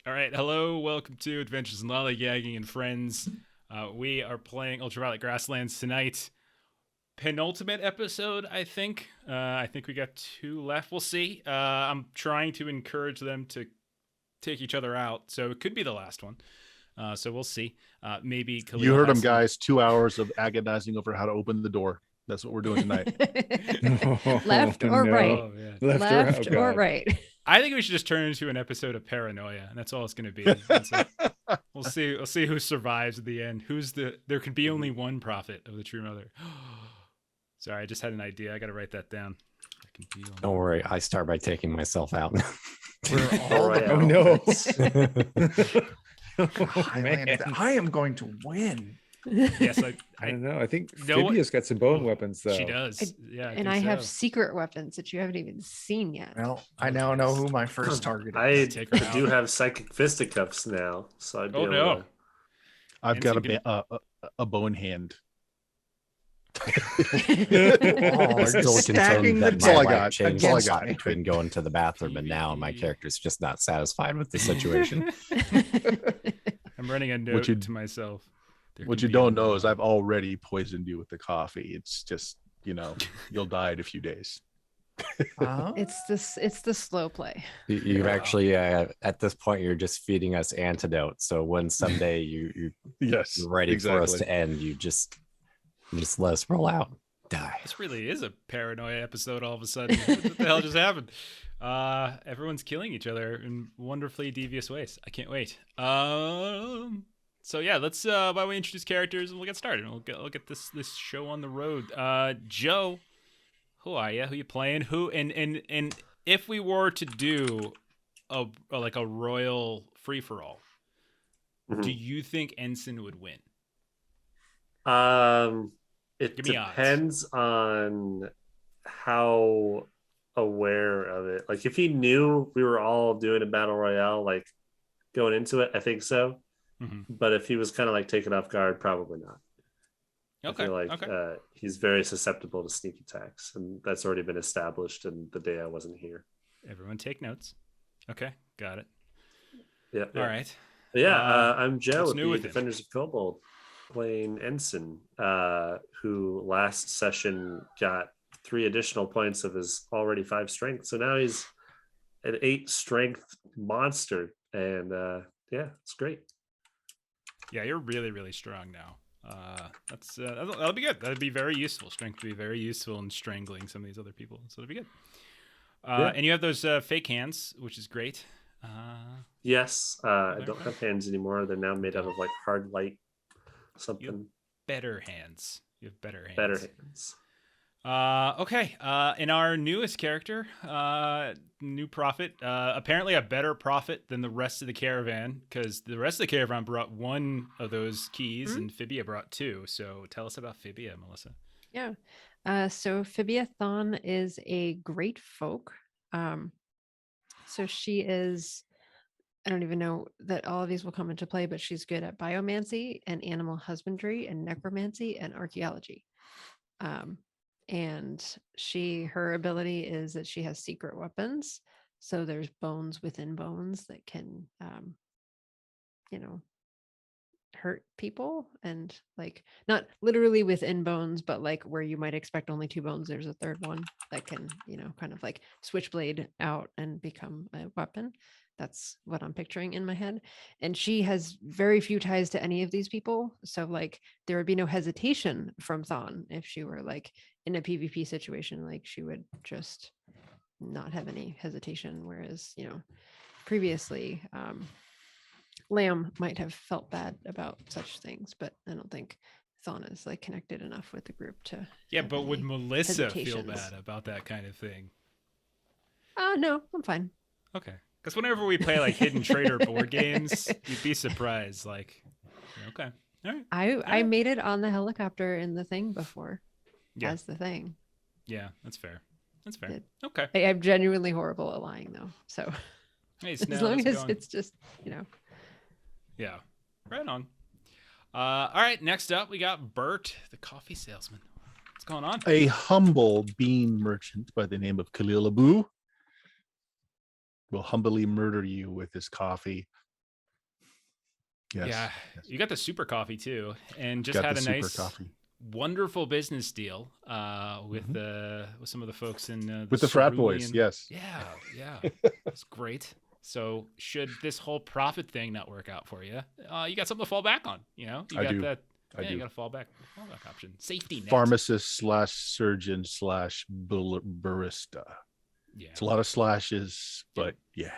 All right, hello, welcome to Adventures in Lollygagging and Friends. We are playing Ultraviolet Grasslands tonight. Penultimate episode, I think. I think we got 2 left. We'll see. I'm trying to encourage them to take each other out, so it could be the last one. So we'll see. Maybe Khalil you heard has him, guys. 2 hours of agonizing over how to open the door. That's what we're doing tonight. Left or right? Oh, yeah. Left or right? I think we should just turn it into an episode of paranoia, and that's all it's going to be. We'll see. We'll see who survives at the end. There could be only one prophet of the true mother. Sorry, I just had an idea. I got to write that down. Don't worry. I start by taking myself out. We're all Oh no! I am going to win. Yes, I don't know. I think know what- Phibia's got some bone weapons though. She does. Yeah, And I have secret weapons that you haven't even seen yet. Well, I now know who my first target I is. Take her out. do have psychic fisticuffs now, so I'd be Oh, able no. to... I've got Ensen a bow in hand. Still Stacking contend the that That's all I my got. life changed That's all I a lot got. between going to the bathroom and now, and my character's just not satisfied with the situation. I'm running a note What you- to myself. There What can you be don't only know one. is I've already poisoned you with the coffee. It's just, you'll die in a few days. Huh? It's the slow play. You've actually, at this point, you're just feeding us antidote. So when someday you're Yes. ready for us exactly. to end, you just let us roll out, die. This really is a paranoia episode all of a sudden. What the hell just happened? Everyone's killing each other in wonderfully devious ways. I can't wait. So yeah, let's why don't we introduce characters and we'll get started. We'll get this show on the road. Joe, who are you? Who you playing? Who and if we were to do a royal free for all, Mhm. do you think Ensen would win? It Give me odds. depends on how aware of it. Like, if he knew we were all doing a battle royale, like going into it, I think so. Mm-hmm. But if he was kind of like taken off guard, probably not. Okay. I feel like Okay. he's very susceptible to sneak attacks, and that's already been established in the day I wasn't here. Everyone take notes. Okay, got it. Yeah. All right. Yeah, Uh, I'm Joe what's with new the with him? Defenders of Kobold, playing Ensen, who last session got 3 additional points of his already 5 strength. So now he's an 8 strength monster, and yeah, it's great. Yeah, you're really, really strong now. That'll be good. That'd be very useful. Strength would be very useful in strangling some of these other people. So it'll be good. Yeah. And you have those fake hands, which is great. Yes, I don't Okay. have hands anymore. They're now made out of like hard light something. Better hands. You have better hands. Better hands. Okay. And our newest character, new prophet, apparently a better prophet than the rest of the caravan, because the rest of the caravan brought 1 of those keys and Phibia brought 2. So tell us about Phibia, Melissa. Yeah. So Phibia Thon is a great folk. So she is, I don't even know that all of these will come into play, but she's good at biomancy and animal husbandry and necromancy and archaeology. And her ability is that she has secret weapons. So there's bones within bones that can, hurt people, and like not literally within bones, but like where you might expect only 2 bones, there's a third one that can, kind of like switchblade out and become a weapon. That's what I'm picturing in my head. And she has very few ties to any of these people. So like there would be no hesitation from Thon if she were like in a PvP situation, like she would just not have any hesitation. Whereas, previously, Lamb might have felt bad about such things, but I don't think Thon is like connected enough with the group to. Yeah, have but would any Melissa feel hesitations. bad about that kind of thing? No, I'm fine. Okay. Because whenever we play like Hidden Traitor board games, you'd be surprised. Like, okay. All right. I made it on the helicopter in the thing before. Yeah. As the thing. Yeah, that's fair. That's fair. It- Okay. I'm genuinely horrible at lying though. So Hey, as Snell, long how's it as going? it's just, Yeah. Right on. All right, next up we got Bert, the coffee salesman. What's going on? A humble bean merchant by the name of Khalil Abu will humbly murder you with his coffee Yes. Yeah, yes. you got the super coffee too, and just Got had the a super nice, coffee. wonderful business deal with some of the folks in With the frat boys. cerulean- Yes. Yeah, it's great. So should this whole profit thing not work out for you, you got something to fall back on. You know, you I got do. that. I Yeah, do. you got a fallback option. Safety net. Pharmacist / surgeon / barista. Yeah. It's a lot of slashes, but yeah.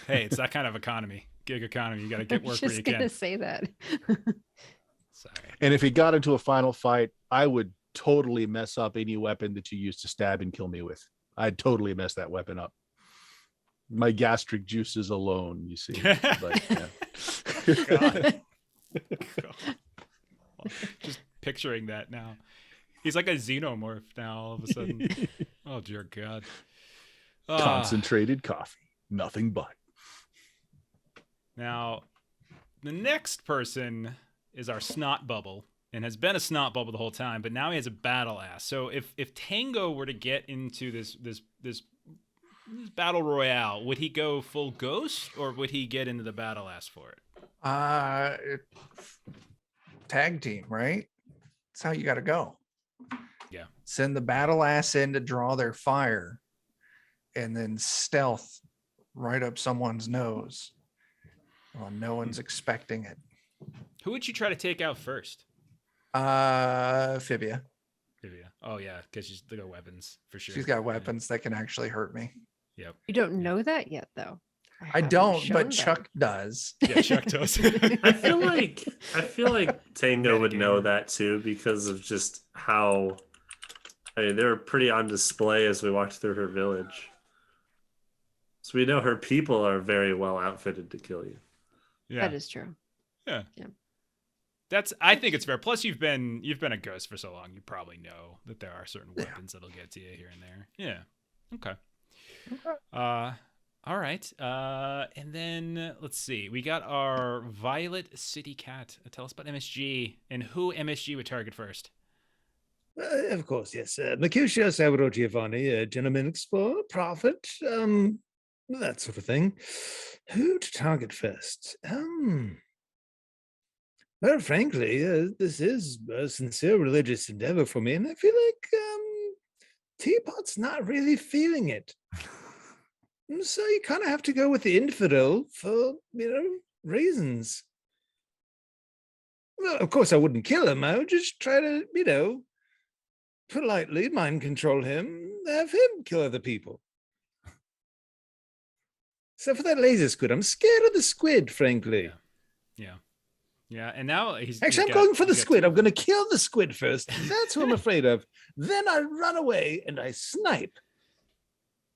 Hey, it's that kind of economy, gig economy. You got to get I'm work where just you gonna can. say that. Sorry. And if he got into a final fight, I would totally mess up any weapon that you use to stab and kill me with. I'd totally mess that weapon up. My gastric juices alone, you see. But, yeah. God. Just picturing that now. He's like a xenomorph now all of a sudden. Oh dear God. Concentrated coffee. Nothing but. Now, the next person is our snot bubble and has been a snot bubble the whole time, but now he has a battle ass. So if Tango were to get into this battle royale, would he go full ghost or would he get into the battle ass for it? Tag team, right? That's how you got to go. Yeah. Send the battle ass in to draw their fire, and then stealth right up someone's nose while no one's expecting it. Who would you try to take out first? Fibia. Divya. Oh yeah, because she's got weapons for sure. She's got weapons that can actually hurt me. Yep. You don't know that yet, though. I haven't don't, shown but that. Chuck does. Yeah, Chuck does. I feel like Tango would know that too because of just how. I mean, they were pretty on display as we walked through her village. So we know her people are very well outfitted to kill you. Yeah. That is true. Yeah. Yeah. I think it's fair. Plus, you've been a ghost for so long, you probably know that there are certain weapons that'll get to you here and there. Yeah. Okay. All right. And then let's see. We got our Violet City Cat. Tell us about MSG and who MSG would target first. Of course, yes. Mercutio, Salvador Giovanni, Gentleman Explorer, Prophet, that sort of thing. Who to target first? Well, frankly, this is a sincere religious endeavor for me, and I feel like Teapot's not really feeling it. So you kind of have to go with the infidel for, reasons. Well, of course, I wouldn't kill him. I would just try to, politely mind control him, have him kill other people. So for that laser squid, I'm scared of the squid, frankly. Yeah. And now he's Actually, I'm going for the squid. I'm going to kill the squid first. That's who I'm afraid of. Then I run away and I snipe.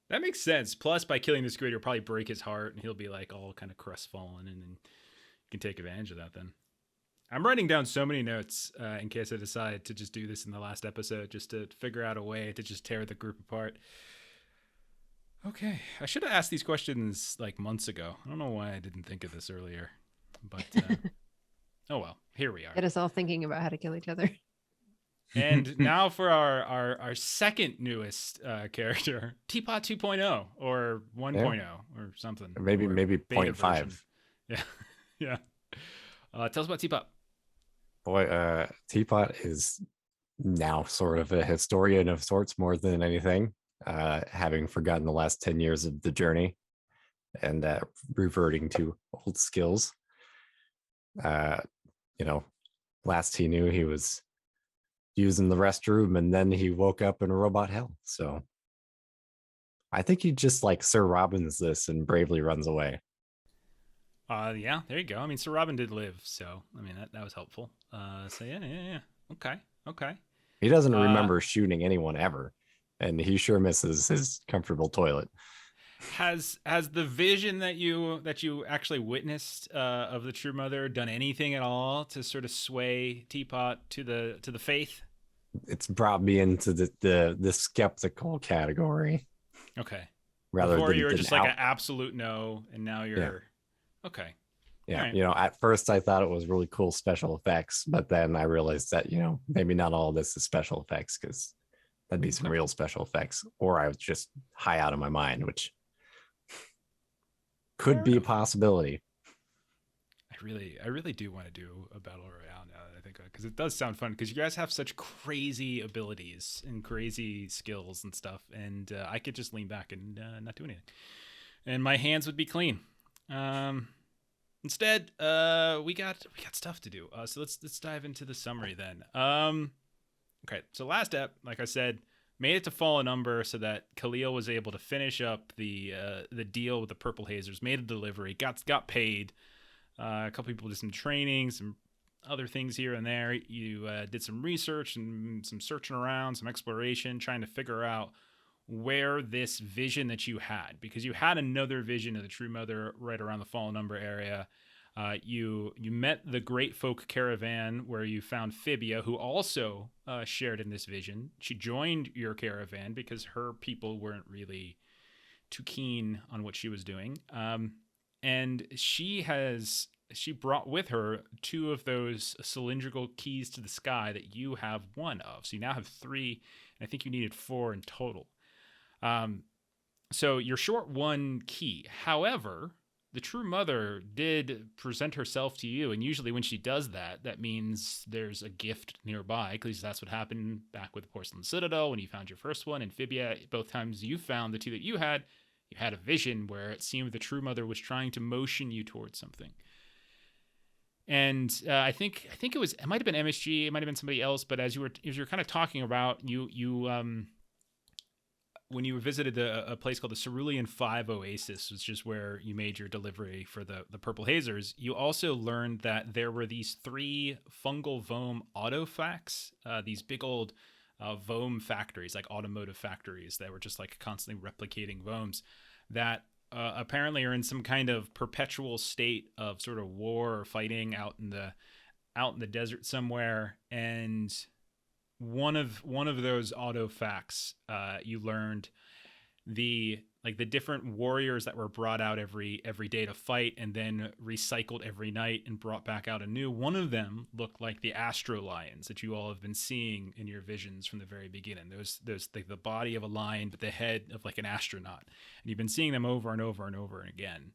That makes sense. Plus, by killing the squid, you'll probably break his heart, and he'll be like all kind of crestfallen, and then you can take advantage of that. Then I'm writing down so many notes in case I decide to just do this in the last episode, just to figure out a way to just tear the group apart. Okay, I should have asked these questions like months ago. I don't know why I didn't think of this earlier, but oh well, here we are. Get us all thinking about how to kill each other. And now for our second newest character, Teapot 2.0 or 1.0 or something. Maybe or maybe beta 0.5. version. Yeah. Tell us about Teapot. Boy, Teapot is now sort of a historian of sorts more than anything, having forgotten the last 10 years of the journey and reverting to old skills. Last he knew, he was using the restroom, and then he woke up in a robot hell. So I think he just like Sir Robins this and bravely runs away. Yeah, there you go. I mean, Sir Robin did live, so I mean that was helpful. So yeah. Okay. He doesn't remember shooting anyone ever, and he sure misses his comfortable toilet. Has the vision that you actually witnessed of the True Mother done anything at all to sort of sway Teapot to the faith? It's brought me into the skeptical category. Okay. Rather Before than you were just like out. an absolute no, and now you're okay. Yeah, All right. at first I thought it was really cool special effects, but then I realized that, maybe not all of this is special effects, because that'd be some real special effects, or I was just high out of my mind, which could be a possibility. I I really do want to do a battle royale now that I think, because it does sound fun. Because you guys have such crazy abilities and crazy skills and stuff, and I could just lean back and not do anything, and my hands would be clean. Instead, we got stuff to do. So let's dive into the summary then. Okay, so last ep, like I said, made it to Fallen Umber so that Khalil was able to finish up the deal with the Purple Hazers, made a delivery, got paid. A couple people did some training, some other things here and there. You did some research and some searching around, some exploration, trying to figure out where this vision that you had, because you had another vision of the True Mother right around the Fallen Umber area. You met the Great Folk Caravan, where you found Fibia, who also shared in this vision. She joined your caravan because her people weren't really too keen on what she was doing. And she brought with her 2 of those cylindrical keys to the sky that you have 1 of. So you now have 3, and I think you needed 4 in total. So you're short 1 key. However, the True Mother did present herself to you, and usually when she does that, that means there's a gift nearby, because that's what happened back with the Porcelain Citadel when you found your first one, and Fibia, both times you found the 2 that you had a vision where it seemed the True Mother was trying to motion you towards something. And I think it might have been MSG, it might have been somebody else, but as you were kind of talking about, when you visited a place called the Cerulean 5 Oasis, which is where you made your delivery for the Purple Hazers, you also learned that there were these 3 fungal Voam autofacs, these big old Voam factories, like automotive factories that were just like constantly replicating Voams, that apparently are in some kind of perpetual state of sort of war or fighting out in the desert somewhere. And one of those autofacts, you learned the different warriors that were brought out every day to fight and then recycled every night and brought back out anew. One of them looked like the Astro Lions that you all have been seeing in your visions from the very beginning. There's the body of a lion, but the head of like an astronaut, and you've been seeing them over and over and over again.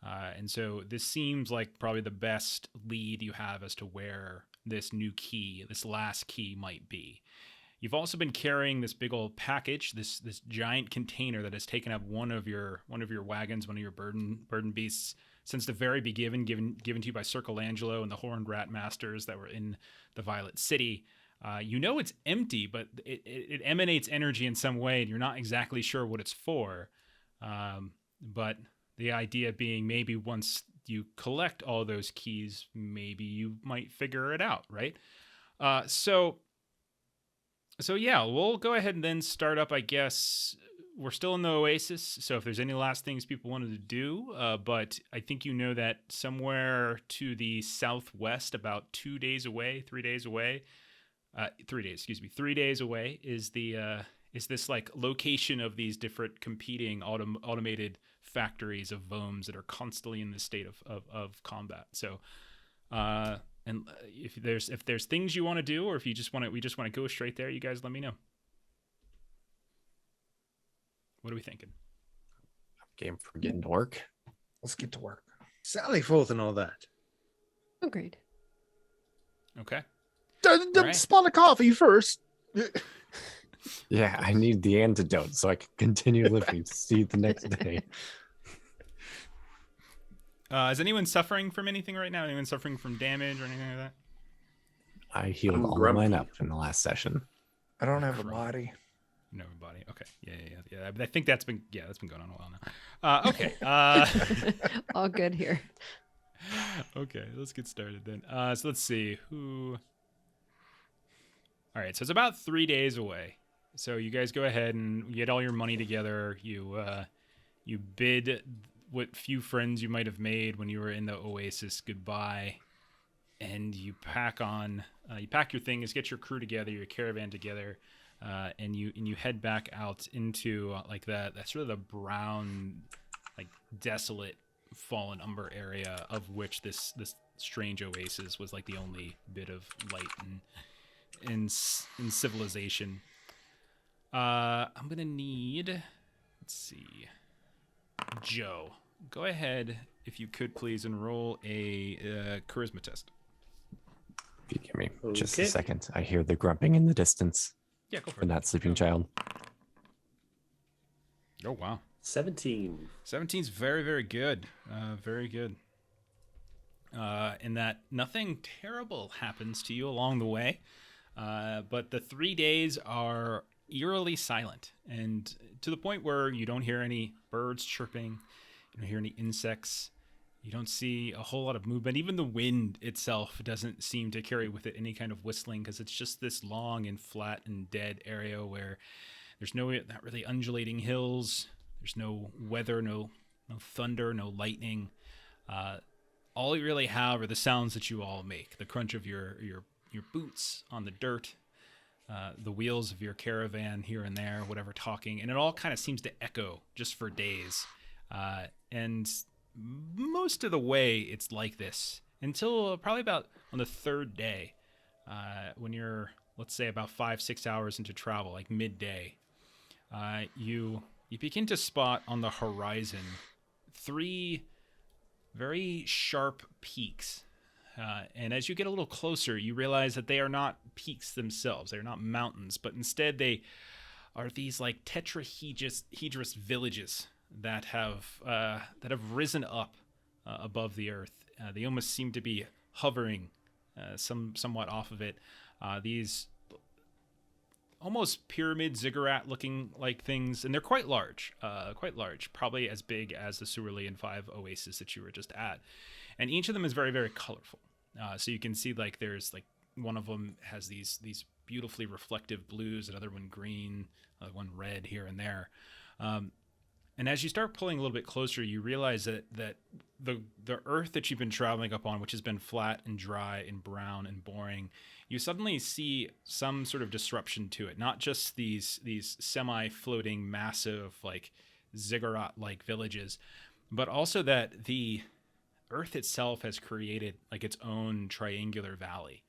And so this seems like probably the best lead you have as to where this new key, this last key, might be. You've also been carrying this big old package, this giant container that has taken up one of your wagons, one of your burden beasts since the very beginning, given to you by Circle Angelo and the Horned Rat Masters that were in the Violet City. It's empty, but it emanates energy in some way, and you're not exactly sure what it's for. But the idea being, maybe once you collect all those keys, maybe you might figure it out, right? So yeah, we'll go ahead and then start up, I guess. We're still in the Oasis, so if there's any last things people wanted to do, but I think you know that somewhere to the southwest, about 3 days away, is this like location of these different competing automated factories of Voams that are constantly in this state of combat. So, and if there's things you want to do, or if we just want to go straight there, you guys let me know. What are we thinking? Game for getting to work. Let's get to work. Sally forth and all that. Agreed. Okay. Right. Spawn a coffee first. Yeah, I need the antidote so I can continue living to see the next day. Is anyone suffering from anything right now? Anyone suffering from damage or anything like that? I healed I'm all of grumpy. mine up in the last session. I don't have a body. No body. Okay. Yeah. I think that's been going on a while now. Okay. All good here. Okay, let's get started then. So let's see who. All right, so it's about 3 days away. So you guys go ahead and get all your money together. You bid what few friends you might have made when you were in the Oasis goodbye, and you pack your things, get your crew together, your caravan together, and you head back out into like that's sort of the brown, like desolate Fallen Umber area, of which this strange oasis was like the only bit of light in civilization. I'm gonna need, let's see, Joe, go ahead. if you could please enroll a charisma test. If you give me just a Okay. second, I hear the grumping in the distance. Yeah, go for The it. not sleeping child. Oh, wow. 17. 17's very, very good. Very good. In that nothing terrible happens to you along the way, but the 3 days are eerily silent, and to the point where you don't hear any birds chirping, you don't hear any insects, you don't see a whole lot of movement. Even the wind itself doesn't seem to carry with it any kind of whistling, because it's just this long and flat and dead area where there's not really undulating hills. There's no weather, no thunder, no lightning. All you really have are the sounds that you all make: the crunch of your boots on the dirt, the wheels of your caravan here and there, whatever talking, and it all kind of seems to echo just for days. And most of the way it's like this until probably about on the third day, when you're, let's say, about 5-6 hours into travel, like midday, you begin to spot on the horizon 3 very sharp peaks. And as you get a little closer, you realize that they are not peaks themselves. They're not mountains, but instead they are these like tetrahedrous villages that have risen up above the earth. They almost seem to be hovering somewhat off of it. These almost pyramid ziggurat looking like things, and they're quite large, probably as big as the Cerulean 5 oasis that you were just at. And each of them is very, very colorful. So you can see like there's like one of them has these beautifully reflective blues, another one green, one red here and there. And as you start pulling a little bit closer, you realize that the earth that you've been traveling up on, which has been flat and dry and brown and boring, you suddenly see some sort of disruption to it. Not just these semi-floating, massive, like ziggurat-like villages, but also that the earth itself has created like its own triangular valley.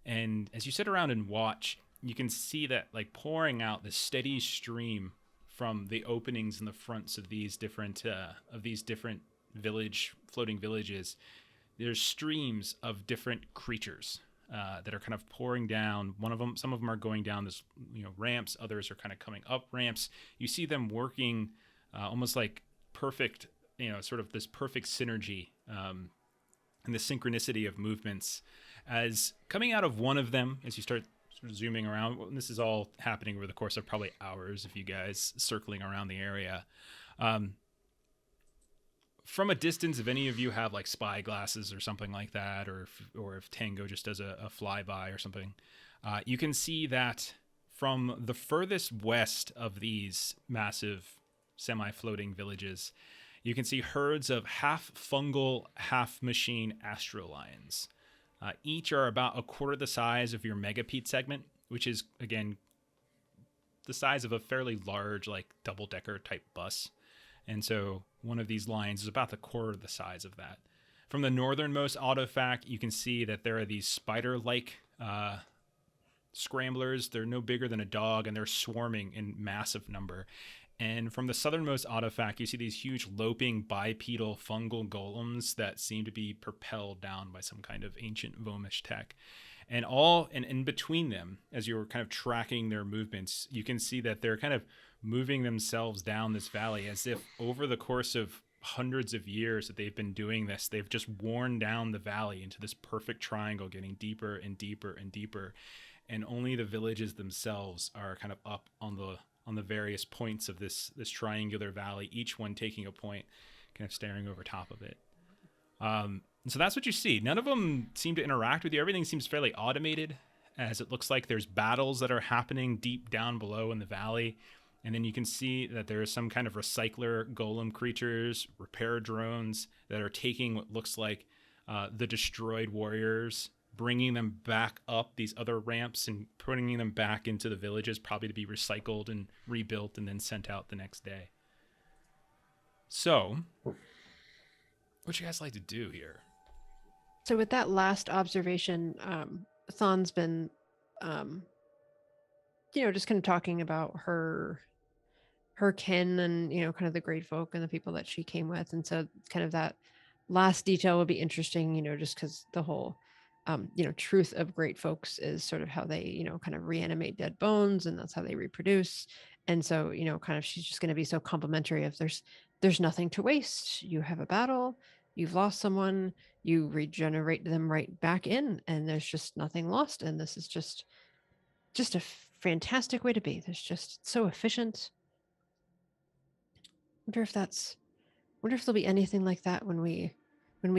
And as you sit around and watch, you can see that like pouring out this steady stream from the openings in the fronts of these different floating villages. There's streams of different creatures that are kind of pouring down. Some of them are going down this, ramps. Others are kind of coming up ramps. You see them working almost like perfect, sort of this perfect synergy and the synchronicity of movements. As coming out of one of them, as you start sort of zooming around, and this is all happening over the course of probably hours of you guys circling around the area. From a distance, if any of you have like spy glasses or something like that, or if Tango just does a flyby or something, you can see that from the furthest west of these massive semi-floating villages, you can see herds of half fungal, half machine astrolions. Each are about a quarter the size of your megapede segment, which is, again, the size of a fairly large, like, double-decker type bus. And so one of these lines is about the quarter the size of that. From the northernmost autofact, you can see that there are these spider-like scramblers. They're no bigger than a dog, and they're swarming in massive number. And from the southernmost autofact, you see these huge loping bipedal fungal golems that seem to be propelled down by some kind of ancient Vomish tech. And in between them, as you're kind of tracking their movements, you can see that they're kind of moving themselves down this valley as if over the course of hundreds of years that they've been doing this, they've just worn down the valley into this perfect triangle, getting deeper and deeper and deeper. And only the villages themselves are kind of up on the various points of this triangular valley, each one taking a point, kind of staring over top of it. So that's what you see. None of them seem to interact with you. Everything seems fairly automated, as it looks like there's battles that are happening deep down below in the valley. And then you can see that there is some kind of recycler golem creatures, repair drones that are taking what looks like the destroyed warriors, bringing them back up these other ramps and putting them back into the villages, probably to be recycled and rebuilt and then sent out the next day. So, what you guys like to do here? So with that last observation, Thon's been, just kind of talking about her kin and, kind of the great folk and the people that she came with. And so kind of that last detail would be interesting, just because the whole truth of great folks is sort of how they, kind of reanimate dead bones, and that's how they reproduce. And so, kind of she's just going to be so complimentary of there's nothing to waste. You have a battle, you've lost someone, you regenerate them right back in, and there's just nothing lost. And this is just a fantastic way to be. There's just so efficient. Wonder if there'll be anything like that when we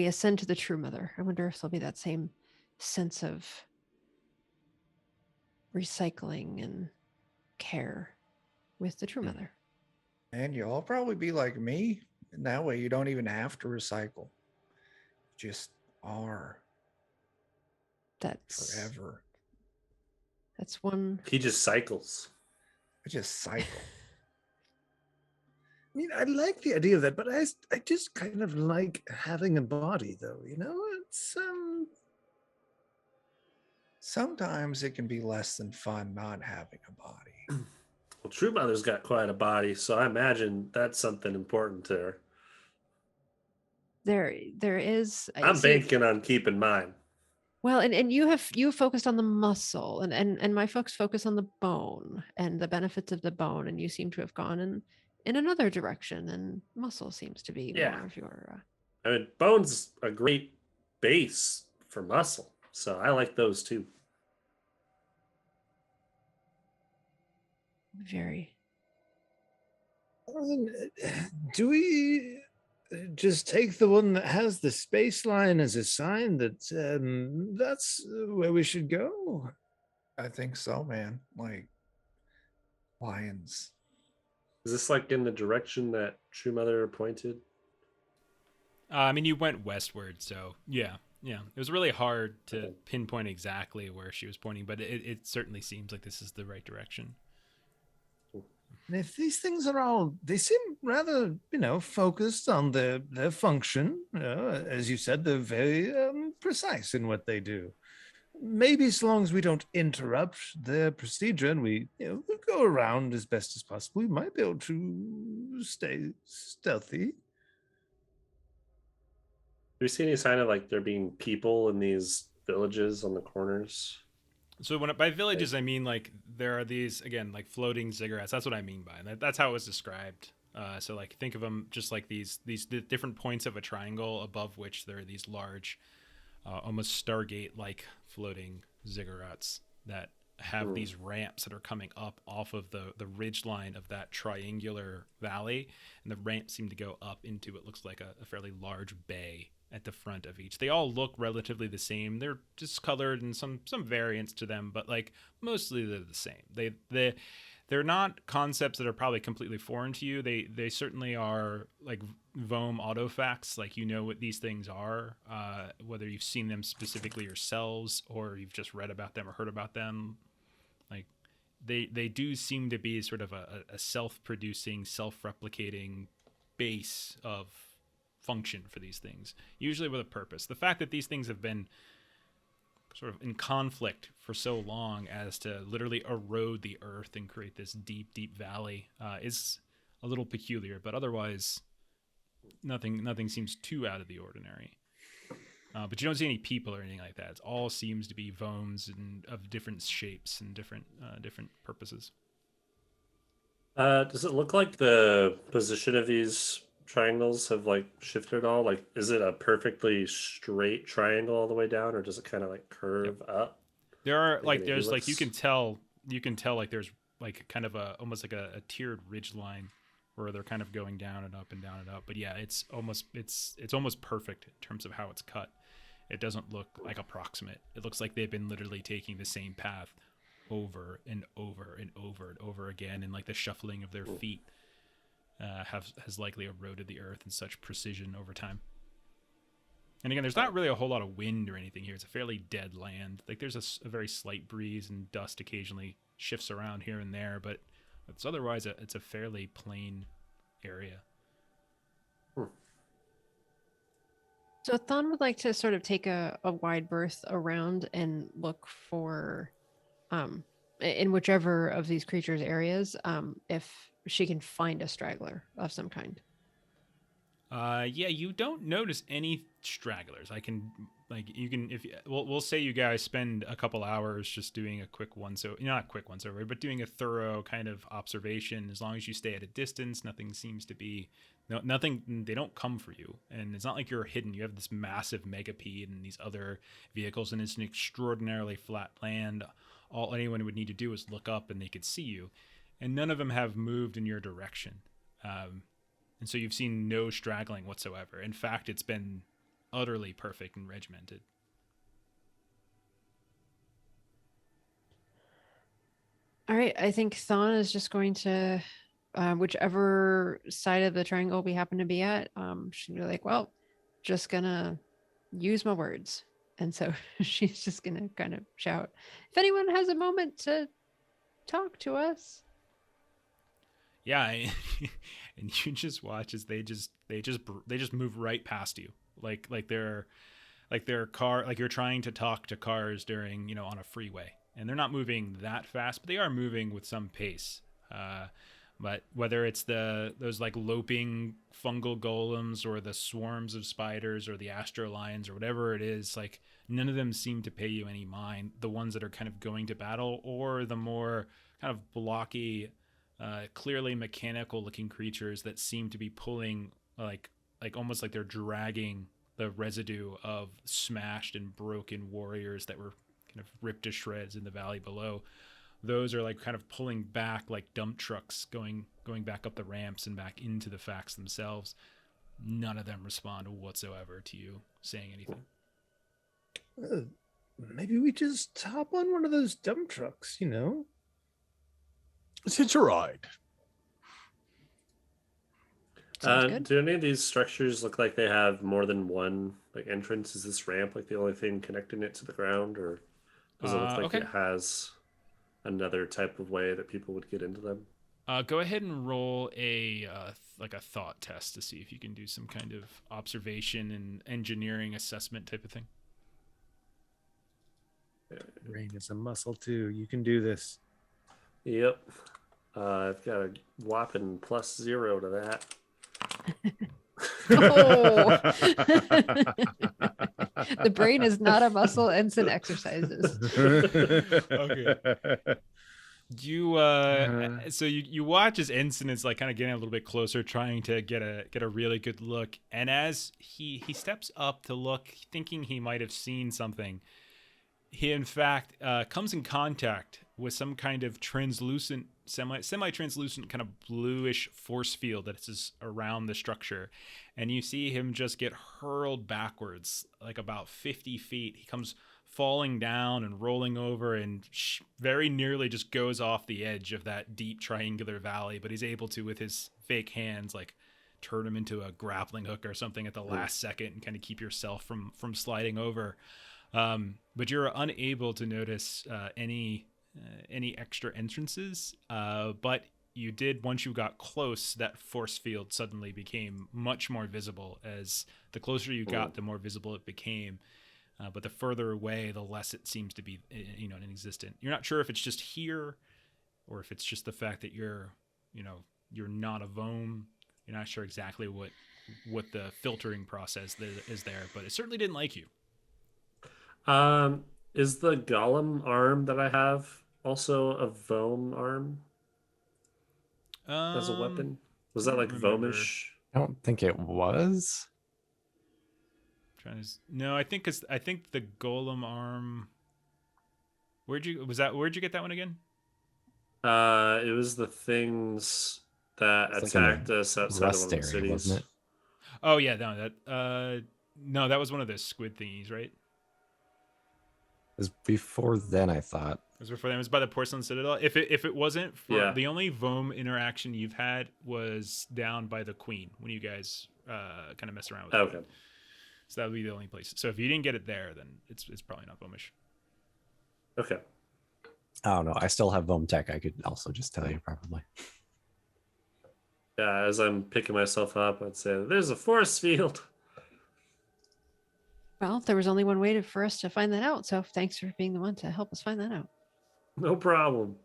ascend to the true mother. I wonder if there'll be that same sense of recycling and care with the true mother. And you'll probably be like me. And that way you don't even have to recycle. Just are. That's forever. That's one. He just cycles. I just cycle. I mean, I like the idea of that, but I just kind of like having a body, though. It's Sometimes it can be less than fun not having a body. Well, True Mother's got quite a body, so I imagine that's something important to her. There is. I'm banking on keeping mine. Well, and you focused on the muscle, and my folks focus on the bone and the benefits of the bone, and you seem to have gone in another direction, and muscle seems to be more of your. I mean, bone's a great base for muscle, so I like those too. Very. Do we just take the one that has the space line as a sign that that's where we should go? I think so, man. Like lions. Is this like in the direction that True Mother pointed? I mean, you went westward, so yeah. It was really hard to pinpoint exactly where she was pointing, but it certainly seems like this is the right direction. And if these things they seem rather, focused on their function. As you said, they're very precise in what they do. Maybe as long as we don't interrupt their procedure and we go around as best as possible, we might be able to stay stealthy. Do we see any sign of like there being people in these villages on the corners? So by villages, I mean like there are these, again, like floating ziggurats. That's what I mean by it. That's how it was described. So like think of them just like these different points of a triangle above which there are these large, almost Stargate-like floating ziggurats that have these ramps that are coming up off of the ridge line of that triangular valley, and the ramps seem to go up into what looks like a fairly large bay at the front of each. They all look relatively the same. They're discolored and some variants to them, but like mostly they're the same. They're not concepts that are probably completely foreign to you. They certainly are like Vohm autofacts, like what these things are, whether you've seen them specifically yourselves or you've just read about them or heard about them. Like they do seem to be sort of a self-producing, self-replicating base of function for these things, usually with a purpose. The fact that these things have been sort of in conflict for so long as to literally erode the earth and create this deep valley is a little peculiar, but otherwise nothing seems too out of the ordinary. But you don't see any people or anything like that. It all seems to be Vohms and of different shapes and different purposes. Does it look like the position of these triangles have like shifted at all? Like, is it a perfectly straight triangle all the way down, or does it kind of like curve up? There are like there's like you can tell like there's like kind of almost like a tiered ridge line where they're kind of going down and up and down and up. But yeah, it's almost perfect in terms of how it's cut. It doesn't look like approximate. It looks like they've been literally taking the same path over and over and over and over again, and like the shuffling of their feet has likely eroded the earth in such precision over time. And again, there's not really a whole lot of wind or anything here. It's a fairly dead land. Like there's a very slight breeze, and dust occasionally shifts around here and there, but it's otherwise it's a fairly plain area. So Thon would like to sort of take a wide berth around and look for, in whichever of these creatures' areas, if she can find a straggler of some kind. Yeah, you don't notice any stragglers. We'll say you guys spend a couple hours just doing a quick not quick once over, but doing a thorough kind of observation. As long as you stay at a distance, nothing seems to be, nothing, they don't come for you. And it's not like you're hidden. You have this massive megapede and these other vehicles, and it's an extraordinarily flat land. All anyone would need to do is look up and they could see you. And none of them have moved in your direction. And so you've seen no straggling whatsoever. In fact, it's been utterly perfect and regimented. All right, I think Thon is just going to, whichever side of the triangle we happen to be at, she'll be like, well, just gonna use my words. And so she's just gonna kind of shout, if anyone has a moment to talk to us. Yeah, and you just watch as they just move right past you, like they're car, like you're trying to talk to cars during, on a freeway, and they're not moving that fast, but they are moving with some pace. But whether it's those like loping fungal golems or the swarms of spiders or the astro lions or whatever it is, like none of them seem to pay you any mind. The ones that are kind of going to battle, or the more kind of blocky, clearly mechanical looking creatures that seem to be pulling like almost like they're dragging the residue of smashed and broken warriors that were kind of ripped to shreds in the valley below. Those are like kind of pulling back like dump trucks going back up the ramps and back into the facts themselves. None of them respond whatsoever to you saying anything. Maybe we just hop on one of those dump trucks, Let's hitch a ride. Do any of these structures look like they have more than one like entrance? Is this ramp like the only thing connecting it to the ground, or does it look like it has another type of way that people would get into them? Go ahead and roll a thought test to see if you can do some kind of observation and engineering assessment type of thing. Brain is a muscle too. You can do this. Yep. I've got a whopping +0 to that. Oh. The brain is not a muscle. Ensen exercises. Okay. You so you watch as Ensen is like kind of getting a little bit closer, trying to get a really good look, and as he steps up to look, thinking he might have seen something, he in fact comes in contact with some kind of translucent, semi-translucent kind of bluish force field that is around the structure. And you see him just get hurled backwards like about 50 feet. He comes falling down and rolling over and very nearly just goes off the edge of that deep triangular valley, but he's able to, with his fake hands, like turn him into a grappling hook or something at the last second and kind of keep yourself from sliding over. But you're unable to notice any extra entrances, but you did, once you got close, that force field suddenly became much more visible. As the closer you got, the more visible it became, but the further away, the less it seems to be inexistent. You're not sure if it's just here or if it's just the fact that you're not a Vohm. You're not sure exactly what the filtering process is there, but it certainly didn't like you. Is the golem arm that I have also a Vohm arm as a weapon? Was that like Vohmish? I don't think it was. No, I think the golem arm. Where'd you get that one again? It was the things that attacked us outside of one of the cities. Wasn't it? Oh yeah, no, that was one of the squid thingies, right? It was before then, I thought. It was before then. It was by the Porcelain Citadel. If it wasn't, the only Vohm interaction you've had was down by the Queen when you guys kind of messed around with it. Okay. So that would be the only place. So if you didn't get it there, then it's probably not Vohmish. Okay. I don't know. I still have Vohm Tech. I could also just tell you probably. Yeah, as I'm picking myself up, I'd say there's a force field. Well, there was only one way for us to find that out. So thanks for being the one to help us find that out. No problem.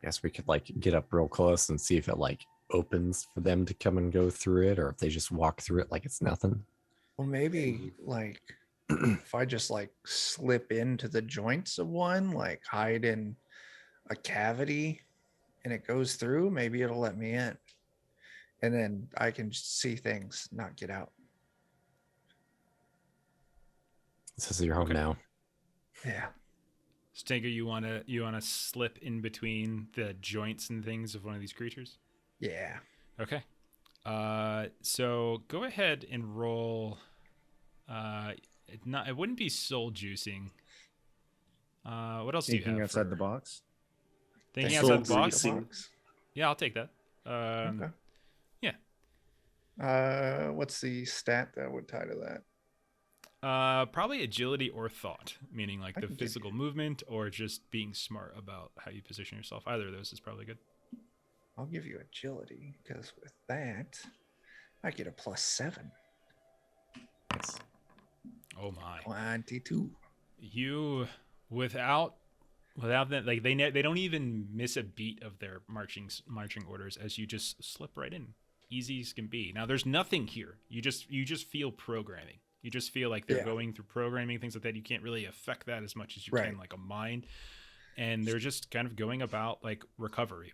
guess we could like get up real close and see if it like opens for them to come and go through it, or if they just walk through it like it's nothing. Well, maybe like if I just like slip into the joints of one, like hide in a cavity and it goes through, maybe it'll let me in. And then I can just see things, not get out. This is your home now. Yeah. Stinker, you wanna slip in between the joints and things of one of these creatures? Yeah. Okay. So go ahead and roll. It wouldn't be soul juicing. What else do you Thinking have? outside the box. Thinking Soul outside the box. juicing. Yeah, I'll take that. Okay. Yeah. What's the stat that would tie to that? Probably agility or thought, meaning like I the can give physical movement or just being smart about how you position yourself. Either of those is probably good. I'll give you agility because with that, I get a +7. Oh my! 22. You without that, like they don't even miss a beat of their marching orders as you just slip right in, easy as can be. Now there's nothing here. You just feel programming. You just feel like they're going through programming, things like that. You can't really affect that as much as you can like a mind. And they're just kind of going about like recovery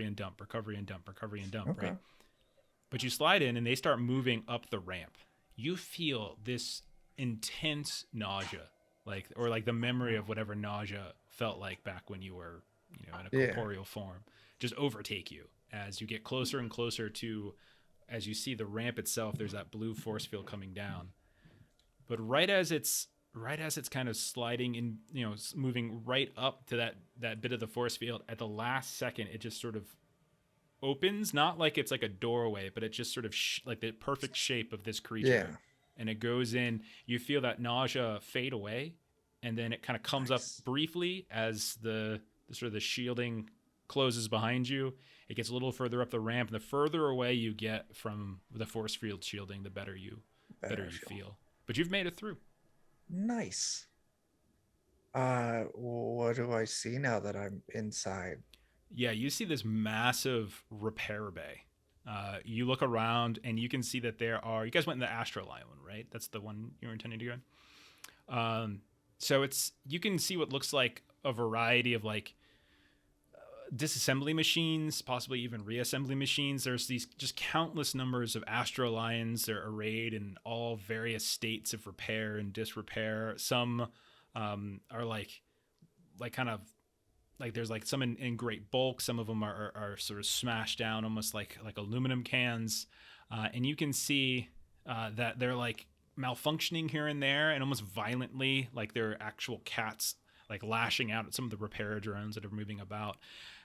and dump, Okay. right? But you slide in and they start moving up the ramp. You feel this intense nausea, like the memory of whatever nausea felt like back when you were, in a corporeal form, just overtake you as you get closer and closer to, as you see the ramp itself. There's that blue force field coming down. But right as it's kind of sliding in, moving right up to that bit of the force field, at the last second, it just sort of opens, not like it's like a doorway, but it just sort of like the perfect shape of this creature. Yeah. And it goes in, you feel that nausea fade away, and then it kind of comes up briefly as the sort of the shielding closes behind you. It gets a little further up the ramp, and the further away you get from the force field shielding, the better you feel. But you've made it through. Nice. What do I see now that I'm inside? Yeah, you see this massive repair bay. You look around and you can see that you guys went in the Astral Island, right? That's the one you were intending to go in. So you can see what looks like a variety of like disassembly machines, possibly even reassembly machines. There's these just countless numbers of Astral Lions. They're arrayed in all various states of repair and disrepair. Some are like kind of like there's like some in great bulk. Some of them are sort of smashed down, almost like aluminum cans. And you can see that they're like malfunctioning here and there, and almost violently, like they're actual cats like lashing out at some of the repair drones that are moving about.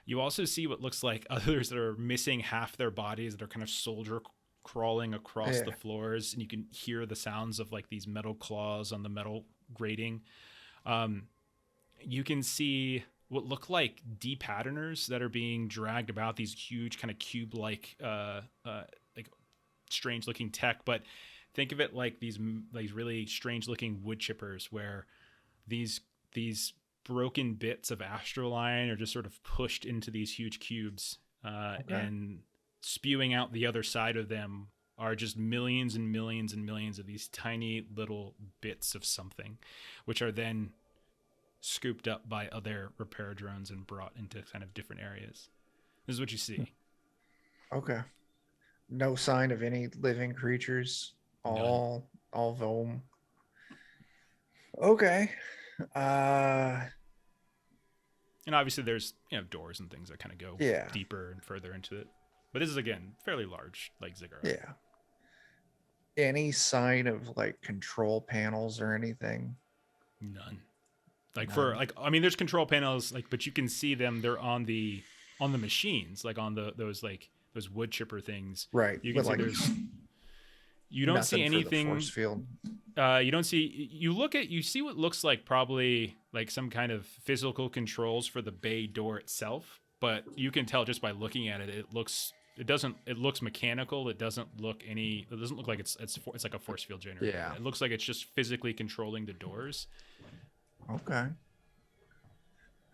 You also see what looks like others that are missing half their bodies, that are kind of soldier crawling across the floors, and you can hear the sounds of like these metal claws on the metal grating. You can see what look like de-patterners that are being dragged about, these huge kind of cube-like like strange-looking tech. But think of it like these really strange-looking wood chippers, where these broken bits of Astral Lion are just sort of pushed into these huge cubes, and spewing out the other side of them are just millions and millions and millions of these tiny little bits of something, which are then scooped up by other repair drones and brought into kind of different areas. This is what you see. Okay. No sign of any living creatures. All Vom. Okay. And obviously there's doors and things that kind of go deeper and further into it. But this is again fairly large, like ziggurat. Yeah. Any sign of like control panels or anything? None. There's control panels, but you can see them. They're on the machines, like on those wood chipper things. Right. You can see you don't see anything. Force field. You don't see. You see what looks like probably like some kind of physical controls for the bay door itself, but you can tell just by looking at it. It looks mechanical. It doesn't look like it's like a force field generator. Yeah. It looks like it's just physically controlling the doors. Okay.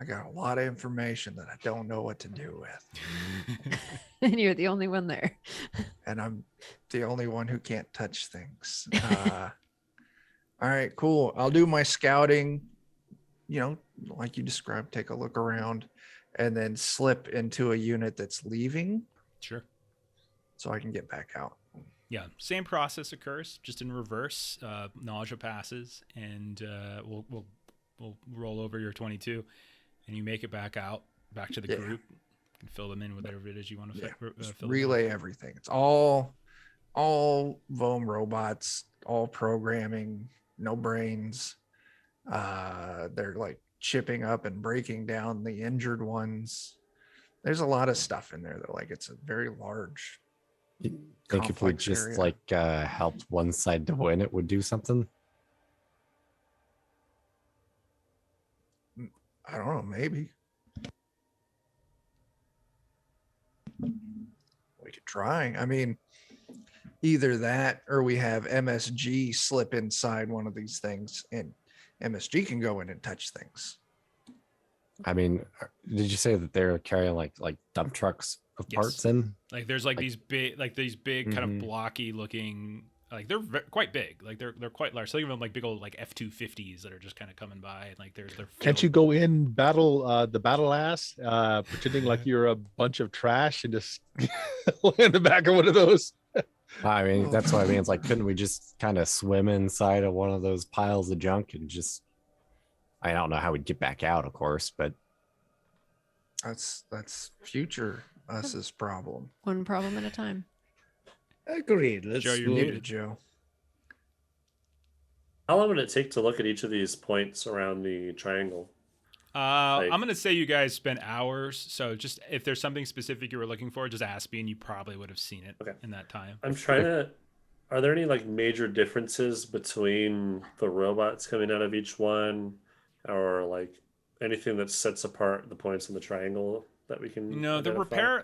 I got a lot of information that I don't know what to do with. And you're the only one there. And I'm the only one who can't touch things. All right, cool. I'll do my scouting, like you described, take a look around and then slip into a unit that's leaving. Sure. So I can get back out. Yeah, same process occurs, just in reverse. Nausea passes, and we'll roll over your 22, and you make it back to the group. You can fill them in with whatever it is you want to fill. Relay everything. It's all Vohm robots, all programming, no brains. They're like chipping up and breaking down the injured ones. There's a lot of stuff in there that like it's a very large. I think if we just helped one side to win, it would do something. I don't know, maybe. We could try. I mean, either that or we have MSG slip inside one of these things and MSG can go in and touch things. I mean, did you say that they're carrying like dump trucks of parts in? Like there's these big kind of blocky looking, like they're quite big, like they're quite large. Think of them like big old like F-250s that are just kind of coming by, and like they're Can't you go in the battle ass, pretending like you're a bunch of trash and just land in the back of one of those? I mean, that's what I mean. It's like, couldn't we just kind of swim inside of one of those piles of junk and just? I don't know how we'd get back out, of course, but that's future us's problem. One problem at a time. Agreed. Let's Joe, you're muted. Joe. How long would it take to look at each of these points around the triangle? I'm going to say you guys spent hours. So just if there's something specific you were looking for, just ask me and you probably would have seen it in that time. I'm trying to... Are there any like major differences between the robots coming out of each one, or like anything that sets apart the points in the triangle that we can? No, the identify?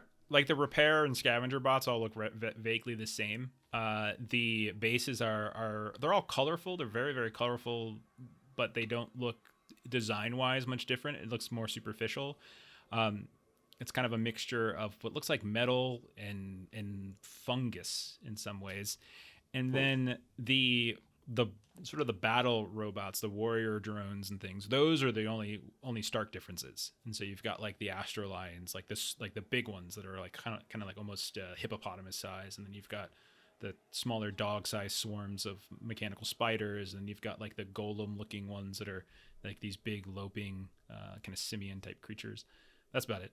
repair and scavenger bots all look vaguely the same. The bases they're all colorful. They're very, very colorful, but they don't look design-wise much different. It looks more superficial. It's kind of a mixture of what looks like metal and fungus in some ways. And then the sort of the battle robots, the warrior drones and things, those are the only stark differences. And so you've got like the Astrolions, like the big ones that are like kind of like almost hippopotamus size, and then you've got the smaller dog-sized swarms of mechanical spiders, and you've got like the golem-looking ones that are like these big loping kind of simian type creatures. That's about it.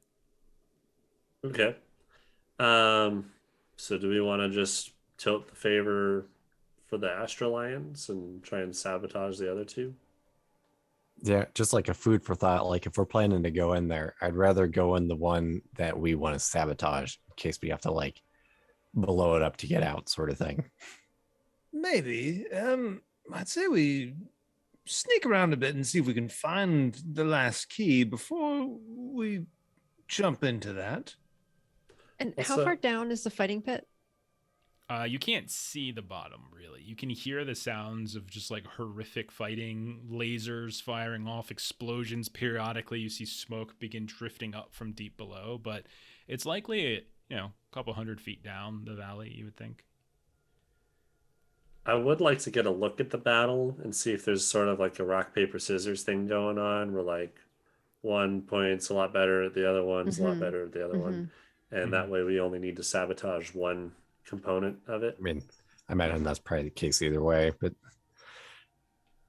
Okay. So do we want to just tilt the favor for the Astrolions and try and sabotage the other two? Yeah, just like a food for thought. Like if we're planning to go in there, I'd rather go in the one that we want to sabotage in case we have to like blow it up to get out, sort of thing. Maybe. I'd say we sneak around a bit and see if we can find the last key before we jump into that. And how far down is the fighting pit? You can't see the bottom, really. You can hear the sounds of just like horrific fighting, lasers firing off, explosions periodically. You see smoke begin drifting up from deep below, but it's likely, a couple 100 feet down the valley, you would think. I would like to get a look at the battle and see if there's sort of like a rock, paper, scissors thing going on where like one point's a lot better, the other one's a lot better, the other one. And that way we only need to sabotage one component of it. I mean, I imagine that's probably the case either way, but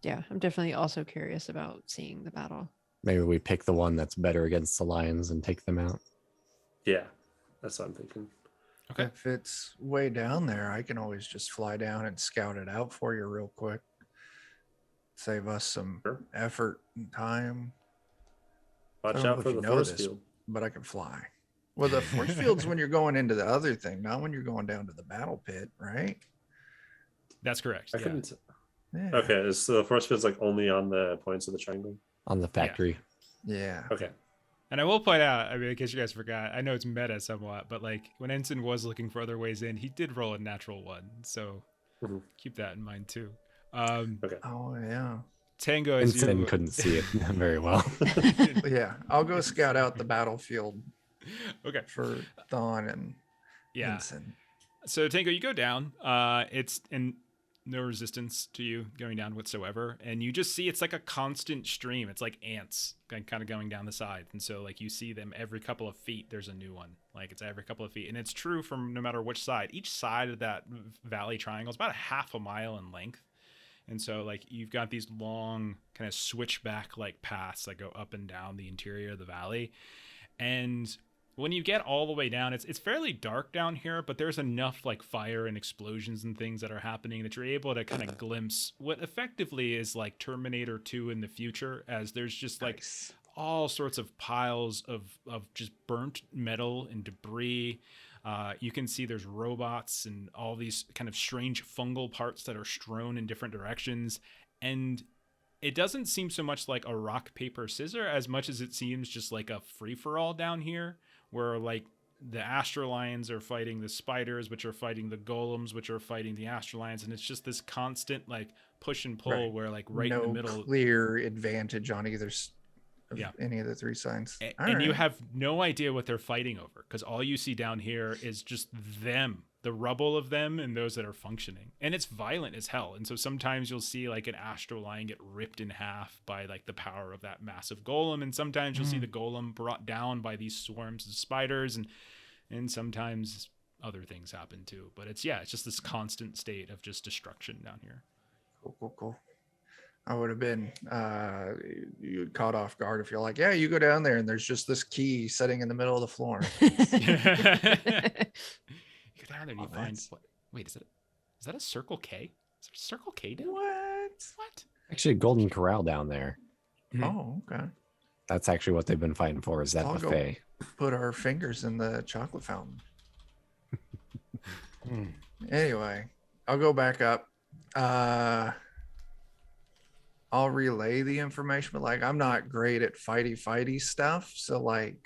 yeah, I'm definitely also curious about seeing the battle. Maybe we pick the one that's better against the lions and take them out. Yeah, that's what I'm thinking. Okay. If it's way down there, I can always just fly down and scout it out for you real quick. Save us some effort and time. Watch out for the force field. But I can fly. Well, the force field's when you're going into the other thing, not when you're going down to the battle pit, right? That's correct. Yeah. Okay, so the force field's like only on the points of the triangle? On the factory. Yeah. Okay. And I will point out, I mean, in case you guys forgot, I know it's meta somewhat, but like when Ensen was looking for other ways in, he did roll a natural one. So keep that in mind too. Okay. Oh, yeah. Tango, as Ensen you couldn't see it very well. Yeah, I'll go scout out the battlefield okay. for Thon and Yeah. Ensign. So Tango, you go down. It's in no resistance to you going down whatsoever, and you just see it's like a constant stream. It's like ants kind of going down the side, and so like you see them every couple of feet. There's a new one. Like it's every couple of feet, and it's true from no matter which side. Each side of that valley triangle is about a half a mile in length, and so like you've got these long kind of switchback like paths that go up and down the interior of the valley, and when you get all the way down, it's fairly dark down here, but there's enough like fire and explosions and things that are happening that you're able to kind of glimpse what effectively is like Terminator 2 in the future, as there's just like all sorts of piles of just burnt metal and debris. You can see there's robots and all these kind of strange fungal parts that are strewn in different directions. And it doesn't seem so much like a rock, paper, scissor as much as it seems just like a free-for-all down here, where like the Astrolions are fighting the spiders, which are fighting the golems, which are fighting the Astrolions, and it's just this constant like push and pull where like in the middle, no clear advantage on either any of the three sides. And you have no idea what they're fighting over, because all you see down here is just them, the rubble of them, and those that are functioning. And it's violent as hell. And so sometimes you'll see like an Astrolion get ripped in half by like the power of that massive golem, and sometimes you'll see the golem brought down by these swarms of spiders, and sometimes other things happen too. But it's just this constant state of just destruction down here. Cool. I would have been you caught off guard if you're like, yeah, you go down there and there's just this key sitting in the middle of the floor. You go down there and you find what? Wait, is that a Circle K? Is there a Circle K down? What? Actually, Golden Corral down there. Oh, okay. That's actually what they've been fighting for, is that I'll buffet. go put our fingers in the chocolate fountain. Anyway, I'll go back up. I'll relay the information, but like I'm not great at fighty stuff, so like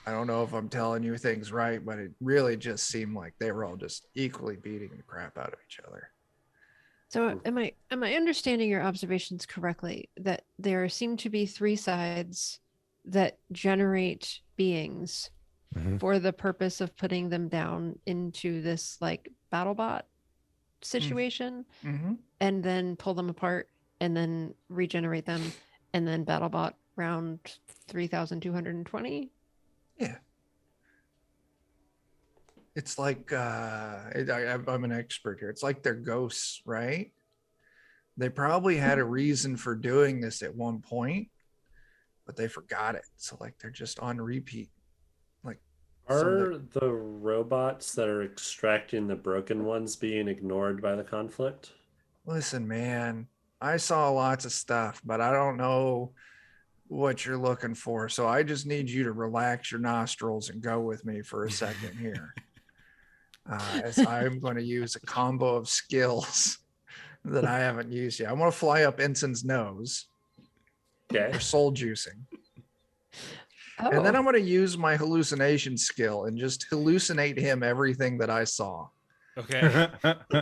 I don't know if I'm telling you things right, but it really just seemed like they were all just equally beating the crap out of each other. So am I understanding your observations correctly, that there seem to be three sides that generate beings for the purpose of putting them down into this like Battlebot situation, and then pull them apart and then regenerate them, and then Battlebot round 3220? Yeah. It's like I'm an expert here. It's like they're ghosts, right? They probably had a reason for doing this at one point, but they forgot it. So like they're just on repeat. Like, are the robots that are extracting the broken ones being ignored by the conflict? Listen, man, I saw lots of stuff, but I don't know what you're looking for. So I just need you to relax your nostrils and go with me for a second here. As I'm going to use a combo of skills that I haven't used yet. I'm going to fly up Ensign's nose for soul juicing. And then I'm going to use my hallucination skill and just hallucinate him everything that I saw. Okay.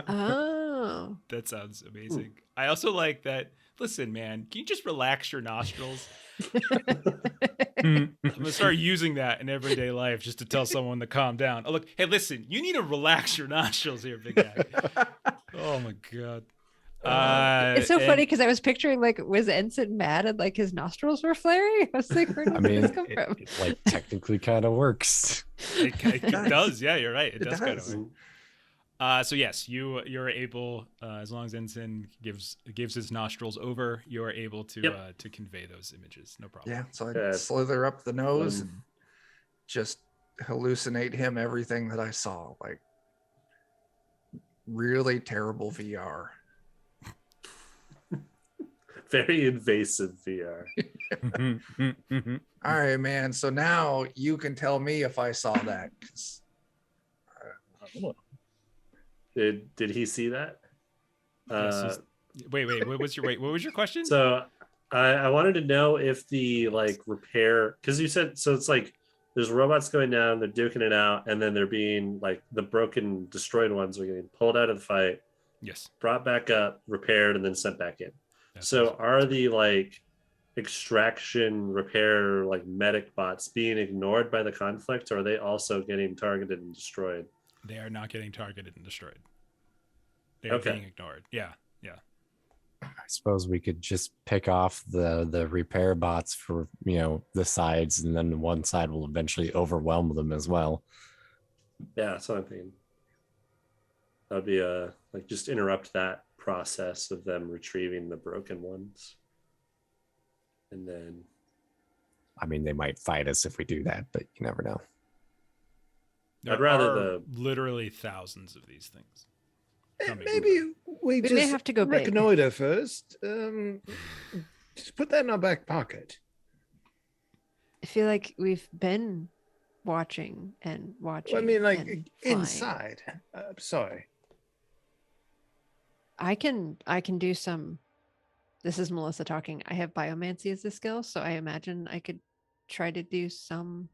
Oh. That sounds amazing. I also like that. Listen, man, can you just relax your nostrils? I'm gonna start using that in everyday life just to tell someone to calm down. Oh, look, hey, listen, you need to relax your nostrils here, big guy. Oh my god. It's so funny because I was picturing like, was Ensign mad and like his nostrils were flaring? I was like, where did this come from? It like technically kind of works. It does. Yeah, you're right. It does kind of work. So yes, you're able, as long as Ensign gives his nostrils over, you're able to convey those images. No problem. Yeah. So I slither up the nose and just hallucinate him everything that I saw. Like really terrible VR. Very invasive VR. All right, man. So now you can tell me if I saw that. Did he see that? Wait. What was your question? So I wanted to know if the like repair, because you said so it's like there's robots going down, they're duking it out, and then they're being like the broken, destroyed ones are getting pulled out of the fight, Yes. brought back up, repaired, and then sent back in. That's So awesome. are the like extraction repair like medic bots being ignored by the conflict, or are they also getting targeted and destroyed? They are not getting targeted and destroyed. They are Okay. being ignored. Yeah. Yeah. I suppose we could just pick off the repair bots for, you know, the sides, and then one side will eventually overwhelm them as well. Yeah, that's what I'm thinking. That would be like just interrupt that process of them retrieving the broken ones. And then I mean, they might fight us if we do that, but you never know. There I'd rather are literally thousands of these things. coming. Maybe we may just have to go big. reconnoiter first. Just put that in our back pocket. I feel like we've been watching and watching. Well, I mean, like and flying. inside. Sorry. I can do some. This is Melissa talking. I have biomancy as a skill, so I imagine I could try to do some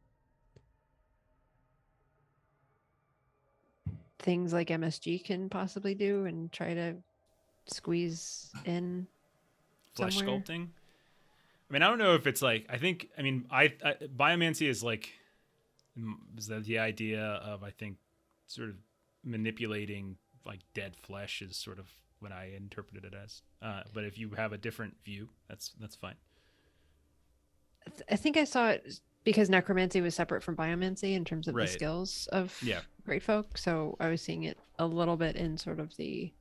things like MSG can possibly do and try to squeeze in Flesh somewhere. sculpting. I mean, I don't know if it's like, I biomancy is like, is that the idea of, I think, sort of manipulating like dead flesh is sort of what I interpreted it as. But if you have a different view, that's fine. I think I saw it because necromancy was separate from biomancy in terms of Right. the skills of Yeah. great folk. So I was seeing it a little bit in sort of the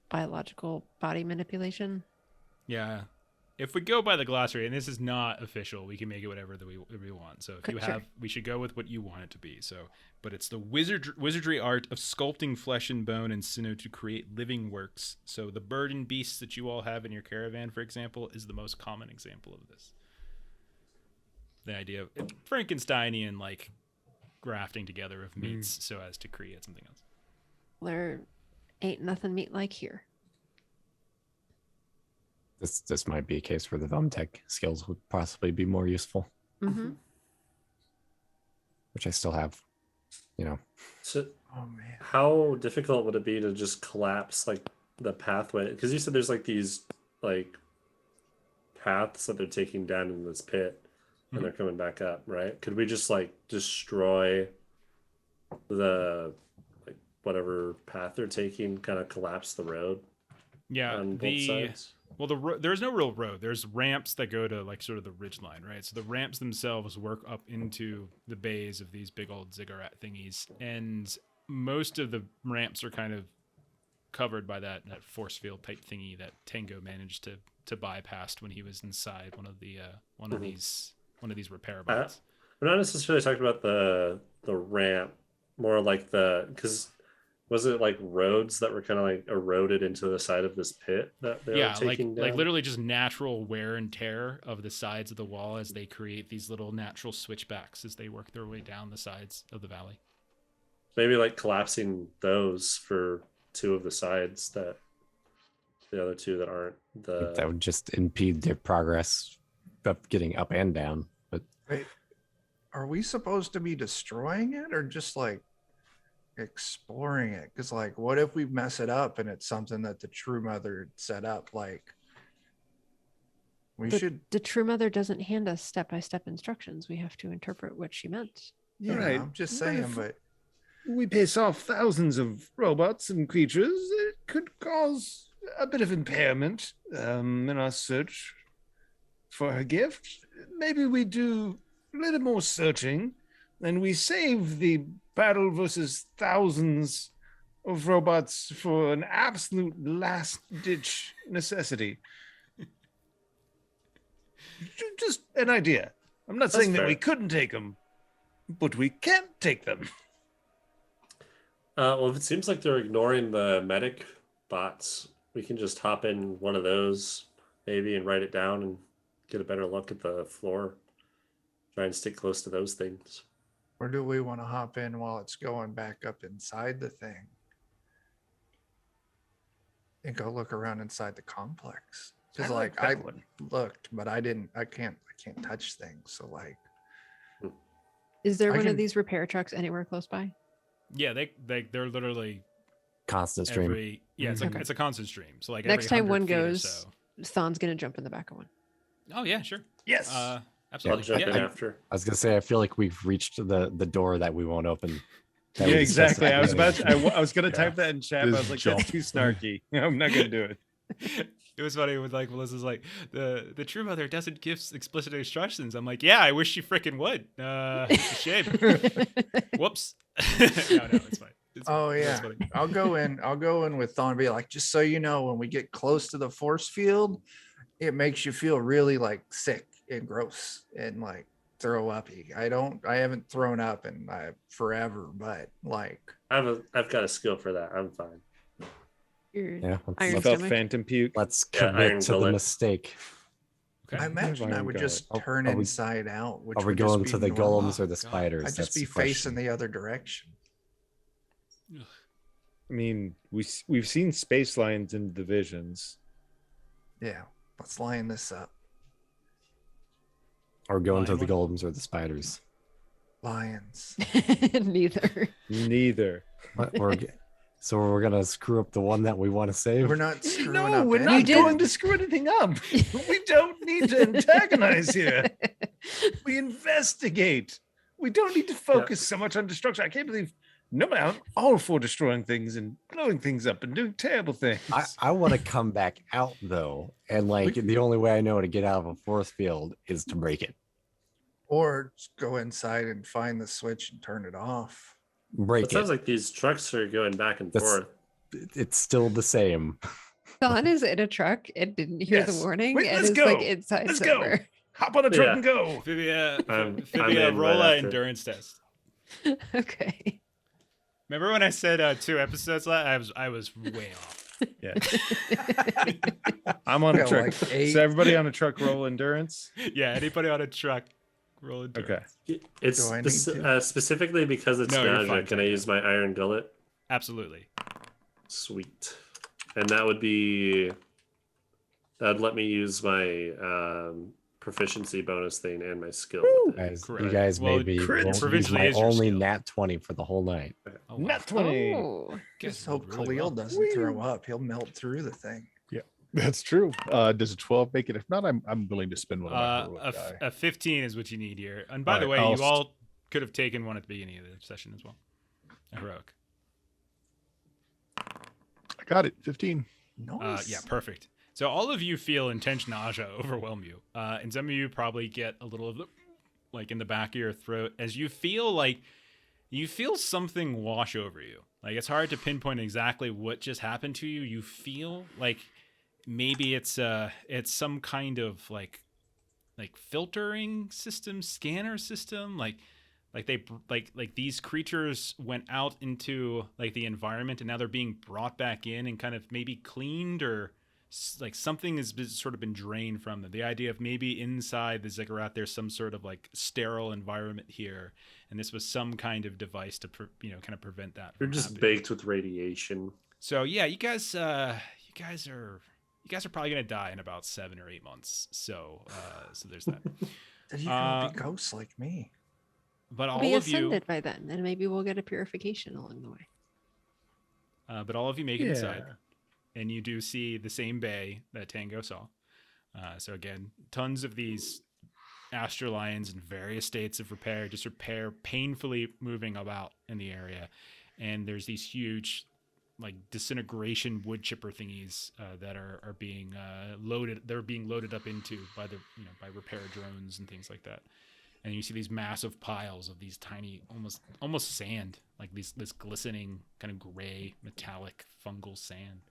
biological body manipulation. Yeah. If we go by the glossary, and this is not official, we can make it whatever that we want. So if you Sure. have, we should go with what you want it to be. So, but it's the wizardry art of sculpting flesh and bone and sinew to create living works. So the bird and beasts that you all have in your caravan, for example, is the most common example of this. The idea of Frankensteinian like grafting together of meats so as to create something else. There ain't nothing meat like here. This might be a case where the Vomtech skills would possibly be more useful, Mm-hmm. which I still have, you know. So Oh man. how difficult would it be to just collapse like the pathway? Because you said there's like these like paths that they're taking down in this pit and they're coming back up, right? Could we just like destroy the like whatever path they're taking, kind of collapse the road Yeah. on both sides? Well, there's no real road. There's ramps that go to like sort of the ridge line, right? So the ramps themselves work up into the bays of these big old ziggurat thingies, and most of the ramps are kind of covered by that force field type thingy that Tango managed to bypass when he was inside one of these repair bots. We're not necessarily talking about the ramp, more like because was it like roads that were kind of like eroded into the side of this pit that they were Yeah, taking down? like literally just natural wear and tear of the sides of the wall as they create these little natural switchbacks as they work their way down the sides of the valley. Maybe like collapsing those for two of the sides, that the other two that aren't That would just impede their progress of getting up and down. But Wait, are we supposed to be destroying it or just like exploring it? Because like, what if we mess it up and it's something that the True Mother set up? Like, we should. The True Mother doesn't hand us step-by-step instructions. We have to interpret what she meant. Yeah, Right. I'm just What saying, if but we piss off thousands of robots and creatures, it could cause a bit of impairment in our search for her gift. Maybe we do a little more searching and we save the battle versus thousands of robots for an absolute last-ditch necessity. Just an idea. I'm not That's saying that fair. we couldn't take them, but we can't take them. well, if it seems like they're ignoring the medic bots, we can just hop in one of those maybe and write it down and get a better look at the floor. Try and stick close to those things. or do we want to hop in while it's going back up inside the thing and go look around inside the complex? Because like I looked, but I can't touch things. So like, Is there I one can- of these repair trucks anywhere close by? Yeah, they're literally Constant stream. it's Okay. it's a constant stream. So like Next every time 100 one feet or goes, so. Thon's gonna jump in the back of one. Oh yeah, sure. Yes. I'll Absolutely. jump in Yeah. after. I was gonna say I feel like we've reached the door that we won't open. that Yeah, we discussed exactly. at I was the about beginning. to, I was gonna Yeah. type that in chat, but I was Just like, jump. that's too snarky. I'm not gonna do it. It was funny with like Melissa's like the true mother doesn't give explicit instructions. I'm like, yeah, I wish she freaking would. It's a shame. Whoops. No, it's fine. It's Oh fine. That's yeah, funny. I'll go in with Thon and be like, just so you know, when we get close to the force field, it makes you feel really like sick and gross and like throw up. I haven't thrown up in forever, but like I've got a skill for that. I'm fine. Yeah, Iron You let's, felt stomach. phantom puke. let's Yeah, commit iron to the gullet. mistake. Okay. I imagine I Iron would Gullet. just Are- turn are we- inside out, which Are we would just going be to the normal. golems or the God. spiders? I'd That's just be the question. facing the other direction. I mean, we've seen space lions in divisions. Yeah, let's line this up. Or going to Lion the one? golems or the spiders. Lions. Neither. Neither. So we're gonna screw up the one that we want to save. We're not screwing No, up. we're not anything. going to screw anything up. We don't need to antagonize here. We investigate. We don't need to focus so much on destruction. I can't believe I'm all for destroying things and blowing things up and doing terrible things. I want to come back out though, and like the only way I know to get out of a force field is to break it. Or just go inside and find the switch and turn it off. Break It sounds it. like these trucks are going back and That's- forth. It's still the same. Thon is in a truck and didn't hear the Yes. warning Wait, and let's is like go. inside Let's go. somewhere. Hop on a truck Yeah. and go. Fibia, I'm Fibia in roll right a after. endurance test. Okay. Remember when I said 2 episodes last? I was way off. Yeah. I'm on a Yeah, truck. like 8. So everybody on a truck roll endurance. Yeah, anybody on a truck roll endurance. Okay. It's Do I need specifically because it's No, you're nausea. fine, Can I Tango. use my iron gullet? Absolutely. Sweet. And that would let me use my proficiency bonus thing and my skill. with it. Guys, Correct. you guys Well, maybe crit won't use provincially my is your only skill. nat 20 for the whole night. Oh, wow. Nat 20. Oh. Guess Just hope really Khalil well. doesn't throw up. He'll melt through the thing. That's true. Does a 12 make it? If not, I'm willing to spend one of my heroic die. A 15 is what you need here. And by the Alright, way, I'll you all could have taken one at the beginning of the session as well. A heroic. I got it. 15. Nice. Yeah, perfect. So all of you feel intense nausea overwhelm you, and some of you probably get a little of the, like in the back of your throat as you feel something wash over you. Like it's hard to pinpoint exactly what just happened to you. You feel like maybe it's some kind of like filtering system, scanner system, like these creatures went out into like the environment and now they're being brought back in and kind of maybe cleaned, or like something has sort of been drained from them. The idea of maybe inside the ziggurat there's some sort of like sterile environment here, and this was some kind of device to kind of prevent that. You're from just happening. baked with radiation. So yeah, you guys are probably gonna die in about 7 or 8 months. So there's that. Then you're gonna be ghosts like me. But all We'll be of you, ascended by then, and maybe we'll get a purification along the way. but all of you make it inside, and you do see the same bay that Tango saw. So again, tons of these astrolions in various states of repair, painfully moving about in the area. And there's these huge, like disintegration wood chipper thingies that are being loaded. They're being loaded up into by by repair drones and things like that. And you see these massive piles of these tiny, almost sand, like this glistening kind of gray metallic fungal sand.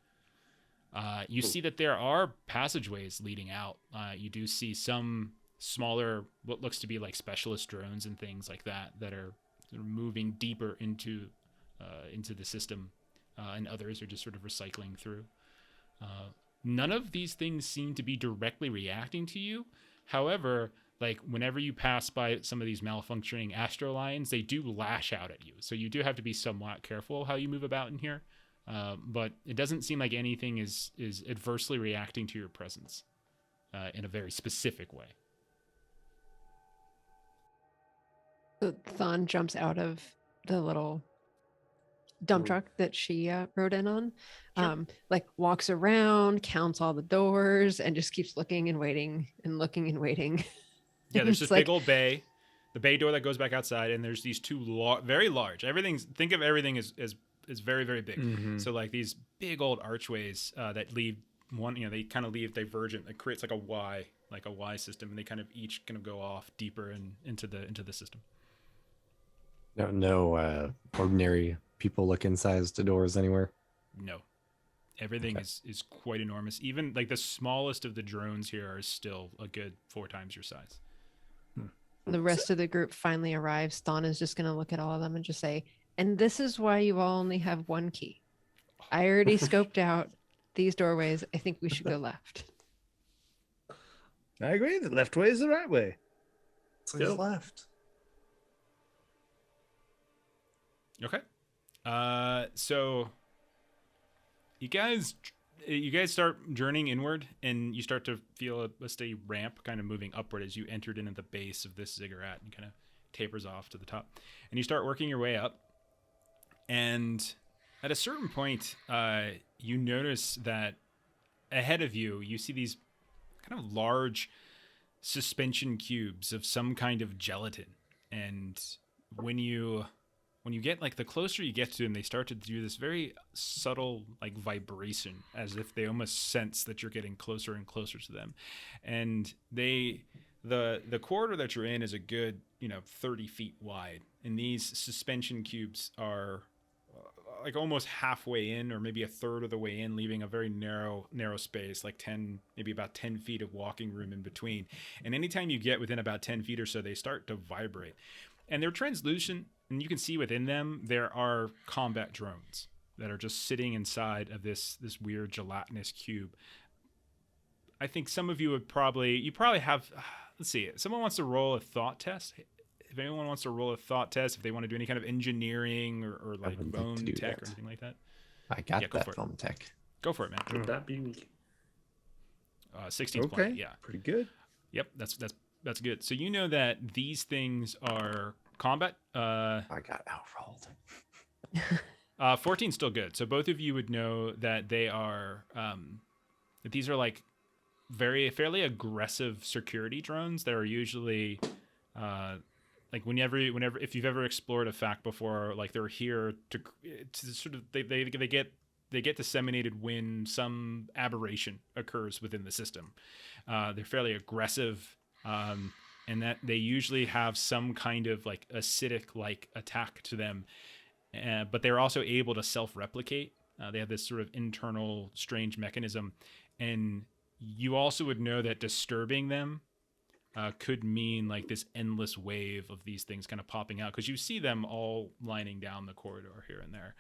You see that there are passageways leading out. You do see some smaller, what looks to be like specialist drones and things like that are sort of moving deeper into the system, and others are just sort of recycling through. None of these things seem to be directly reacting to you. However, like whenever you pass by some of these malfunctioning astrolions, they do lash out at you. So you do have to be somewhat careful how you move about in here. But it doesn't seem like anything is adversely reacting to your presence in a very specific way. So Thon jumps out of the little dump truck that she rode in on. Like walks around, counts all the doors, and just keeps looking and waiting and looking and waiting. Yeah, there's It's this big old bay, the bay door that goes back outside, and there's these two very large. Think of everything as very, very big. Mhm. So like these big old archways that leave one, they kind of leave divergent. It creates like a Y system, and they kind of each kind of go off deeper into the system. No ordinary people looking sized doors anywhere. No, everything is quite enormous. Even like the smallest of the drones here are still a good 4 times your size. The rest of the group finally arrives. Thon is just going to look at all of them and just say, and this is why you all only have one key. I already scoped out these doorways. I think we should go left. I agree. The left way is the right way. Let's go. left. Okay. So you guys start journeying inward, and you start to feel a steady ramp kind of moving upward as you entered into the base of this ziggurat and kind of tapers off to the top. And you start working your way up. And at a certain point, you notice that ahead of you, you see these kind of large suspension cubes of some kind of gelatin. And when you get like the closer you get to them, they start to do this very subtle like vibration, as if they almost sense that you're getting closer and closer to them. And the corridor that you're in is a good 30 feet wide, and these suspension cubes are like almost halfway in, or maybe a third of the way in, leaving a very narrow space, like maybe about 10 feet of walking room in between. And anytime you get within about 10 feet or so, they start to vibrate, and they're translucent. And you can see within them, there are combat drones that are just sitting inside of this weird gelatinous cube. I think some of you would probably have, let's see, someone wants to roll a thought test. If anyone wants to roll a thought test, if they want to do any kind of engineering or like would like bone to do tech that. or anything like that. I got Yeah, go for that it. film tech. Go for it, man. Would that be 16th Okay. planet, yeah. Pretty good. Yep, that's good. So you know that these things are combat. I got outrolled. 14 still good. So both of you would know that they are that these are like fairly aggressive security drones that are usually like whenever if you've ever explored a fact before, like they're here to sort of they get disseminated when some aberration occurs within the system. They're fairly aggressive, and that they usually have some kind of like acidic like attack to them, but they're also able to self-replicate. They have this sort of internal strange mechanism, and you also would know that disturbing them could mean like this endless wave of these things kind of popping out, because you see them all lining down the corridor here and there.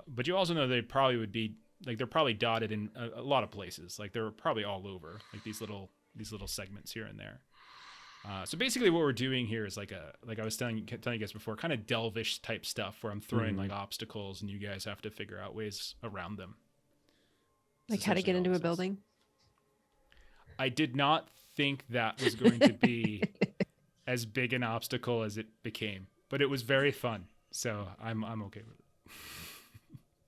But you also know they probably would be like, they're probably dotted in a lot of places. Like they're probably all over, like these little segments here and there. So basically what we're doing here is like I was telling you guys before, kind of delvish type stuff where I'm throwing like obstacles and you guys have to figure out ways around them. Like how to get into a building. I did not think that was going to be as big an obstacle as it became, but it was very fun. So I'm okay with it.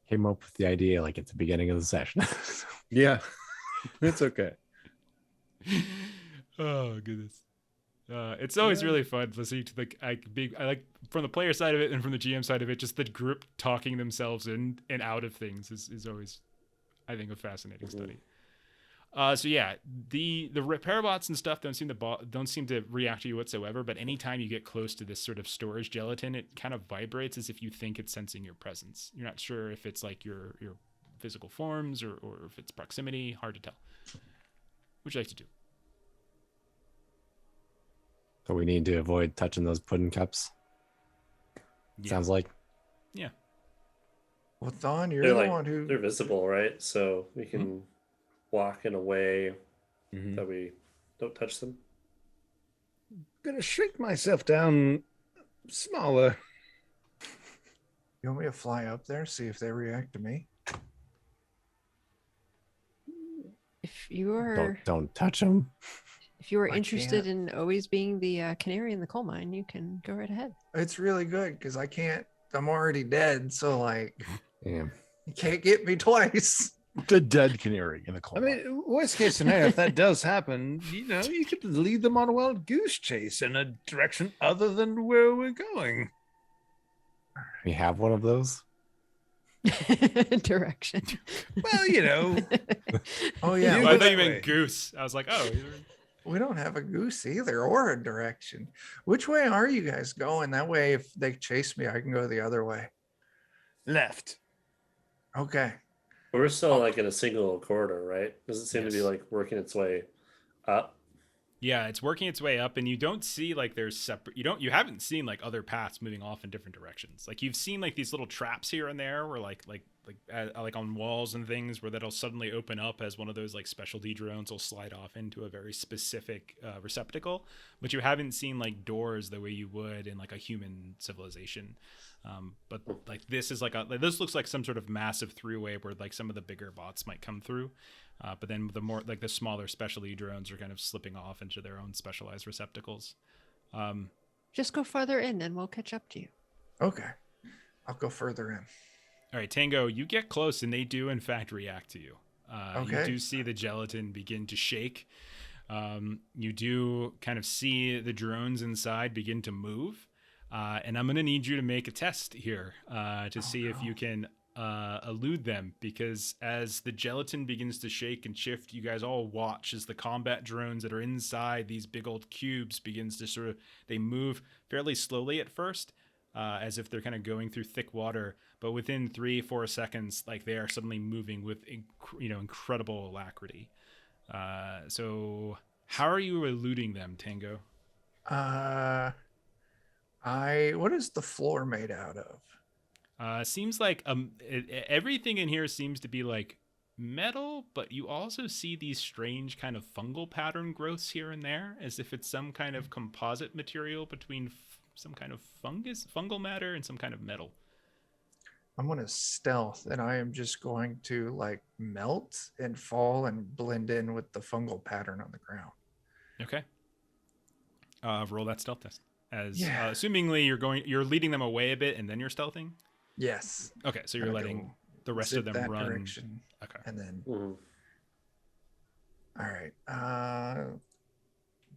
Came up with the idea like at the beginning of the session. Yeah, it's okay. Oh goodness. It's always really fun listening to I like from the player side of it and from the GM side of it, just the group talking themselves in and out of things is always, I think, a fascinating study. So yeah, the repair bots and stuff don't seem to react to you whatsoever. But anytime you get close to this sort of storage gelatin, it kind of vibrates as if you think it's sensing your presence. You're not sure if it's like your physical forms or if it's proximity. Hard to tell. What would you like to do? So we need to avoid touching those pudding cups. Yeah. Sounds like. Yeah. Well, Thon, you're They're the like one who. they're visible, right? So we can walk in a way Mhm. that we don't touch them. Gonna shrink myself down smaller. You want me to fly up there, see if they react to me? If you are Don't touch them. if you are I interested can't. in always being the canary in the coal mine, you can go right ahead. It's really good because I can't I'm already dead. So like, Yeah. you can't get me twice. The dead canary in the I claw. mean, worst case scenario, if that does happen, you could lead them on a wild goose chase in a direction other than where we're going. We have one of those. Direction. Well, Oh yeah, You I go thought you that meant way. goose. I was like, oh, we don't have a goose either or a direction. Which way are you guys going? That way, if they chase me, I can go the other way. Left. Okay. We're still like in a single corridor, right? Does it seem to be Yes. like working its way up? yeah, it's working its way up, and you don't see like there's separate. You haven't seen like other paths moving off in different directions. Like you've seen like these little traps here and there, where like on walls and things, where that'll suddenly open up as one of those like specialty drones will slide off into a very specific receptacle. But you haven't seen like doors the way you would in like a human civilization. But like this is like this looks like some sort of massive throughway where like some of the bigger bots might come through. But then the more like the smaller specialty drones are kind of slipping off into their own specialized receptacles. Just go farther in and we'll catch up to you. Okay. I'll go further in. All right, Tango, you get close and they do in fact react to you. You Okay. do see the gelatin begin to shake. You do kind of see the drones inside begin to move. And I'm going to need you to make a test here to see if you can elude them, because as the gelatin begins to shake and shift, you guys all watch as the combat drones that are inside these big old cubes begins to they move fairly slowly at first, as if they're kind of going through thick water, but within 3-4 seconds, like they are suddenly moving with incredible alacrity. So how are you eluding them, Tango? What is the floor made out of? Seems like everything in here seems to be like metal, but you also see these strange kind of fungal pattern growths here and there, as if it's some kind of composite material between some kind of fungal matter and some kind of metal. I'm going to stealth, and I am just going to like melt and fall and blend in with the fungal pattern on the ground. Okay. Roll that stealth test. As Yeah. Assumingly you're leading them away a bit and then you're stealthing. Yes. Okay, so you're Gonna letting go the rest zip of them that run. direction, Okay. and then Mhm. all right. I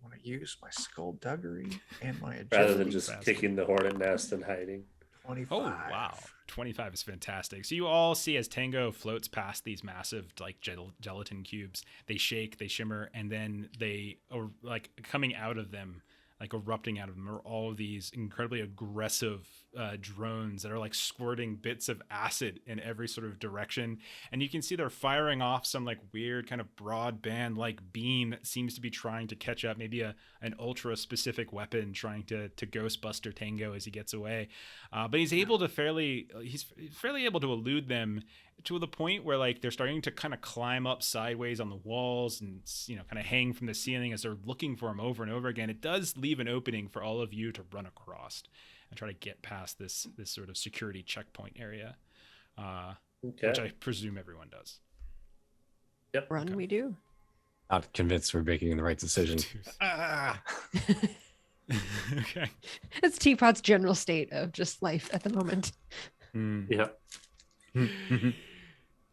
want to use my skullduggery and my agility. Rather than just Fast. kicking the hornet nest and hiding. 25. Oh wow, 25 is fantastic. So you all see as Tango floats past these massive like gelatin cubes, they shake, they shimmer, and then they are like coming out of them, like erupting out of them, are all of these incredibly aggressive drones that are like squirting bits of acid in every sort of direction. And you can see they're firing off some like weird kind of broadband like beam that seems to be trying to catch up, maybe an ultra specific weapon trying to Ghostbuster Tango as he gets away. But he's fairly able to elude them to the point where like they're starting to kind of climb up sideways on the walls and kind of hang from the ceiling as they're looking for him over and over again. It does leave an opening for all of you to run across and try to get past this sort of security checkpoint area, Okay. which I presume everyone does. Yep. Run, Okay. we do. Not convinced we're making the right decision. Okay. It's Teapot's general state of just life at the moment. Yep.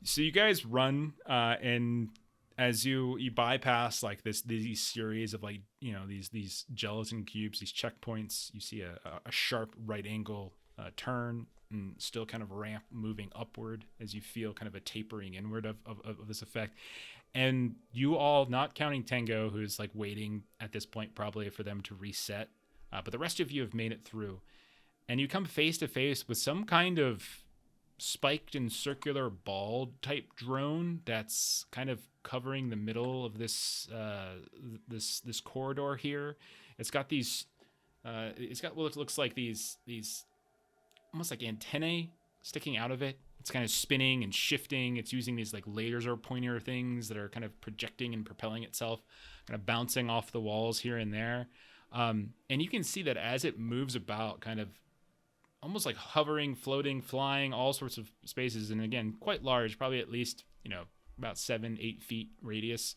So you guys run, and as you bypass like these series of like these gelatin cubes, these checkpoints, you see a sharp right angle turn and still kind of ramp moving upward as you feel kind of a tapering inward of this effect. And you all, not counting Tango, who's like waiting at this point probably for them to reset, but the rest of you have made it through, and you come face to face with some kind of spiked and circular ball type drone that's kind of covering the middle of this this corridor here. It's got these it's got what looks like these almost like antennae sticking out of it. It's kind of spinning and shifting. It's using these like laser pointer things that are kind of projecting and propelling itself, kind of bouncing off the walls here and there. And you can see that as it moves about, kind of almost like hovering, floating, flying, all sorts of spaces. And again, quite large, probably at least, about 7-8 feet radius.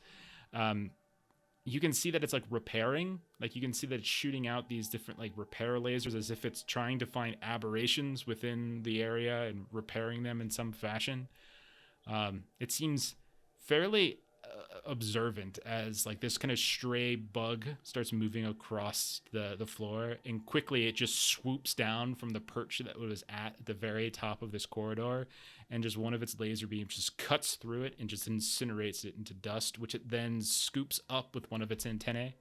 you can see that it's like repairing. Like you can see that it's shooting out these different like repair lasers as if it's trying to find aberrations within the area and repairing them in some fashion. It seems fairly observant as like this kind of stray bug starts moving across the floor, and quickly it just swoops down from the perch that it was at the very top of this corridor, and just one of its laser beams just cuts through it and just incinerates it into dust, which it then scoops up with one of its antennae.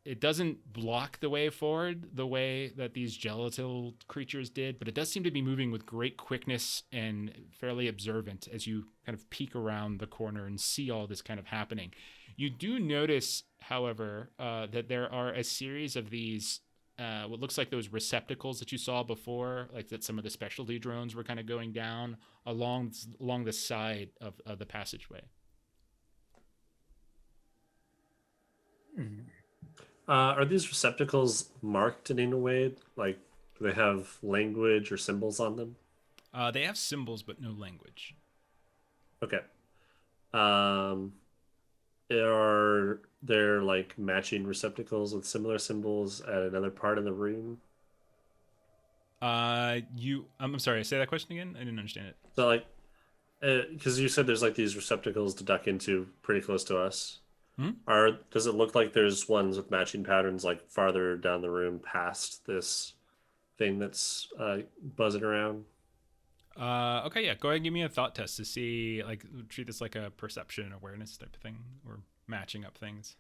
It doesn't block the way forward the way that these gelatil creatures did, but it does seem to be moving with great quickness and fairly observant as you kind of peek around the corner and see all this kind of happening. You do notice, however, that there are a series of these, what looks like those receptacles that you saw before, like that some of the specialty drones were kind of going down along the side of the passageway. Are these receptacles marked in any way? Like, do they have language or symbols on them? They have symbols, but no language. Okay. Are there like matching receptacles with similar symbols at another part of the room? I'm sorry, say that question again? I didn't understand it. So like, because you said there's like these receptacles to duck into pretty close to us. Does it look like there's ones with matching patterns like farther down the room past this thing that's buzzing around? Okay, yeah. Go ahead and give me a thought test to see, like, treat this like a perception and awareness type of thing, or matching up things.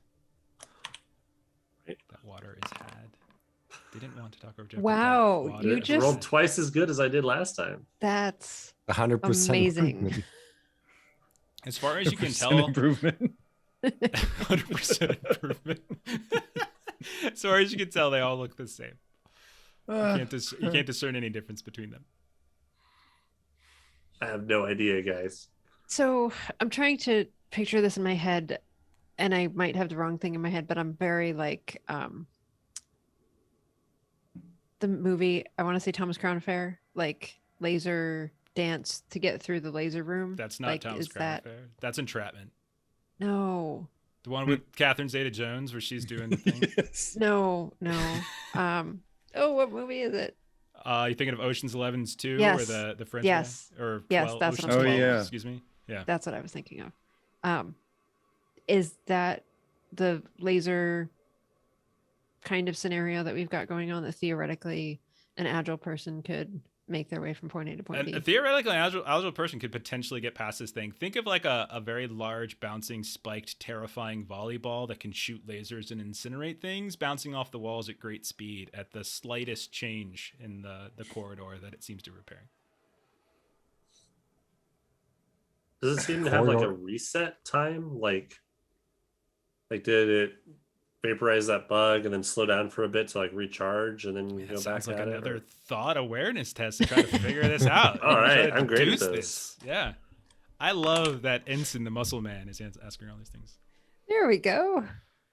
Right. That water is had. They didn't want to talk over Jeff. Wow, Water. you It's just rolled twice as good as I did last time. that's 100% amazing. improvement. As far as you can 100% tell, improvement. 100% improvement. As far as you can tell, they all look the same. You can't discern any difference between them. I have no idea, guys. So I'm trying to picture this in my head, and I might have the wrong thing in my head, but I'm very like the movie, I want to say Thomas Crown Affair, like laser dance to get through the laser room. That's not like, Thomas is Crown that Affair. That's Entrapment. no The one with Catherine Zeta-Jones where she's doing the thing. Yes. no oh, what movie is it? You thinking of Ocean's 11's 2 Yes. or the French Yes. guy? Or Yes, 12, that's what Ocean's I'm 12, thinking of. excuse me. Yeah. That's what I was thinking of. Is that the laser kind of scenario that we've got going on, that theoretically an agile person could make their way from point A to point B? Theoretically, an agile person could potentially get past this thing. Think of like a very large, bouncing, spiked, terrifying volleyball that can shoot lasers and incinerate things, bouncing off the walls at great speed at the slightest change in the corridor that it seems to repair. Does it seem to have like a Corridor. reset time? Like did it vaporize that bug and then slow down for a bit to like recharge and then That go back sounds like at another it? thought awareness test to try to figure this out. All Try right, to I'm great at deduce this. Yeah. I love that Ensen, the muscle man, is asking all these things. There we go.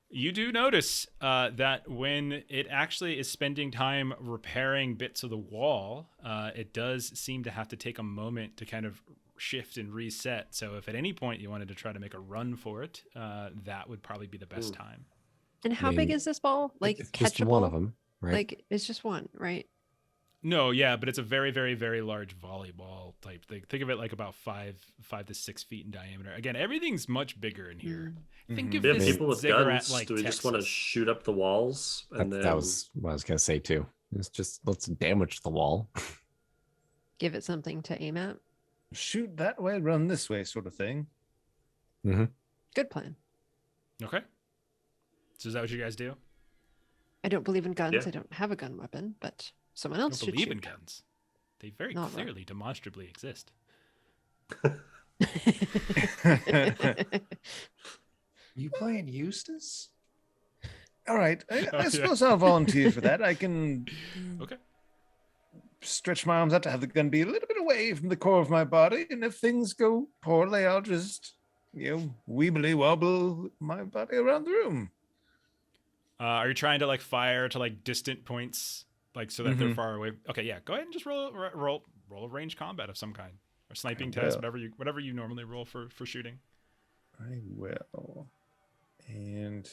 You do notice that when it actually is spending time repairing bits of the wall, it does seem to have to take a moment to kind of shift and reset. So if at any point you wanted to try to make a run for it, that would probably be the best time. And how big mean, is this ball? Like It's just one of catchable? them, right? Like it's just one, right? No, yeah, but it's a very, very, very large volleyball type thing. Think of it like about 5 to 6 feet in diameter. Again, everything's much bigger in here. Think of We have this people with ziggurat guns. like Do we just want to Texas. shoot up the walls and then that was what I was gonna say too. It's just let's damage the wall. Give it something to aim at. Shoot that way, run this way, sort of thing. Good plan. Okay. So is that what you guys do? I don't believe in guns. Yeah. I don't have a gun weapon, but someone I else don't should believe shoot. in guns. They very Not right. clearly, demonstrably exist. You playing Eustace? All right, Oh, I yeah. suppose I'll volunteer for that. I can Okay. stretch my arms out to have the gun be a little bit away from the core of my body, and if things go poorly, I'll just, weebly wobble my body around the room. Are you trying to like fire to like distant points, like so that they're far away? Okay, yeah. Go ahead and just roll a range combat of some kind, or sniping I test, will. whatever you normally roll for shooting. I will. And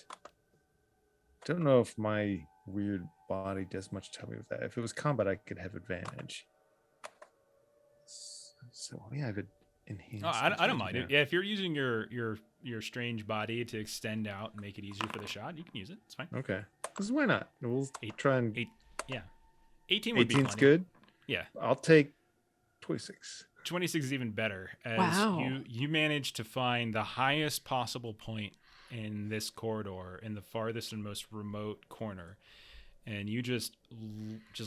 don't know if my weird body does much to help me with that. If it was combat, I could have advantage. So yeah, I have an enhanced. Oh, I don't advantage mind there. it. Yeah, if you're using your strange body to extend out and make it easier for the shot, you can use it. It's fine. Okay. Because why not? We'll try and. 18 would be 18's plenty. good. Yeah. I'll take 26. 26 is even better, as Wow. you manage to find the highest possible point in this corridor in the farthest and most remote corner, and you just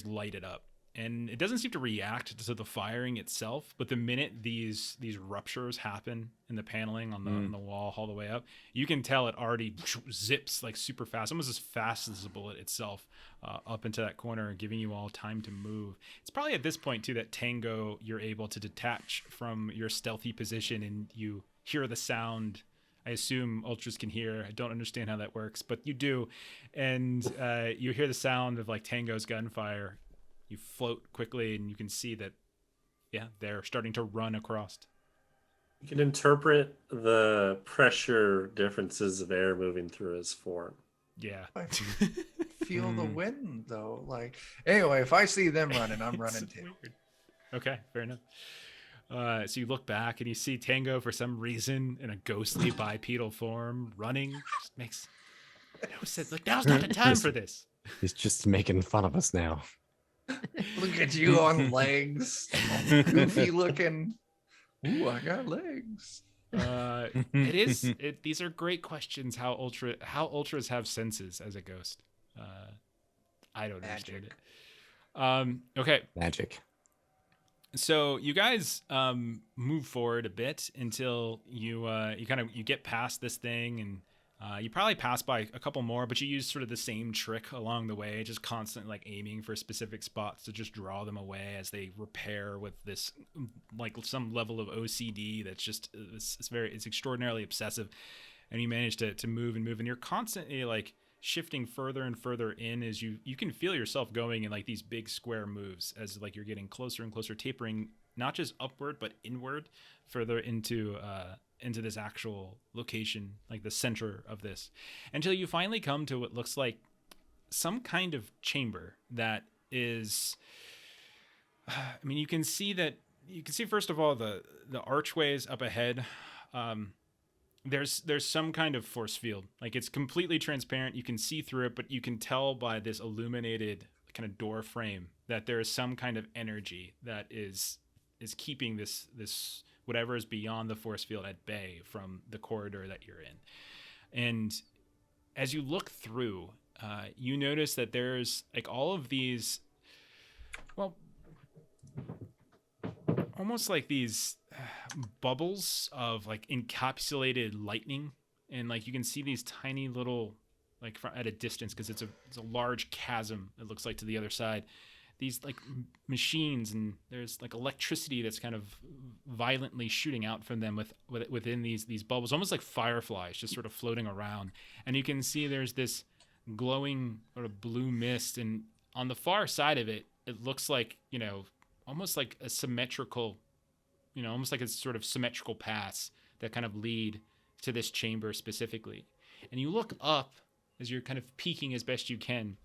light it up. And it doesn't seem to react to the firing itself, but the minute these ruptures happen in the paneling on the wall all the way up, you can tell it already zips like super fast, almost as fast as the bullet itself, up into that corner, giving you all time to move. It's probably at this point too that Tango, you're able to detach from your stealthy position and you hear the sound. I assume ultras can hear. I don't understand how that works, but you do, and you hear the sound of like Tango's gunfire. You float quickly, and you can see that, yeah, they're starting to run across. You can interpret the pressure differences of air moving through his form. Yeah. I feel the wind though. Like anyway, if I see them running, I'm running It's too. weird. Okay, fair enough. So you look back and you see Tango for some reason in a ghostly bipedal form running. Just makes no sense. Like now's not the time for this. He's just making fun of us now. Look at you on legs, all goofy looking. Ooh, I got legs. These are great questions. How ultras have senses as a ghost. I don't understand it. Okay. Magic. So you guys move forward a bit until you get past this thing, and you probably pass by a couple more, but you use sort of the same trick along the way, just constantly like aiming for specific spots to just draw them away as they repair with this like some level of OCD that's just it's extraordinarily obsessive. And you manage to move and move, and you're constantly like shifting further and further in as you can feel yourself going in like these big square moves as like you're getting closer and closer, tapering not just upward but inward further into this actual location, like the center of this, until you finally come to what looks like some kind of chamber that is, I mean, you can see first of all the archways up ahead. There's some kind of force field, like it's completely transparent. You can see through it, but you can tell by this illuminated kind of door frame that there is some kind of energy that is keeping this whatever is beyond the force field at bay from the corridor that you're in. And as you look through, you notice that there's like all of these, well, almost like these bubbles of like encapsulated lightning, and like you can see these tiny little, like at a distance, because it's a large chasm, it looks like, to the other side, these like machines, and there's like electricity that's kind of violently shooting out from them within these bubbles, almost like fireflies just sort of floating around. And you can see there's this glowing sort of blue mist, and on the far side of it, it looks like, almost like a symmetrical, almost like a sort of symmetrical paths that kind of lead to this chamber specifically. And you look up as you're kind of peeking as best you can,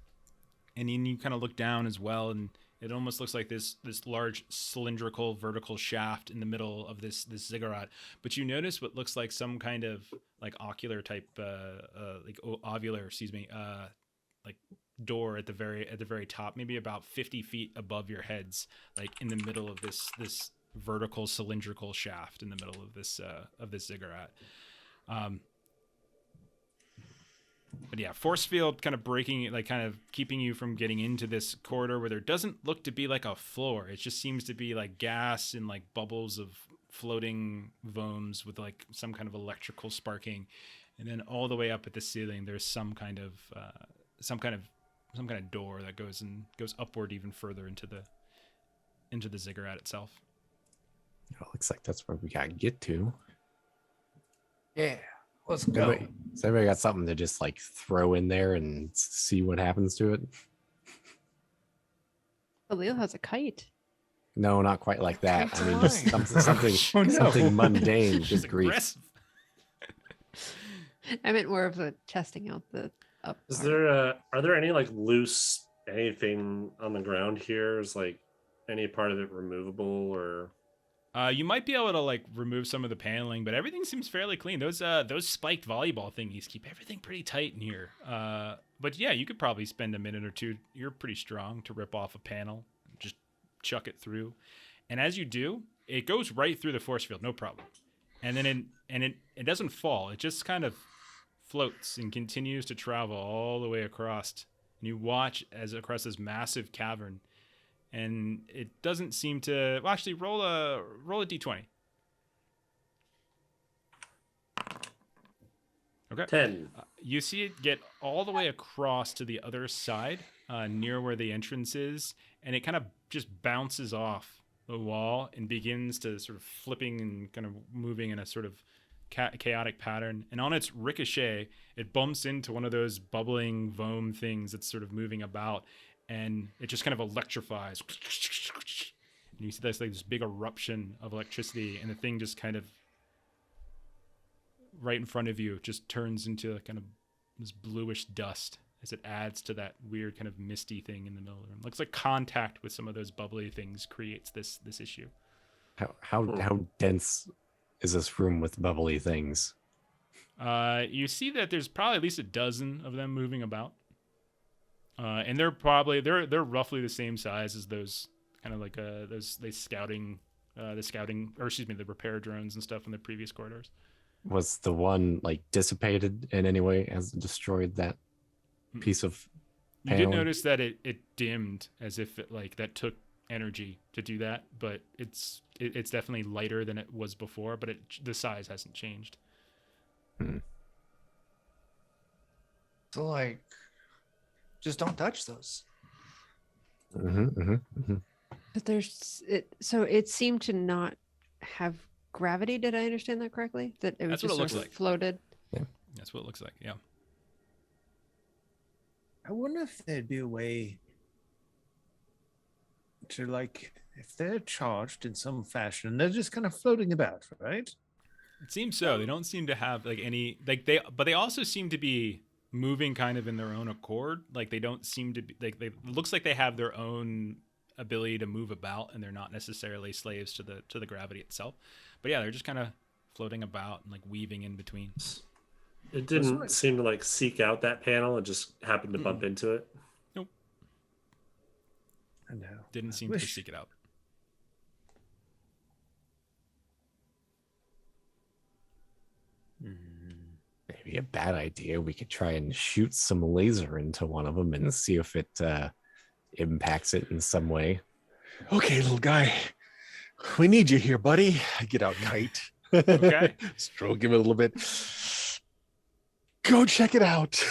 and then you kind of look down as well, and it almost looks like this large cylindrical vertical shaft in the middle of this ziggurat. But you notice what looks like some kind of like ocular type, ovular, like door at the very top, maybe about 50 feet above your heads, like in the middle of this vertical cylindrical shaft in the middle of this ziggurat. But yeah, force field kind of breaking, like kind of keeping you from getting into this corridor where there doesn't look to be like a floor. It just seems to be like gas and like bubbles of floating vomes with like some kind of electrical sparking. And then all the way up at the ceiling, there's some kind of door that goes upward even further into the ziggurat itself. Oh, looks like that's where we gotta get to. Yeah, let's go. Has everybody got something to just like throw in there and see what happens to it? Khalil has a kite. No, not quite like that. Kite's I mean, flying. just something Oh, no. something mundane. She's Just grief. aggressive. I meant more of the testing out the up. Is part. there are there any like loose anything on the ground here? Is like any part of it removable or? You might be able to like remove some of the paneling, but everything seems fairly clean. Those spiked volleyball thingies keep everything pretty tight in here. But yeah, you could probably spend a minute or two. You're pretty strong to rip off a panel, just chuck it through, and as you do, it goes right through the force field, no problem. And then it doesn't fall. It just kind of floats and continues to travel all the way across. And you watch as across this massive cavern. And it doesn't seem to. Well, actually, roll a d20. Okay. 10. You see it get all the way across to the other side, near where the entrance is, and it kind of just bounces off the wall and begins to sort of flipping and kind of moving in a sort of chaotic pattern. And on its ricochet, it bumps into one of those bubbling foam things that's sort of moving about. And it just kind of electrifies. And you see this like this big eruption of electricity, and the thing just kind of right in front of you just turns into kind of this bluish dust as it adds to that weird kind of misty thing in the middle of the room. Looks like contact with some of those bubbly things creates this issue. How dense is this room with bubbly things? You see that there's probably at least a dozen of them moving about. And they're roughly the same size as those kind of like the repair drones and stuff in the previous corridors. Was the one like dissipated in any way as it destroyed that piece of panel? You did notice that it dimmed as if it like that took energy to do that, but it's definitely lighter than it was before, but the size hasn't changed. So like, just don't touch those. But so it seemed to not have gravity. Did I understand that correctly? That it was That's what just it looks sort of like. floated. That's what it looks like. Yeah. I wonder if there'd be a way to, like, if they're charged in some fashion, they're just kind of floating about, right? It seems so. They don't seem to have like any but they also seem to be moving kind of in their own accord. Like they don't seem to be like it looks like they have their own ability to move about, and they're not necessarily slaves to the gravity itself. But yeah, they're just kind of floating about and like weaving in between. It didn't seem to like seek out that panel. It just happened to bump into it. Nope. I know. Didn't seem to seek it out. Maybe a bad idea. We could try and shoot some laser into one of them and see if it impacts it in some way. Okay, little guy. We need you here, buddy. I get out kite. Okay. Stroke him a little bit. Go check it out.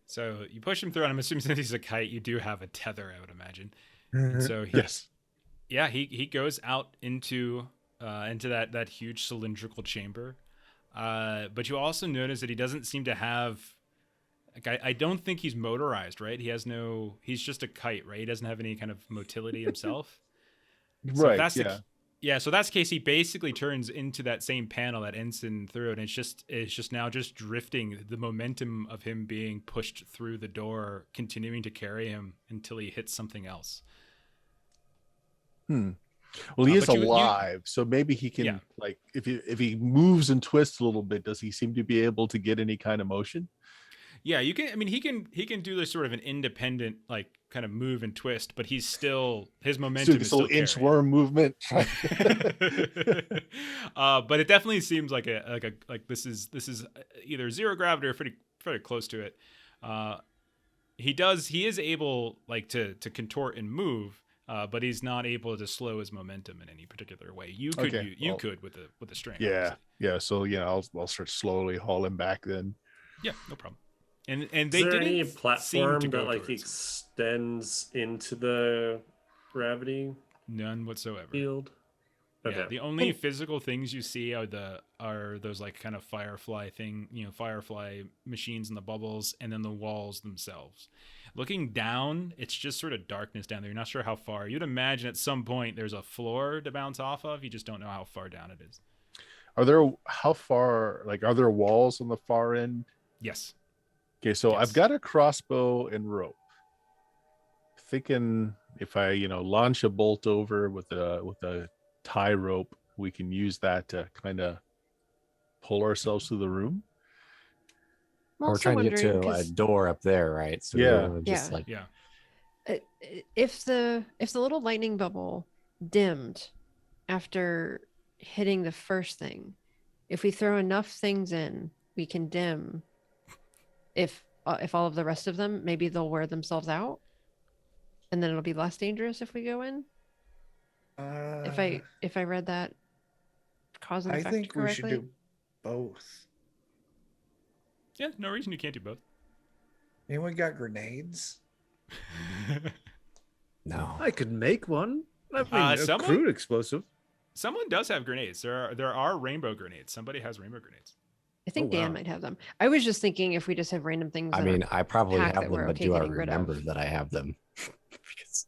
So you push him through, and I'm assuming since he's a kite, you do have a tether, I would imagine. And so yes. Yeah, he goes out into that huge cylindrical chamber. But you also notice that he doesn't seem to have like I don't think he's motorized, right? He's just a kite, right? He doesn't have any kind of motility himself. So Right. that's Yeah. so that's the case. He basically turns into that same panel that Ensen threw, and it's just now just drifting. The momentum of him being pushed through the door, continuing to carry him until he hits something else. Well, he is but you- alive, so maybe he can like if he moves and twists a little bit, does he seem to be able to get any kind of motion? Yeah, you can. I mean, he can do this sort of an independent, like, kind of move and twist, but he's still his momentum is This little still carrying. inchworm movement. But it definitely seems like this is either zero gravity or pretty close to it. He is able like to contort and move, but he's not able to slow his momentum in any particular way. You could Okay, you well, could with the string. Yeah, obviously. yeah. So I'll start slowly hauling back then. Yeah, no problem. And Is they there didn't any seem platform to that go like towards extends into the gravity none whatsoever. field? Okay. Yeah, the only physical things you see are those like kind of firefly machines in the bubbles, and then the walls themselves. Looking down, it's just sort of darkness down there. You're not sure how far. You'd imagine at some point there's a floor to bounce off of. You just don't know how far down it is. Are there are there walls on the far end? Yes. Okay, so Yes. I've got a crossbow and rope. Thinking if I, launch a bolt over with a tie rope, we can use that to kind of pull ourselves through the room. I'm We're also trying to get wondering, to a 'cause, door up there, right? So we Yeah. don't wanna just Yeah. like Yeah. if the little lightning bubble dimmed after hitting the first thing, if we throw enough things in, we can dim. If all of the rest of them, maybe they'll wear themselves out, and then it'll be less dangerous if we go in. If I read that cause and I effect think we correctly. should do both. Yeah, no reason you can't do both. Anyone got grenades? no. I could make one. I mean, a someone- crude explosive. Someone does have grenades. There are rainbow grenades. Somebody has rainbow grenades. I think Dan wow. might have them. I was just thinking if we just have random things. I that are- mean, I probably pack have that them, we're but okay do I getting rid of. remember that I have them? Because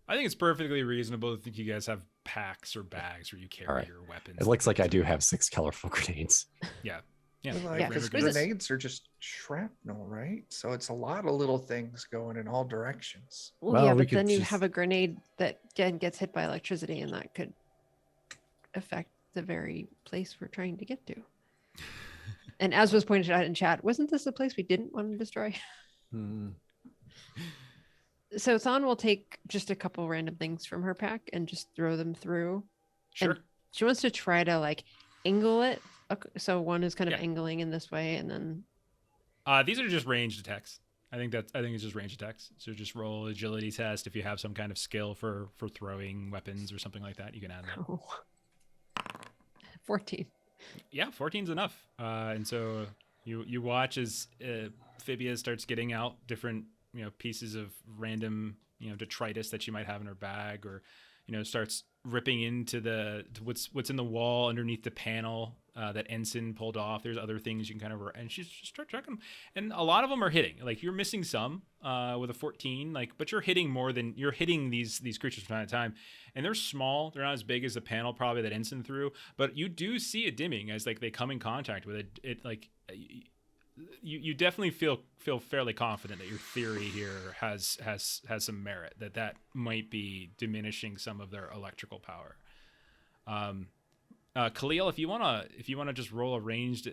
I think it's perfectly reasonable to think you guys have packs or bags where you carry Alright. your weapons. it looks like I do have 6 colorful grenades. Yeah. Well, Yeah, like, 'cause there's a- grenades are just shrapnel, right? So it's a lot of little things going in all directions. Well, Well, yeah, we but could then you just- have a grenade that again gets hit by electricity, and that could affect the very place we're trying to get to. And as was pointed out in chat, wasn't this the place we didn't want to destroy? Hmm. So Thon will take just a couple random things from her pack and just throw them through. Sure. She wants to try to like angle it. So one is kind of Yeah. angling in this way, and then These are just ranged attacks. I think it's just ranged attacks. So just roll agility test if you have some kind of skill for throwing weapons or something like that. You can add that. 14. Yeah, 14's enough. And so you watch as Phibia starts getting out different pieces of random detritus that she might have in her bag, or starts ripping into to what's in the wall underneath the panel that Ensen pulled off. There's other things you can kind of, and she's just start checking them, and a lot of them are hitting. Like you're missing some with a 14, but you're hitting more than you're hitting these creatures from time to time, and they're small. They're not as big as the panel probably that Ensen threw, but you do see it dimming as they come in contact with it. You definitely feel fairly confident that your theory here has some merit, that might be diminishing some of their electrical power. Khalil, if you wanna just roll a ranged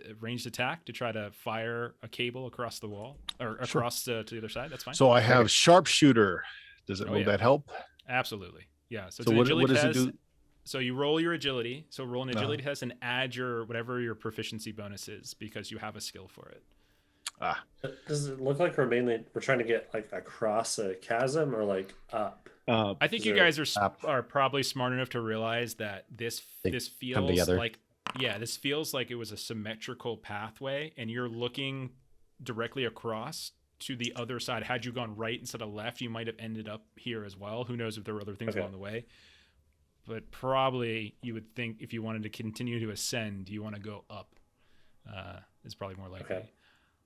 attack to try to fire a cable across the wall or across to the other side, that's fine. So I have sharpshooter. Will yeah. that help? Absolutely, yeah. So, So it's an what does it agility do? test. So you roll your agility. So roll an agility test and add whatever your proficiency bonus is, because you have a skill for it. Does it look like we're trying to get like across a chasm or like up? I think Is you there- guys are probably smart enough to realize that this They feels come together. like this feels like it was a symmetrical pathway, and you're looking directly across to the other side. Had you gone right instead of left, you might have ended up here as well. Who knows if there were other things Okay. along the way? But probably you would think if you wanted to continue to ascend, you want to go up. Is probably more likely. Okay.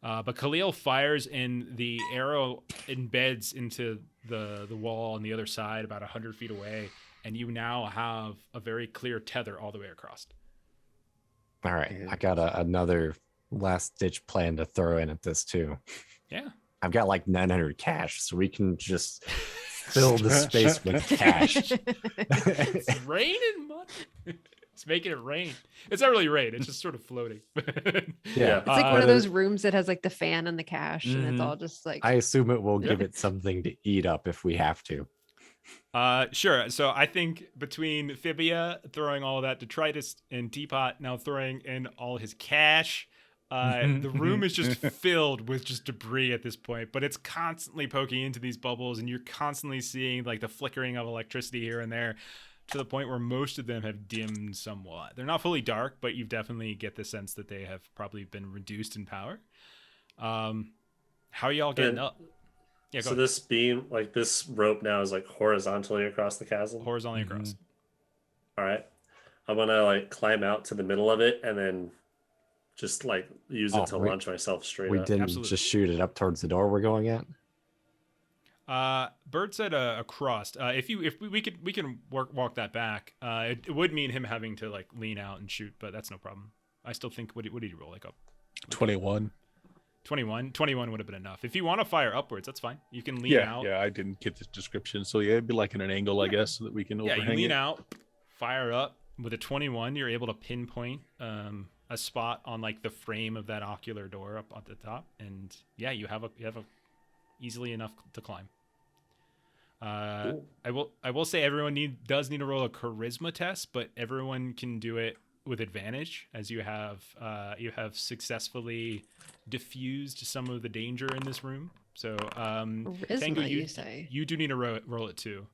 But Khalil fires, and the arrow embeds into the wall on the other side, about 100 feet away, and you now have a very clear tether all the way across. All right, I got another last ditch plan to throw in at this too. Yeah. I've got like 900 cash, so we can just fill the space with cash. It's raining money. It's making it rain. It's not really rain. It's just sort of floating. Yeah. It's like one but of those rooms that has like the fan and the cash, and it's Mhm. all just like. I assume it will give Yeah. it something to eat up if we have to. Sure. So I think between Phibia throwing all of that detritus and Teapot now throwing in all his cash, the room is just filled with just debris at this point, but it's constantly poking into these bubbles, and you're constantly seeing like the flickering of electricity here and there, to the point where most of them have dimmed somewhat. They're not fully dark, but you definitely get the sense that they have probably been reduced in power. How are y'all getting And- up? Yeah, go So ahead. this beam, like this rope now is like horizontally across the chasm. Horizontally across. All right. I'm gonna like climb out to the middle of it and then just like use Oh, it to we- launch myself straight We up. didn't Absolutely. just shoot it up towards the door we're going at. Bird said across. If we can walk that back. It would mean him having to like lean out and shoot, but that's no problem. I still think what did you roll like up? 21. 21 would have been enough. If you want to fire upwards, that's fine. You can lean out. Yeah, I didn't get this description. So yeah, it'd be like in an angle, I guess, so that we can Yeah, overhang you lean it. out, fire up. With a 21, you're able to pinpoint a spot on like the frame of that ocular door up at the top, and yeah, you have a easily enough to climb. Cool. I will say everyone does need to roll a charisma test, but everyone can do it with advantage as you have successfully diffused some of the danger in this room. So Tango, you say? you do need to roll it too.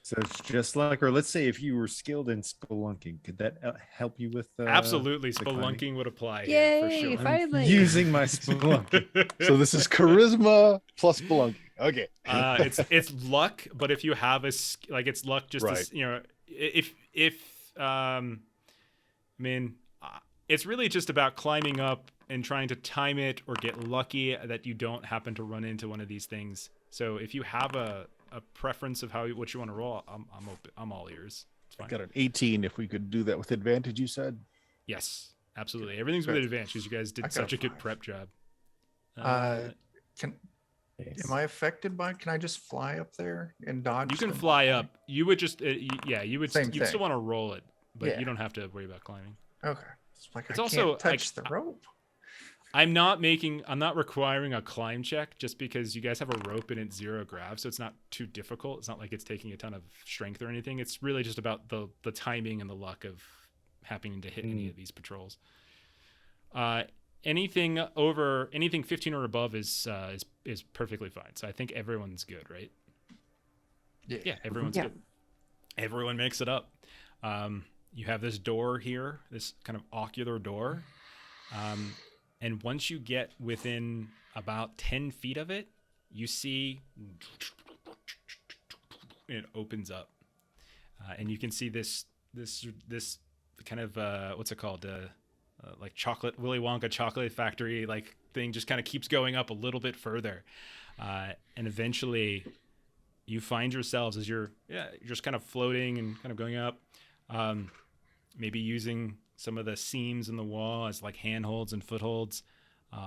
So it's just like, or let's say if you were skilled in spelunking, could that help you with? Absolutely, the climbing? spelunking would apply here for Yay! sure. Finally. Using my spelunking. So this is charisma plus spelunking. Okay. It's luck, but if you have it's luck just Right. to, it's really just about climbing up and trying to time it or get lucky that you don't happen to run into one of these things. So if you have a preference of what you want to roll, I'm open. I'm all ears. It's I fine. got an 18. If we could do that with advantage, you said. Yes, absolutely. Everything's with Good. advantage because you guys I did got such a good 5. prep job. Am Yes. I affected by? Can I just fly up there and dodge? You can them? fly up. You would just you would Same you'd thing. still want to roll it, but Yeah. you don't have to worry about climbing. Okay. It's like It's I also, can't touch the rope. I'm not requiring a climb check just because you guys have a rope and it's 0 grav, so it's not too difficult. It's not like it's taking a ton of strength or anything. It's really just about the timing and the luck of happening to hit any of these patrols. Anything 15 or above is perfectly fine. So I think everyone's good, right? Yeah, everyone's Yeah. good. Everyone makes it up. You have this door here, this kind of ocular door. And once you get within about 10 feet of it, you see it opens up. And you can see this kind of, what's it called? Like Willy Wonka chocolate factory like thing just kind of keeps going up a little bit further. And eventually you find yourselves as you're just kind of floating and kind of going up, maybe using some of the seams in the wall as like handholds and footholds,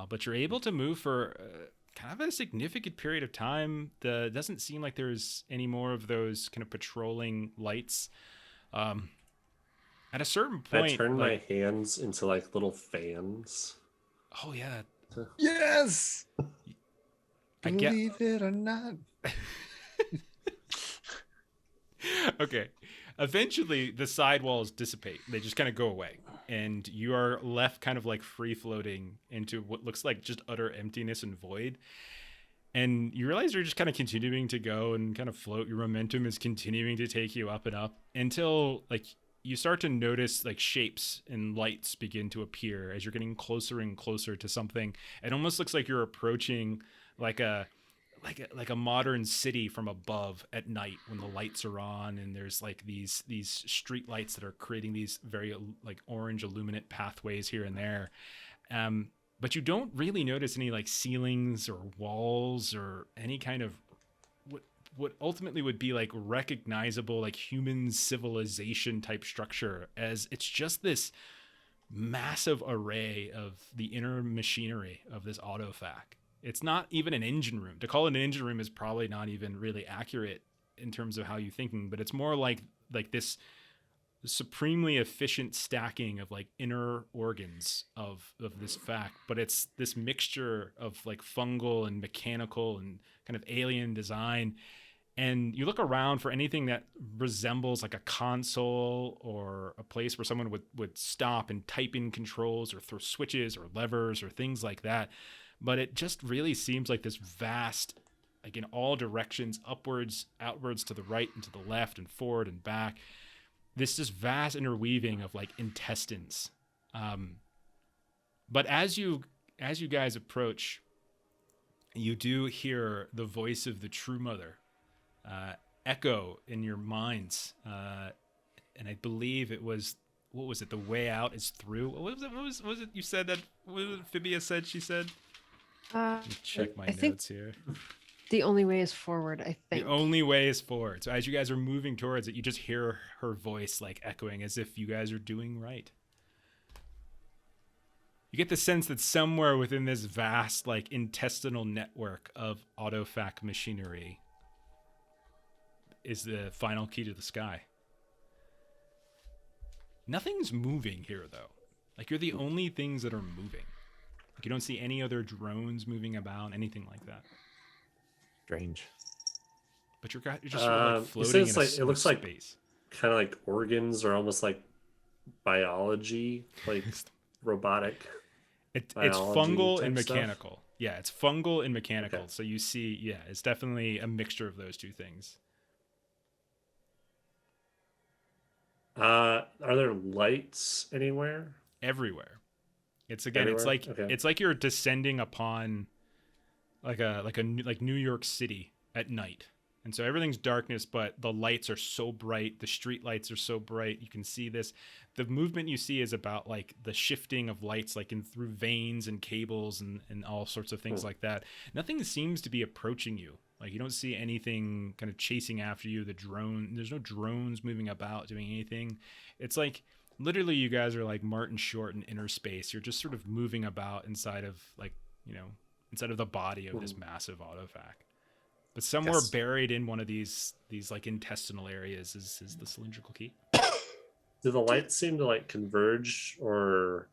but you're able to move for kind of a significant period of time. It doesn't seem like there's any more of those kind of patrolling lights. At a certain I point, turn like, my hands into like little fans. oh yeah, Yes. I get. Believe it or not. Okay. Eventually, the side walls dissipate. They just kind of go away. And you are left kind of like free floating into what looks like just utter emptiness and void. And you realize you're just kind of continuing to go and kind of float. Your momentum is continuing to take you up and up until like you start to notice like shapes and lights begin to appear as you're getting closer and closer to something. It almost looks like you're approaching like a modern city from above at night when the lights are on and there's like these street lights that are creating these very like orange illuminate pathways here and there. But you don't really notice any like ceilings or walls or any kind of what ultimately would be like recognizable like human civilization type structure, as it's just this massive array of the inner machinery of this autofac. It's not even an engine room. To call it an engine room is probably not even really accurate in terms of how you're thinking, but it's more like this supremely efficient stacking of like inner organs of this fact. But it's this mixture of like fungal and mechanical and kind of alien design. And you look around for anything that resembles like a console or a place where someone would stop and type in controls or throw switches or levers or things like that. But it just really seems like this vast, like in all directions, upwards, outwards, to the right and to the left and forward and back. This just vast interweaving of like intestines. But as you guys approach, you do hear the voice of the true mother echo in your minds. And I believe it was, what was it? The way out is through. What was it you said that, what was it Phibia said she said? Let me check my I think notes here. The only way is forward, I think. The only way is forward. So as you guys are moving towards it, you just hear her voice like echoing as if you guys are doing right. You get the sense that somewhere within this vast, like, intestinal network of autofac machinery is the final key to the sky. Nothing's moving here, though. Like, you're the only things that are moving. Like, you don't see any other drones moving about, anything like that. Strange. But you're just sort of like floating in a it looks like space. Kind of like organs or almost like biology, like robotic. It's biology fungal type and stuff? mechanical. Yeah, it's fungal and mechanical. Okay. So you see, yeah, it's definitely a mixture of those two things. Are there lights anywhere? Everywhere. It's again, it's Everywhere? like Okay. it's like you're descending upon like New York City at night. And so everything's darkness, but the lights are so bright. The street lights are so bright. You can see this. The movement you see is about like the shifting of lights, like in through veins and cables and all sorts of things like that. Nothing seems to be approaching you. Like you don't see anything kind of chasing after you. There's no drones moving about doing anything. It's like literally you guys are like Martin Short in inner space. You're just sort of moving about inside of like, inside of the body of this massive autofac. But somewhere Yes. buried in one of these like intestinal areas is the cylindrical key. Do the lights seem to like converge or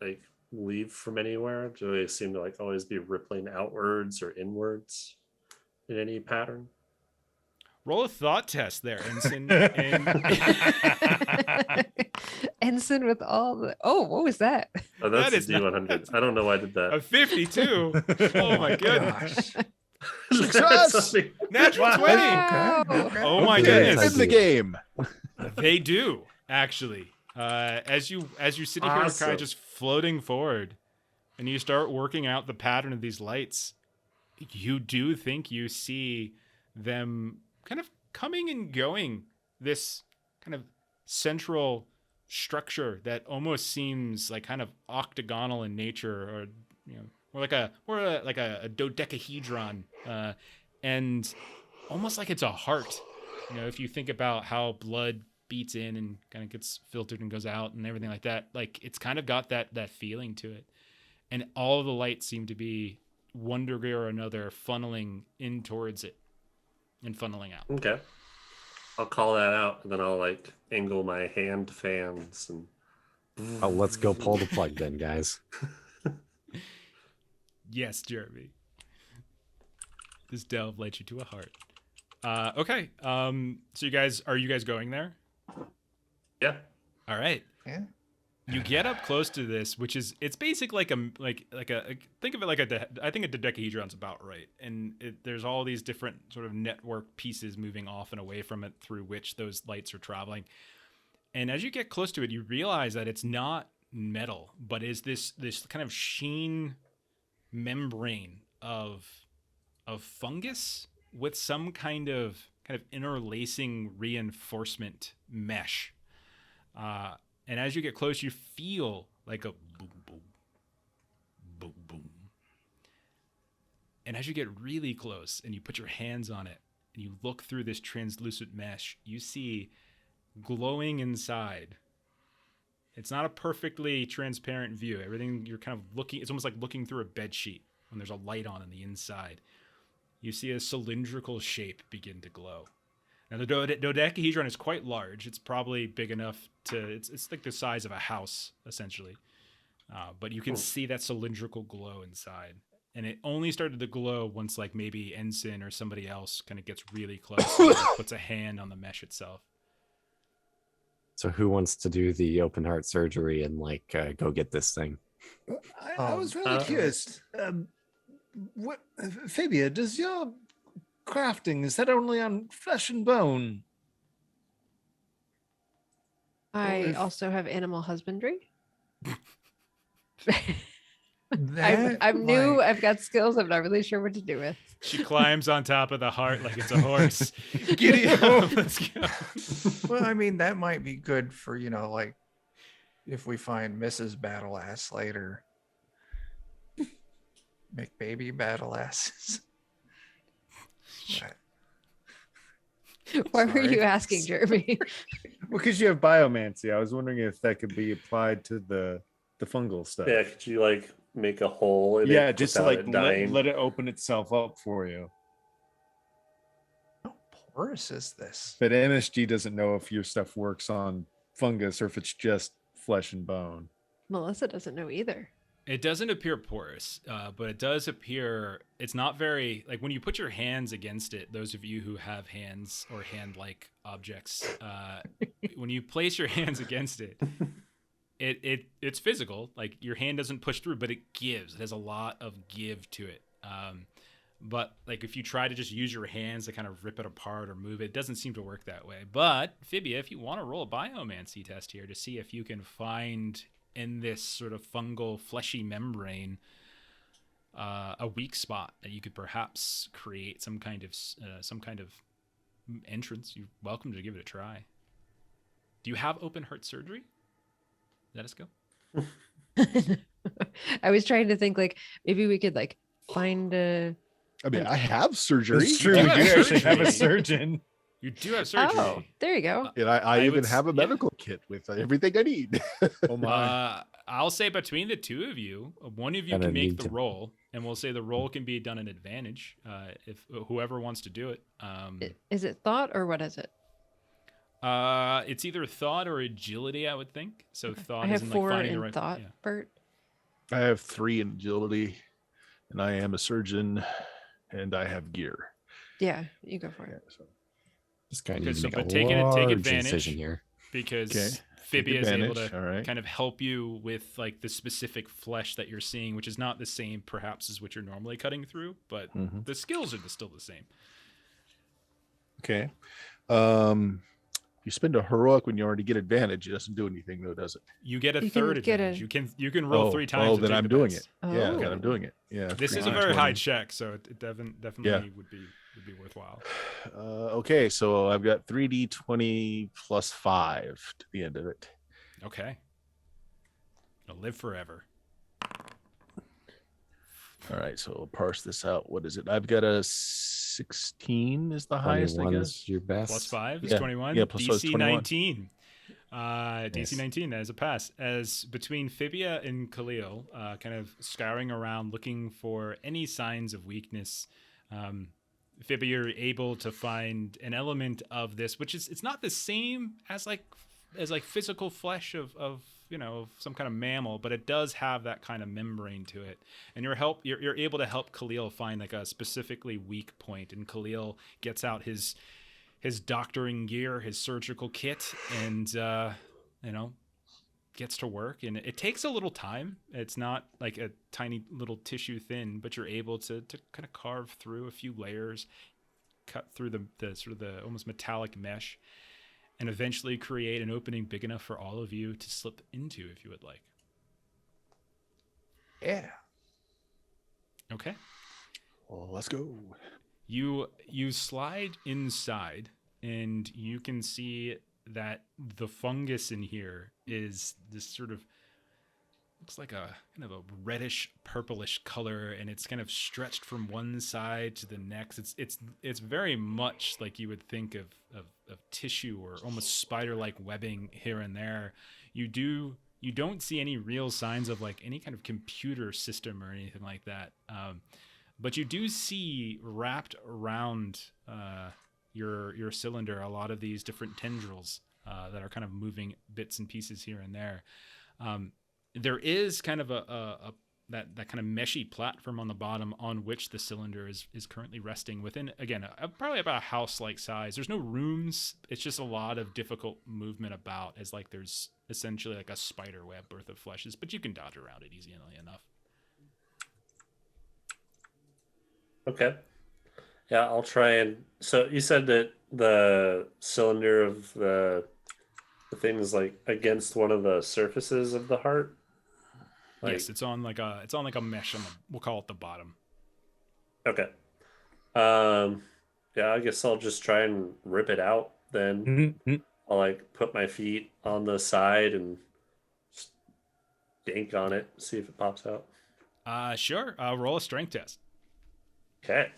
like leave from anywhere? Do they seem to like always be rippling outwards or inwards in any pattern? Roll a thought test there, Ensen. Ensign with all the. Oh, what was that? Oh, that's That is a D100. I don't know why I did that. A 52. Oh my goodness. Success! Natural 20. Wow. Oh my Okay, goodness. in the game. They do actually. As you're sitting here, kind Awesome. of just floating forward, and you start working out the pattern of these lights, you do think you see them kind of coming and going. This kind of central structure that almost seems like kind of octagonal in nature, or or like a dodecahedron, and almost like it's a heart. If you think about how blood beats in and kind of gets filtered and goes out and everything like that, like it's kind of got that feeling to it. And all of the lights seem to be one degree or another funneling in towards it and funneling out. Okay. I'll call that out and then I'll like angle my hand fans and Oh, let's go pull the plug then, guys. Yes, Jeremy. This delve led you to a heart. Okay. So are you guys going there? yeah. All right. Yeah. You get up close to this, which is it's basically like a think of it like I think a dodecahedron's about right, and there's all these different sort of network pieces moving off and away from it through which those lights are traveling. And as you get close to it, you realize that it's not metal, but is this kind of sheen membrane of fungus with some kind of interlacing reinforcement mesh. And as you get close, you feel like a boom, boom, boom, boom. And as you get really close and you put your hands on it and you look through this translucent mesh, you see glowing inside. It's not a perfectly transparent view. Everything you're kind of looking, it's almost like looking through a bed sheet when there's a light on the inside. You see a cylindrical shape begin to glow. Now, the dodecahedron is quite large. It's probably big enough it's like the size of a house, essentially. But you can see that cylindrical glow inside. And it only started to glow once, like, maybe Ensen or somebody else kind of gets really close and puts a hand on the mesh itself. So who wants to do the open heart surgery and go get this thing? I was really curious. What, Fabia, does your crafting, is that only on flesh and bone? I also have animal husbandry. That, I'm new. like- I've got skills. I'm not really sure what to do with. She climbs on top of the heart like it's a horse. Giddy up. Let's go. Well, I mean, that might be good for, like if we find Mrs. Battle Ass later. Make baby battle asses. Why were Sorry. you asking, Jeremy? Well, because you have biomancy. I was wondering if that could be applied to the fungal stuff. Yeah, could you like make a hole in Yeah, it just to without like it dying? let it open itself up for you. How porous is this? But MSG doesn't know if your stuff works on fungus or if it's just flesh and bone. Melissa doesn't know either. It doesn't appear porous, but it does appear it's not very like when you put your hands against it. Those of you who have hands or hand-like objects, when you place your hands against it, it's physical. Like your hand doesn't push through, but it gives. It has a lot of give to it. But like if you try to just use your hands to kind of rip it apart or move it, it doesn't seem to work that way. But Fibia, if you want to roll a biomancy test here to see if you can find in this sort of fungal fleshy membrane a weak spot that you could perhaps create some kind of entrance, you're welcome to give it a try. Do you have open heart surgery? Let us go. I was trying to think like maybe we could like find a. I mean, I have surgery. It's true. You We have do actually have a surgery. surgeon. You do have surgery. Oh, there you go. And I I even would have a yeah. medical kit with everything I need. Oh my. I'll say between the two of you, one of you Gonna can make need the to- roll, and we'll say the roll can be done in advantage if whoever wants to do it. Is it thought or what is it? It's either thought or agility, I would think. So thought I have is in, 4 like finding in the right thought, yeah. Bert. I have 3 in agility, and I am a surgeon, and I have gear. Yeah, you go for Yeah, it. so. Just kind Okay, of so make but a take large advantage. incision here. Because Okay, Fibia is able advantage, to all right. kind of help you with like the specific flesh that you're seeing, which is not the same perhaps as what you're normally cutting through, but Mhm. the skills are still the same. Okay. You spend a heroic when you already get advantage. It doesn't do anything though, does it? You get a You can third get advantage. a- You can roll 3 times. Oh, and then take I'm the doing best. it. Yeah, Oh. then I'm doing it. Yeah. This is a 3 very high 20. check, so it definitely Yeah. would be worthwhile. Okay, so I've got 3d20 plus 5 to the end of it. Okay. It'll live forever. All right, so we'll parse this out. What is it? I've got a 16 is the highest, I 21 guess. is your best. Plus 5 is Yeah. 21. Yeah, plus so it's DC 21. 19. DC Yes. 19 as a pass. As between Fibia and Khalil, kind of scouring around looking for any signs of weakness, Fibia, you're able to find an element of this, which is it's not the same as like physical flesh of some kind of mammal, but it does have that kind of membrane to it. And you're able to help Khalil find like a specifically weak point, and Khalil gets out his doctoring gear, his surgical kit, and gets to work. And it takes a little time. It's not like a tiny little tissue thin, but you're able to kind of carve through a few layers, cut through the sort of the almost metallic mesh, and eventually create an opening big enough for all of you to slip into if you would like. Yeah. Okay. Well, let's go. You slide inside, and you can see that the fungus in here is this sort of looks like a kind of a reddish purplish color, and it's kind of stretched from one side to the next. It's very much like you would think of tissue or almost spider-like webbing here and there. You don't see any real signs of like any kind of computer system or anything like that. But you do see wrapped around your cylinder a lot of these different tendrils that are kind of moving bits and pieces here and there. There is kind of that kind of meshy platform on the bottom on which the cylinder is currently resting within, again, probably about a house-like size. There's no rooms. It's just a lot of difficult movement about, as like there's essentially like a spider web worth of fleshes, but you can dodge around it easily enough. Okay. Yeah, I'll try and. So you said that the cylinder of the thing is like against one of the surfaces of the heart. Yes, it's on like a mesh on we'll call it the bottom. Okay. Yeah, I guess I'll just try and rip it out then. Mhm. I'll like put my feet on the side and just dink on it, see if it pops out. Sure. Roll a strength test. Okay.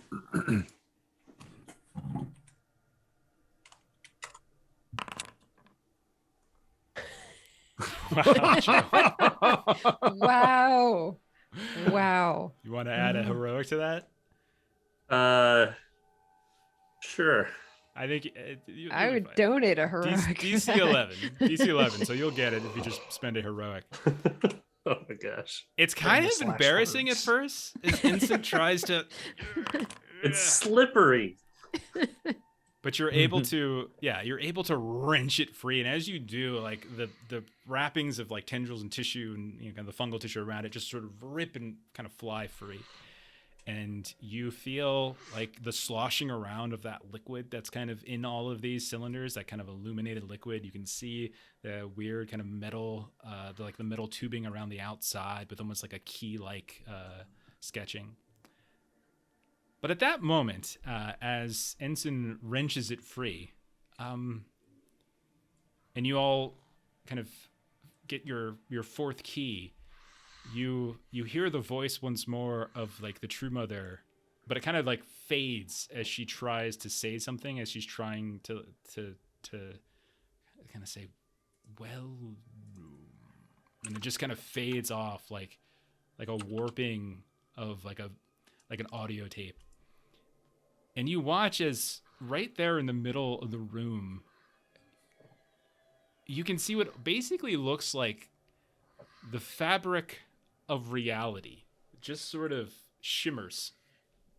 Wow. Wow. You want to add a heroic to that? Sure. I think I would donate a heroic. DC 11. DC 11. So you'll get it if you just spend a heroic. Oh my gosh. It's kind of Slash embarrassing words. at first as Ensen tries to. It's slippery. But you're able to, you're able to wrench it free. And as you do, like the wrappings of like tendrils and tissue and kind of the fungal tissue around it just sort of rip and kind of fly free. And you feel like the sloshing around of that liquid that's kind of in all of these cylinders, that kind of illuminated liquid. You can see the weird kind of metal, the metal tubing around the outside with almost like a key-like sketching. But at that moment, as Ensen wrenches it free, and you all kind of get your fourth key, you hear the voice once more of like the true mother, but it kind of like fades as she tries to say something, as she's trying to kind of say, well, and it just kind of fades off like a warping of like an audio tape. And you watch as right there in the middle of the room, you can see what basically looks like the fabric of reality just sort of shimmers.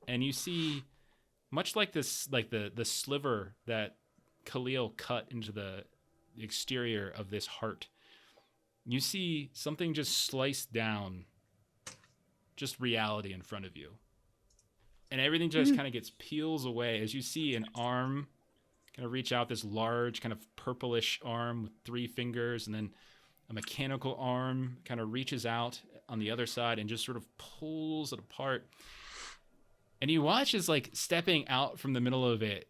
And you see, much like this, like the sliver that Khalil cut into the exterior of this heart, you see something just sliced down, just reality in front of you. And everything just kind of gets peels away as you see an arm kind of reach out, this large kind of purplish arm with 3 fingers, and then a mechanical arm kind of reaches out on the other side and just sort of pulls it apart. And you watch as like stepping out from the middle of it,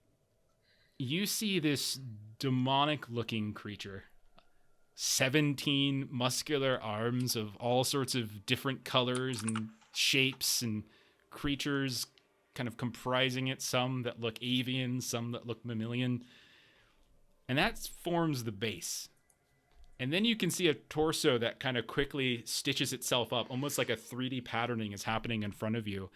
you see this demonic looking creature, 17 muscular arms of all sorts of different colors and shapes and creatures kind of comprising it, some that look avian, some that look mammalian. And that forms the base. And then you can see a torso that kind of quickly stitches itself up, almost like a 3D patterning is happening in front of you.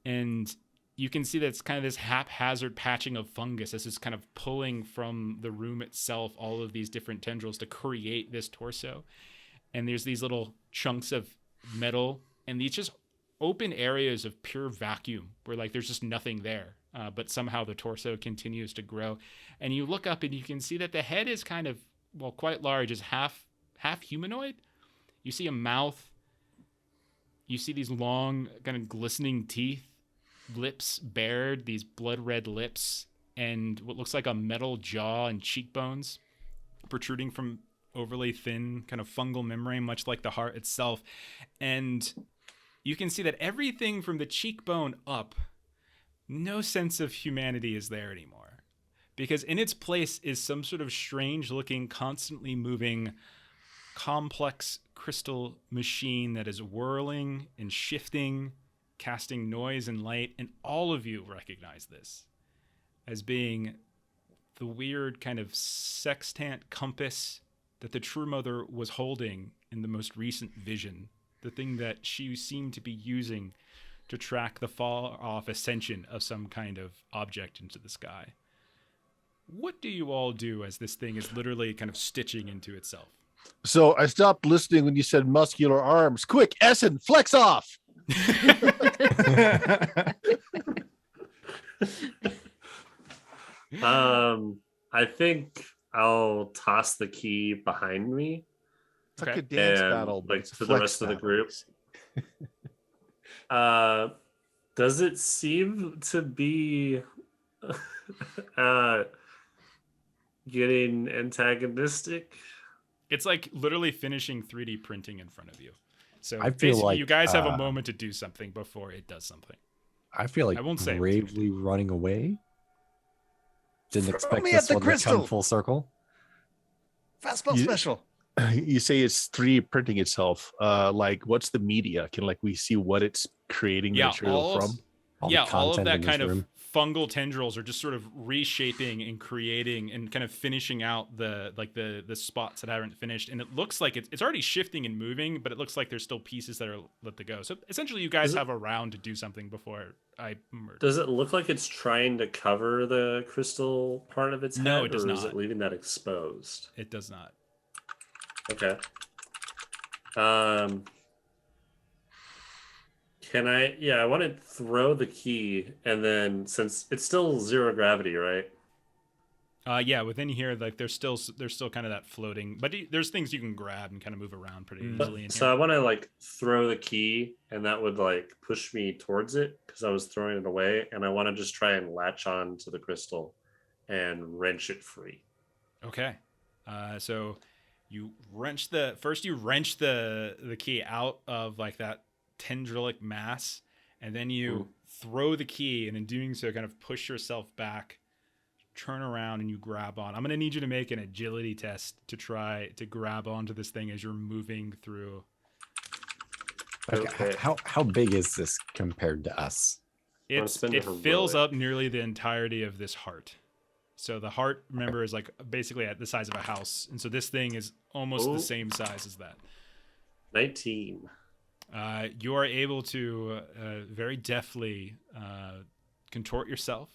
And you can see that it's kind of this haphazard patching of fungus as it's kind of pulling from the room itself all of these different tendrils to create this torso. And there's these little chunks of metal and these just open areas of pure vacuum where like there's just nothing there. But somehow the torso continues to grow. And you look up and you can see that the head is kind of, well, quite large, is half humanoid. You see a mouth. You see these long, kind of glistening teeth, lips bared, these blood red lips, and what looks like a metal jaw and cheekbones protruding from overly thin kind of fungal membrane, much like the heart itself. And you can see that everything from the cheekbone up, no sense of humanity is there anymore. Because in its place is some sort of strange looking, constantly moving, complex crystal machine that is whirling and shifting, casting noise and light. And all of you recognize this as being the weird kind of sextant compass that the True Mother was holding in the most recent vision. The thing that she seemed to be using to track the far-off ascension of some kind of object into the sky. What do you all do as this thing is literally kind of stitching into itself? So I stopped listening when you said muscular arms. Quick, Essen, flex off. I think I'll toss the key behind me. It's like a dance And, battle, but like, it's a to the flex rest of the battle. group. Does it seem to be getting antagonistic? It's like literally finishing 3D printing in front of you. So I feel basically like, you guys have a moment to do something before it does something. I feel like I won't say bravely running away. Didn't Throw expect me this at the one to crystal. come full circle. Fastball You- special. You say it's 3D printing itself. Like, what's the media? Can like we see what it's creating Yeah, material from? All the all of content that in this kind of room. fungal tendrils are just sort of reshaping and creating and kind of finishing out the spots that haven't finished. And it looks like it's already shifting and moving, but it looks like there's still pieces that are let to go. So essentially you guys have a round to do something before I murder. Does it look like it's trying to cover the crystal part of its head? No, it does or not. Is it leaving that exposed? It does not. Okay. Can I? Yeah, I want to throw the key, and then since it's still 0 gravity, right? Yeah, within here, like there's still kind of that floating, but there's things you can grab and kind of move around pretty easily. So I want to like throw the key, and that would like push me towards it because I was throwing it away, and I want to just try and latch on to the crystal and wrench it free. Okay, so you wrench the key out of like that tendrilic mass, and then you throw the key, and in doing so, kind of push yourself back. Turn around and you grab on. I'm going to need you to make an agility test to try to grab onto this thing as you're moving through. Okay. How big is this compared to us? It fills up nearly the entirety of this heart. So the heart, remember, is like basically at the size of a house. And so this thing is almost the same size as that. 19. You are able to very deftly contort yourself.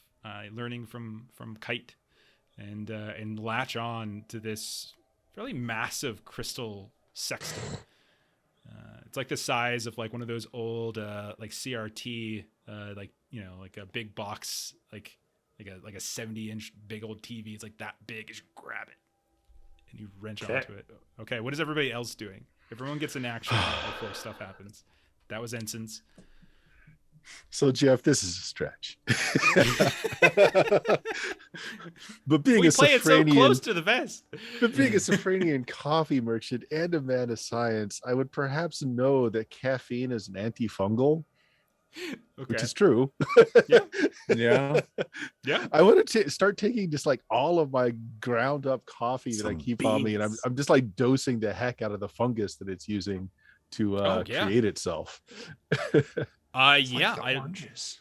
Learning from Kite, and latch on to this fairly massive crystal sextant. It's like the size of like one of those old like CRT like like a big box like a 70-inch big old TV. It's like that big as you grab it and you wrench onto it. Okay, what is everybody else doing? Everyone gets an action before stuff happens. That was Ensen's. So Jeff, this is a stretch. But being we play it so close to the vest. But being a Safranian coffee merchant and a man of science, I would perhaps know that caffeine is an antifungal, which is true. Yeah. I want to start taking just like all of my ground up coffee that I keep on me, and I'm just like dosing the heck out of the fungus that it's using to create itself. Oranges.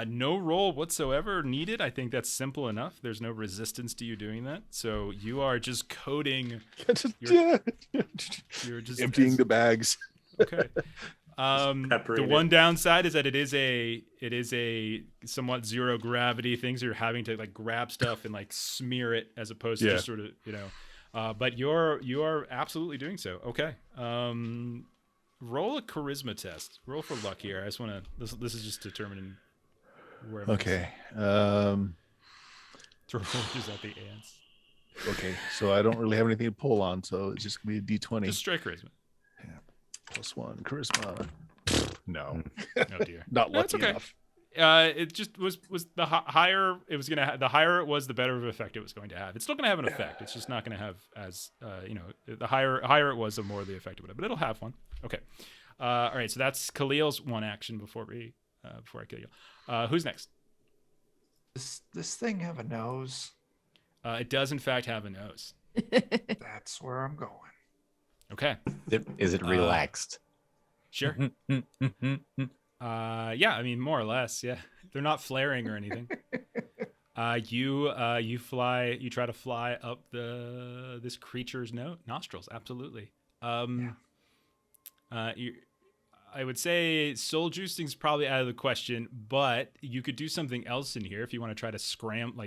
No roll whatsoever needed. I think that's simple enough. There's no resistance to you doing that. So you are just coding. You're just emptying the bags. Okay. The one downside is that it is a somewhat 0 gravity thing. So you're having to like grab stuff and like smear it as opposed to just sort of, but you are absolutely doing so. Okay. Roll a charisma test. Roll for luck here. I just want to. This is just determining where. Okay. Throw just at the ants. Okay, so I don't really have anything to pull on, so it's just gonna be a D20. Just straight charisma. Yeah. +1 charisma. No. Oh dear. Not lucky enough. It just was the higher it was gonna the higher it was, the better of an effect it was going to have. It's still gonna have an effect. It's just not gonna have as the higher it was, the more the effect it would have. But it'll have one. Okay. All right. So that's Khalil's one action before I kill you. Who's next? Does this thing have a nose? It does in fact have a nose. That's where I'm going. Okay. Is it relaxed? Sure. Yeah, I mean, more or less. Yeah, they're not flaring or anything. You try to fly up this creature's nostrils. Absolutely. I would say soul juicing is probably out of the question, but you could do something else in here if you want to try to scramble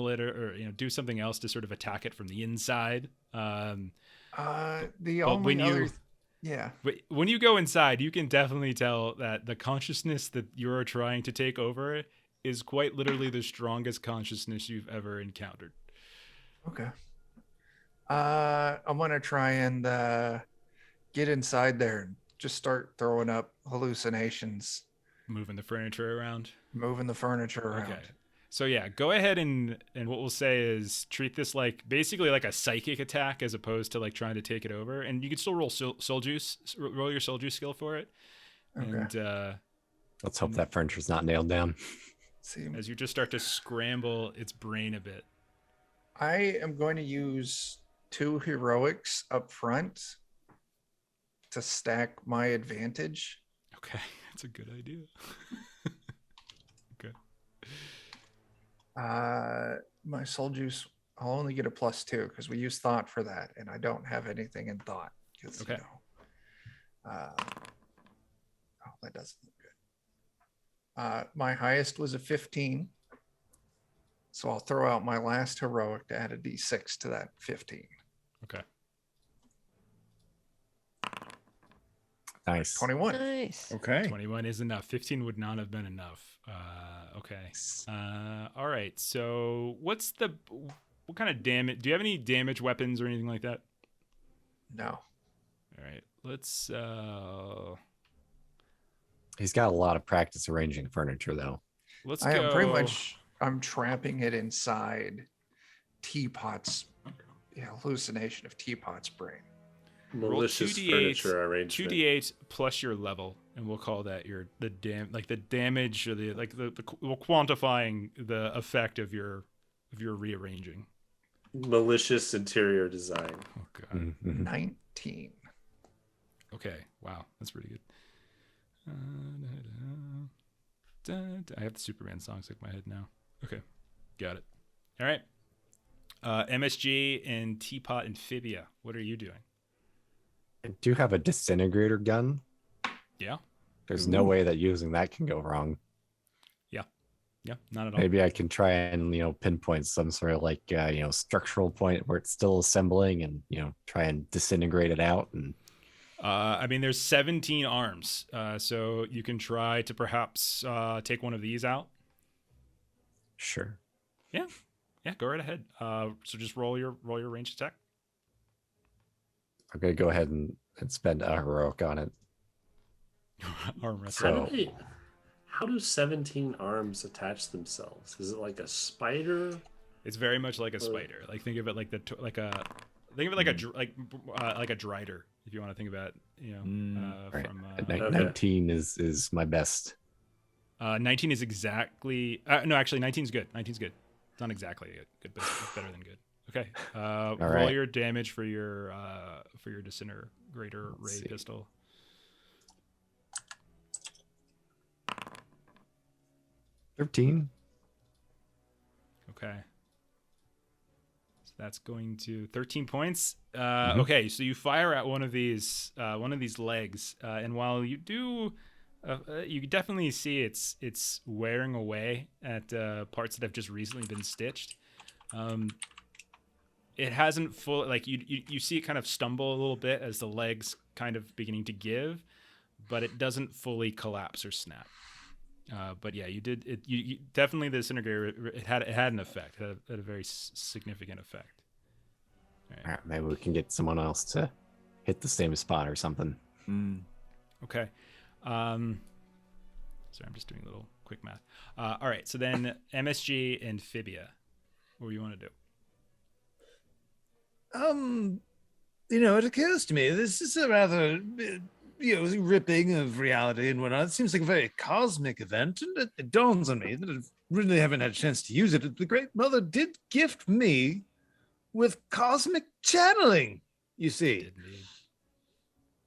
it or do something else to sort of attack it from the inside. When you go inside, you can definitely tell that the consciousness that you're trying to take over is quite literally the strongest consciousness you've ever encountered. Okay. I'm gonna try and get inside there and just start throwing up hallucinations. Moving the furniture around. Okay. So yeah, go ahead and what we'll say is treat this like basically like a psychic attack as opposed to like trying to take it over. And you can still roll soul juice, roll your soul juice skill for it. Okay. And let's hope that furniture's not nailed down. As you just start to scramble its brain a bit. I am going to use 2 heroics up front to stack my advantage. Okay, that's a good idea. Okay. My soul juice, I'll only get a +2 because we use thought for that, and I don't have anything in thought. Okay. Oh, that doesn't look good. My highest was a 15. So I'll throw out my last heroic to add a d6 to that 15. Okay. Nice. 21. Nice. Okay. 21 is enough. 15 would not have been enough. Okay. All right. So what kind of damage? Do you have any damage weapons or anything like that? No. All right. Let's. He's got a lot of practice arranging furniture, though. Let's I go. am pretty much, I'm trapping it inside Teapot's hallucination of Teapot's brain. Malicious 2d8, furniture arrangement. 2d8 plus your level, and we'll call that the damage or we're quantifying the effect of your rearranging. Malicious interior design. Oh god. 19. Okay. Wow, that's pretty good. I have the Superman song stuck in my head now. Okay, got it. All right. MSG and Teapot Amphibia. What are you doing? I do have a disintegrator gun. Yeah. There's no way that using that can go wrong. Yeah, not at all. Maybe I can try and pinpoint some sort of like structural point where it's still assembling, and try and disintegrate it out. And I mean, there's 17 arms, so you can try to perhaps take one of these out. sure. Yeah, go right ahead. So just roll your range attack. I'm gonna go ahead and spend a heroic on it. Arm wrestle. So- How do 17 arms attach themselves? Is it like a spider? It's very much like a spider. Like think of it like a drider, if you want to think about Right. from 19 is my best. 19 is exactly no, actually 19 is good. 19 is good. It's not exactly good, but it's better than good. Okay. Roll right. your damage for your disintegrator ray see. pistol. $13. Okay. So that's going to 13 points. Okay, so you fire at one of these legs, and while you do, you definitely see it's wearing away at parts that have just recently been stitched. It hasn't you see it kind of stumble a little bit as the leg's kind of beginning to give, but it doesn't fully collapse or snap. But yeah, you did it. You definitely, the disintegrator. It had an effect. It had a very significant effect. All right, maybe we can get someone else to hit the same spot or something. Okay. Sorry, I'm just doing a little quick math. All right. So then MSG Amphibia. What do you want to do? It occurs to me this is a rather ripping of reality and whatnot. It seems like a very cosmic event, and it dawns on me that I really haven't had a chance to use it. The Great Mother did gift me with cosmic channeling, you see.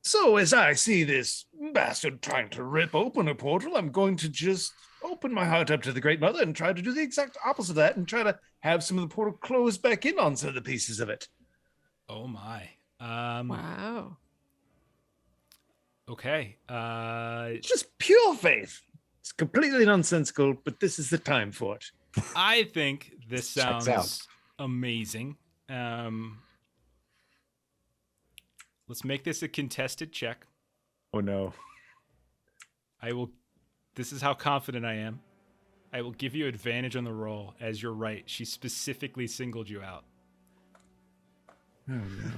So as I see this bastard trying to rip open a portal, I'm going to just open my heart up to the Great Mother and try to do the exact opposite of that and try to have some of the portal close back in on some of the pieces of it. Oh my. Wow. Okay. It's just pure faith. It's completely nonsensical, but this is the time for it. I think this Checks sounds out. amazing. Let's make this a contested check. Oh no. This is how confident I am. I will give you advantage on the roll, as you're right. She specifically singled you out. Oh no.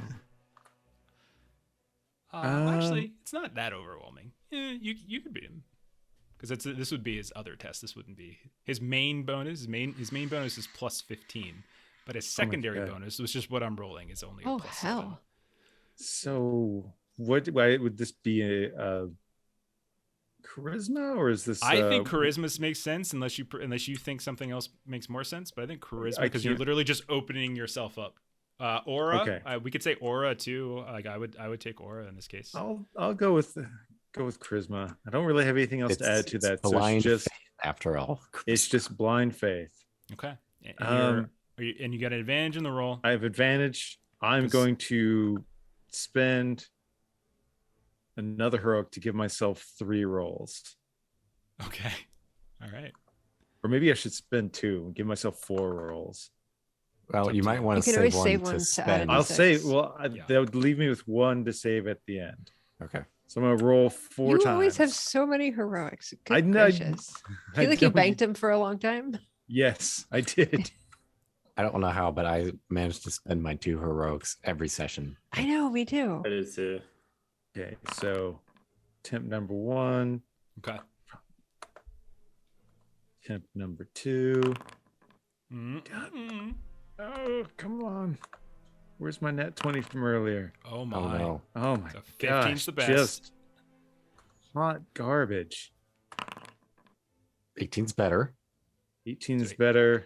Actually, it's not that overwhelming. You could beat him, because this would be his other test. This wouldn't be his main bonus. His main bonus is plus 15, but his secondary God. bonus, which is what I'm rolling, is only Oh a plus 7. hell. So why would this be a charisma, or is this? I think charisma makes sense unless you think something else makes more sense. But I think charisma, because you're can't- literally just opening yourself up. Aura. Okay. We could say aura too. Like I would take aura in this case. I'll go with charisma. I don't really have anything else to add to It's that. So blind it's just faith, after all. it's just blind faith. Okay. And, Um, and you got an advantage in the roll. I have advantage. I'm 'Cause- going to spend another heroic to give myself 3 rolls. Okay. All right. Or maybe I should spend 2 and give myself 4 rolls. Well, up you to might you. want You to can save always one save to one to add spend. a I'll say, D6. well, Yeah. that would leave me with 1 to save at the end. Okay. So I'm going to roll 4 You times. always have so many heroics. Good I know- gracious. I feel like you don't- banked him for a long time. Yes, I did. I don't know how, but I managed to spend my 2 heroics every session. I know, me too. I do too. Okay, so attempt number 1, Okay. attempt number 2. Mm. Oh, come on. Where's my net 20 from earlier? Oh my. Oh no. Oh my So 15's gosh, the best. just hot garbage. 18's better. 18 is Sweet. better.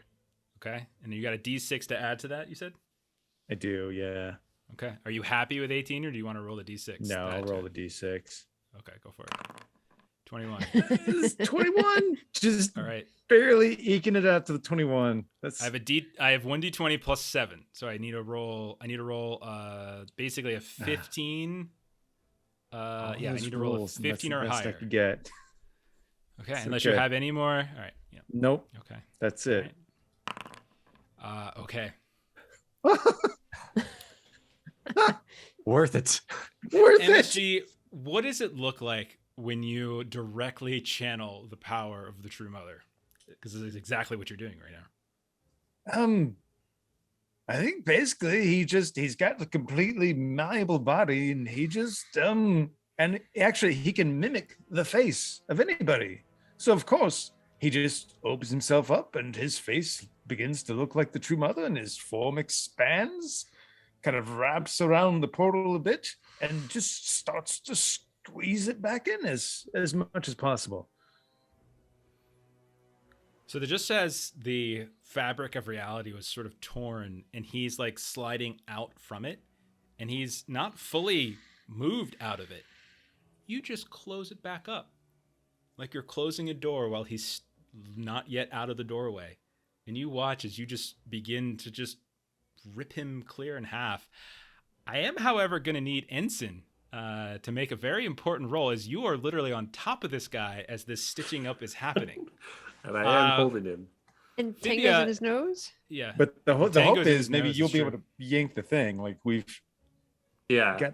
Okay. And you got a D6 to add to that, you said? I do, yeah. Okay. Are you happy with 18 or do you want to roll the D6? No, to I'll add to roll the it? D6. Okay, go for it. 21. It's 21. Just All right. barely eking it out to the 21. That's I have 1d20 plus 7. So I need to roll basically a 15. all Yeah, I those need to roll a rolls, and that's 15 the or best I higher. could get. Okay, It's unless you okay. have any more. All right. Yeah. Nope, Okay. that's it. Okay. Worth it. Worth it. MSG, what does it look like when you directly channel the power of the True Mother? Because it's exactly what you're doing right now. I think basically he's got a completely malleable body, and he just and actually he can mimic the face of anybody. So of course he just opens himself up, and his face begins to look like the True Mother, and his form expands, kind of wraps around the portal a bit, and just starts to squeeze it back in as much as possible. So that just as the fabric of reality was sort of torn and he's like sliding out from it and he's not fully moved out of it, you just close it back up. Like you're closing a door while he's not yet out of the doorway. And you watch as you just begin to just rip him clear in half. I am, however, going to need Ensen to make a very important role as you are literally on top of this guy as this stitching up is happening. And I am holding him. And Maybe, Tango's in his nose? Yeah. But the hope Tango's in his is maybe nose, you'll it's be true. able to yank the thing. Like we've Yeah. got.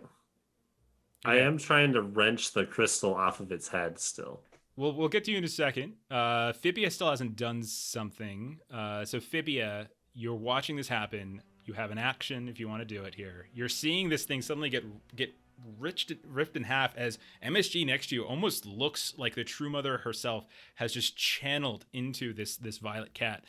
I am trying to wrench the crystal off of its head still. We'll get to you in a second. Fibia still hasn't done something. So Fibia, you're watching this happen. You have an action if you want to do it here. You're seeing this thing suddenly get ripped in half as MSG next to you almost looks like the True Mother herself has just channeled into this violet cat.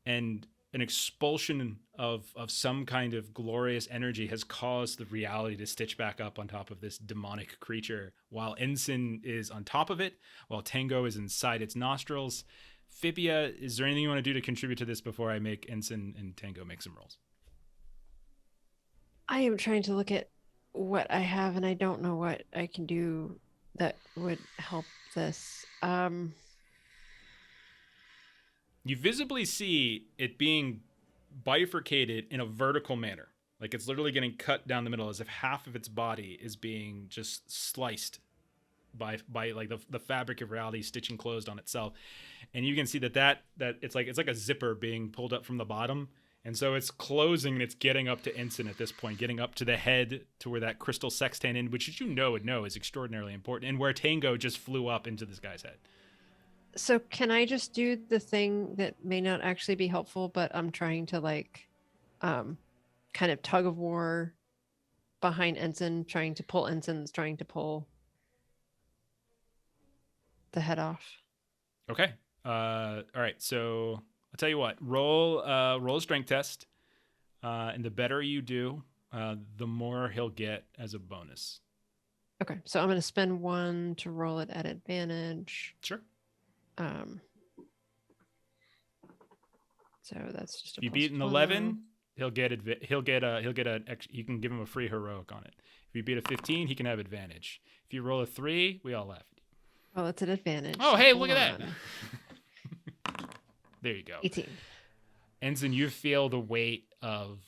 And an expulsion of some kind of glorious energy has caused the reality to stitch back up on top of this demonic creature, while Ensen is on top of it, while Tango is inside its nostrils. Fibia, is there anything you want to do to contribute to this before I make Ensen and Tango make some rolls? I am trying to look at what I have, and I don't know what I can do that would help this. You visibly see it being bifurcated in a vertical manner. Like it's literally getting cut down the middle as if half of its body is being just sliced by like the fabric of reality stitching closed on itself. And you can see that it's like a zipper being pulled up from the bottom. And so it's closing and it's getting up to Ensen at this point, getting up to the head to where that crystal sextant in, which you would know is extraordinarily important, and where Tango just flew up into this guy's head. So can I just do the thing that may not actually be helpful, but I'm trying to kind of tug of war behind Ensen, trying to pull Ensen's trying to pull the head off. Okay. All right. So I'll tell you what. Roll a strength test, and the better you do, the more he'll get as a bonus. Okay, so I'm going to spend 1 to roll it at advantage. Sure. So that's just. If you beat an 11, you can give him a free heroic on it. If you beat a 15, he can have advantage. If you roll a 3, we all laugh. Oh, it's an advantage. Oh, hey, Hold look at that. on. There you go. 18. Ensen, you feel the weight of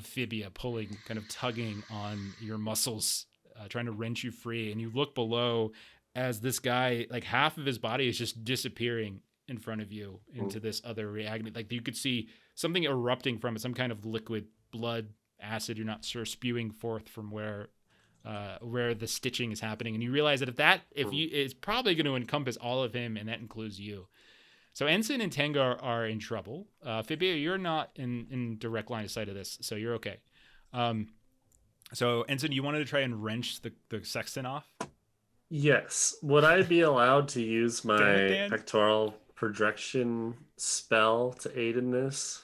Fibia pulling, kind of tugging on your muscles, trying to wrench you free. And you look below as this guy, like half of his body is just disappearing in front of you into this other reality. Like you could see something erupting from it, some kind of liquid blood, acid, you're not sure, spewing forth from where the stitching is happening. And you realize that it's probably going to encompass all of him, and that includes you. So Ensen and Tango are in trouble. Fibia, you're not in direct line of sight of this, so you're okay. So Ensen, you wanted to try and wrench the sexton off? Yes. Would I be allowed to use my Dan? pectoral projection spell to aid in this?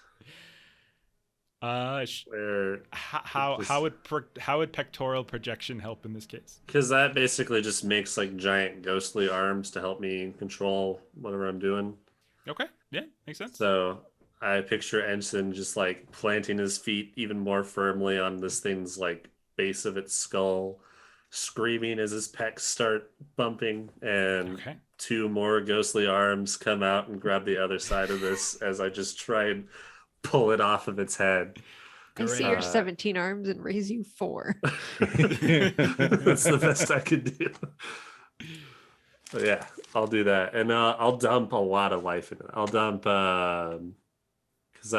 Where how would pectoral projection help in this case? Because that basically just makes like giant ghostly arms to help me control whatever I'm doing. Okay, yeah, makes sense. So I picture Ensign just like planting his feet even more firmly on this thing's like base of its skull, screaming as his pecs start bumping, and two more ghostly arms come out and grab the other side of this as I just try and pull it off of its head. I see your 17 arms and raise you 4. That's the best I could do. But yeah, I'll do that. And I'll dump a lot of life in it. I'll dump, because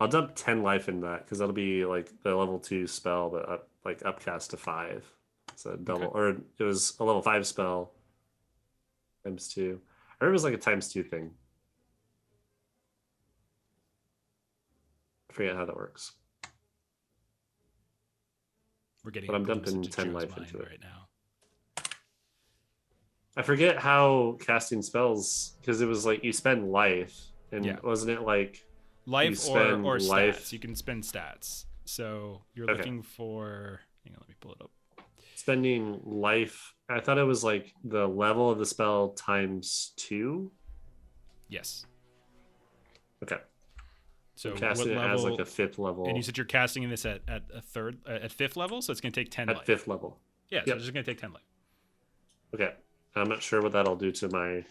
I'll dump 10 life in that, because that'll be like the level 2 spell, but like upcast to 5. So double, or it was a level 5 spell times 2. I remember it was like a times 2 thing. I forget how that works. But I'm dumping 10 life into it right now. I forget how casting spells, because it was like you spend life, and wasn't it like life or life? Stats? You can spend stats. So you're looking for. Hang on, let me pull it up. Spending life. I thought it was like the level of the spell times 2. Yes. Okay. So casting it as like a 5th level. And you said you're casting this at 5th level, so it's going to take 10 life. At 5th level. Yeah, so it's just going to take 10 life. Okay. I'm not sure what that'll do to my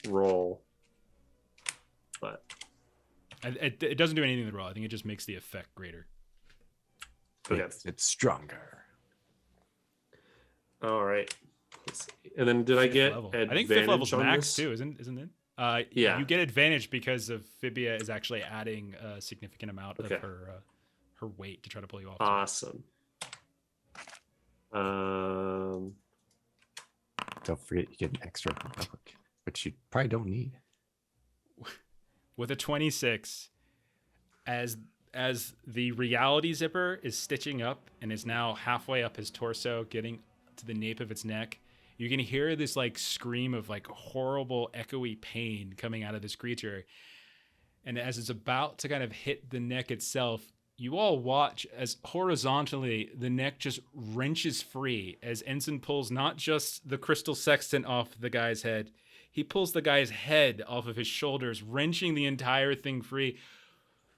roll, but it doesn't do anything to the roll. I think it just makes the effect greater. Okay. It's stronger. All right. Let's see. And then did I get advantage? I think 5th level's on max this? too, isn't it? Yeah. You get advantage because of Fibia is actually adding a significant amount of her weight to try to pull you off. Awesome. Don't forget you get an extra heroic, which you probably don't need. With a 26, as the reality zipper is stitching up and is now halfway up his torso, getting to the nape of its neck, you can hear this like scream of like horrible echoey pain coming out of this creature. And as it's about to kind of hit the neck itself, you all watch as horizontally the neck just wrenches free as Ensign pulls not just the crystal sextant off the guy's head, he pulls the guy's head off of his shoulders, wrenching the entire thing free.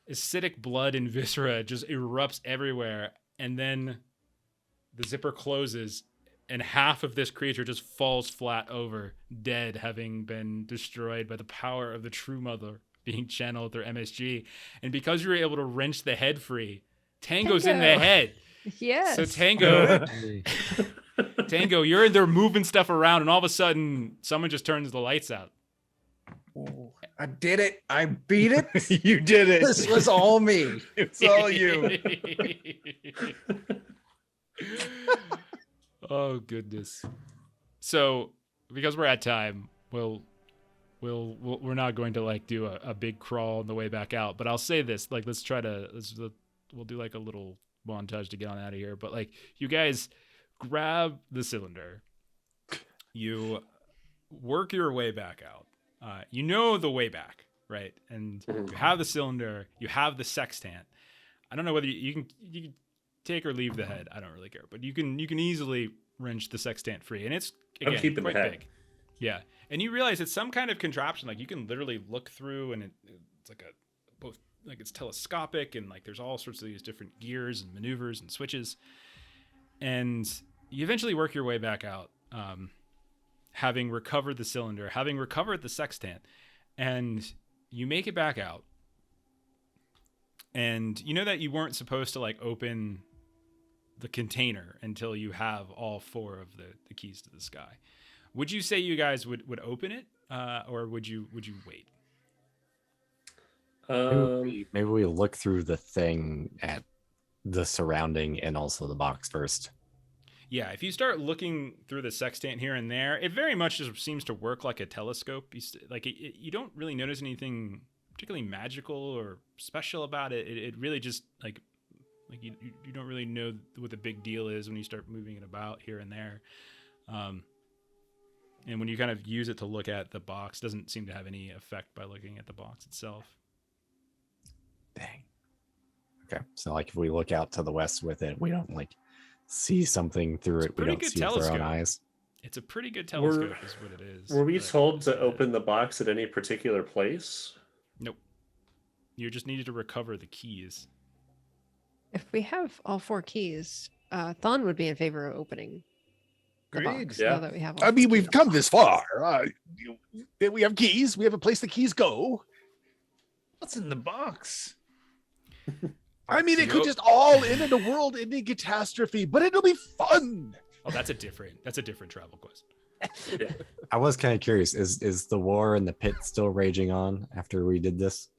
Acidic blood and viscera just erupts everywhere, and then the zipper closes and half of this creature just falls flat over, dead, having been destroyed by the power of the True Mother being channeled through MSG. And because you were able to wrench the head free, Tango's in the head. Yes. So Tango, you're in there moving stuff around, and all of a sudden, someone just turns the lights out. Ooh, I did it. I beat it. You did it. This was all me. It's all you. Oh goodness. So because we're at time, we're not going to like do a big crawl on the way back out, but I'll say this, like we'll do like a little montage to get on out of here. But like, you guys grab the cylinder, you work your way back out. You know the way back, right? And you have the cylinder, you have the sextant. I don't know whether you can take or leave the head. I don't really care, but you can easily wrench the sextant free, and it's again quite big. Yeah, and you realize it's some kind of contraption. Like you can literally look through, and it's like both like it's telescopic, and like there's all sorts of these different gears and maneuvers and switches. And you eventually work your way back out, having recovered the cylinder, having recovered the sextant, And you make it back out. And you know that you weren't supposed to like open the container until you have all 4 of the keys to the sky. Would you say you guys would open it, or would you wait? Maybe we look through the thing at the surrounding and also the box first. Yeah, if you start looking through the sextant here and there, it very much just seems to work like a telescope. You don't really notice anything particularly magical or special about it. It really just like you don't really know what the big deal is when you start moving it about here and there. And when you kind of use it to look at the box, it doesn't seem to have any effect by looking at the box itself. Dang. Okay, so like if we look out to the west with it, we don't like see something through It's a it. We pretty don't good see with our own telescope. eyes. It's a pretty good telescope is what it is. Were we but- told to open the box at any particular place? Nope. You just needed to recover the keys. If we have all 4 keys, Thon would be in favor of opening the Agreed. box. Yeah. Now that we have all I 4 mean, we've keys. come this far. We have keys. We have a place the keys go. What's in the box? I mean, it could Nope. just all end in a world-ending catastrophe, but it'll be fun. Oh, that's a different travel quest. I was kind of curious. Is the war in the pit still raging on after we did this?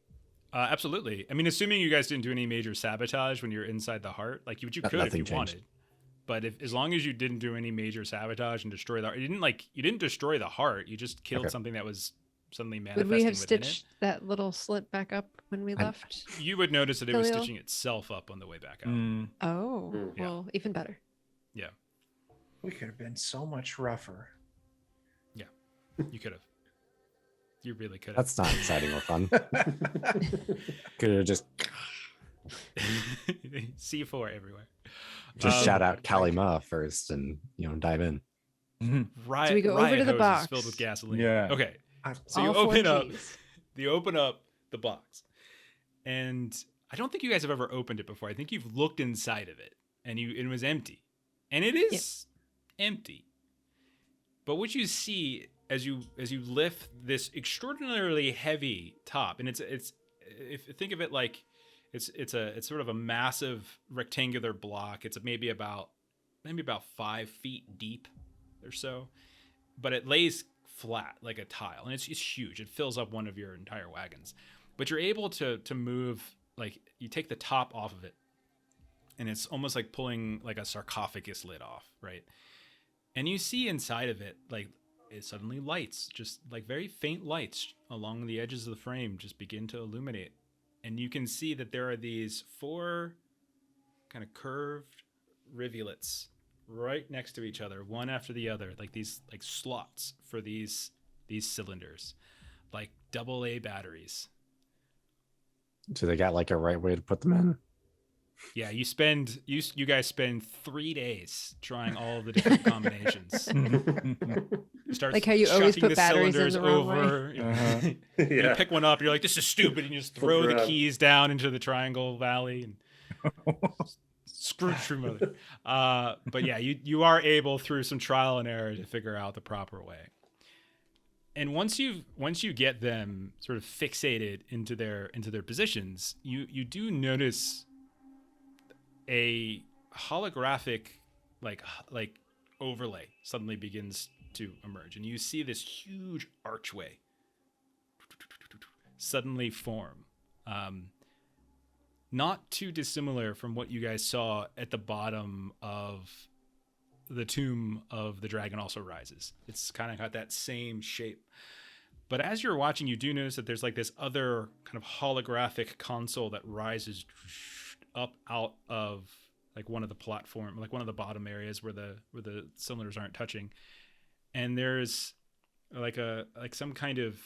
Absolutely. I mean, assuming you guys didn't do any major sabotage when you're inside the heart, like you could if Nothing you changed. wanted. But as long as you didn't do any major sabotage and destroy the heart, you didn't destroy the heart. You just killed Okay. something that was suddenly manifesting Would we have within stitched that little slit back up when we left? it. You would notice that it was Khalil? stitching itself up on the way back out. Oh, Mm. Yeah. well, even better. We could have been so much rougher. You could have. You really could have. That's not exciting or fun. Could have just C4 everywhere. shout out Kalima first and dive in. Riot, So we go over riot to the hoses box. filled with gasoline. Yeah. Okay. So all you 4 open up. keys. You open up the box, and I don't think you guys have ever opened it before. I think you've looked inside of it, and it was empty, and it is empty. But what you see as you lift this extraordinarily heavy top, and it's if you think of it like it's sort of a massive rectangular block. It's maybe about 5 feet deep or so, but it lays flat like a tile, and it's huge. It fills up one of your entire wagons. But you're able to move, like you take the top off of it, and it's almost like pulling like a sarcophagus lid off, right? And you see inside of it, like it suddenly lights, just like very faint lights along the edges of the frame just begin to illuminate. And you can see that there are these 4 kind of curved rivulets right next to each other, one after the other, like these like slots for these cylinders, like AA batteries. So they got like a right way to put them in. Yeah, you guys spend 3 days trying all the different combinations. You start Like how you always chucking put batteries in the wrong way. over. Uh-huh. You Yeah. pick one up, you're like, this is stupid, and you just throw Flip the around. keys down into the triangle valley and screw true mother. But yeah, you are able through some trial and error to figure out the proper way. And once you get them sort of fixated into their positions, you do notice a holographic like overlay suddenly begins to emerge, and you see this huge archway suddenly form, not too dissimilar from what you guys saw at the bottom of the tomb of the dragon also rises. It's kind of got that same shape. But as you're watching, you do notice that there's like this other kind of holographic console that rises up out of like one of the platform, like one of the bottom areas where the cylinders aren't touching. And there's like some kind of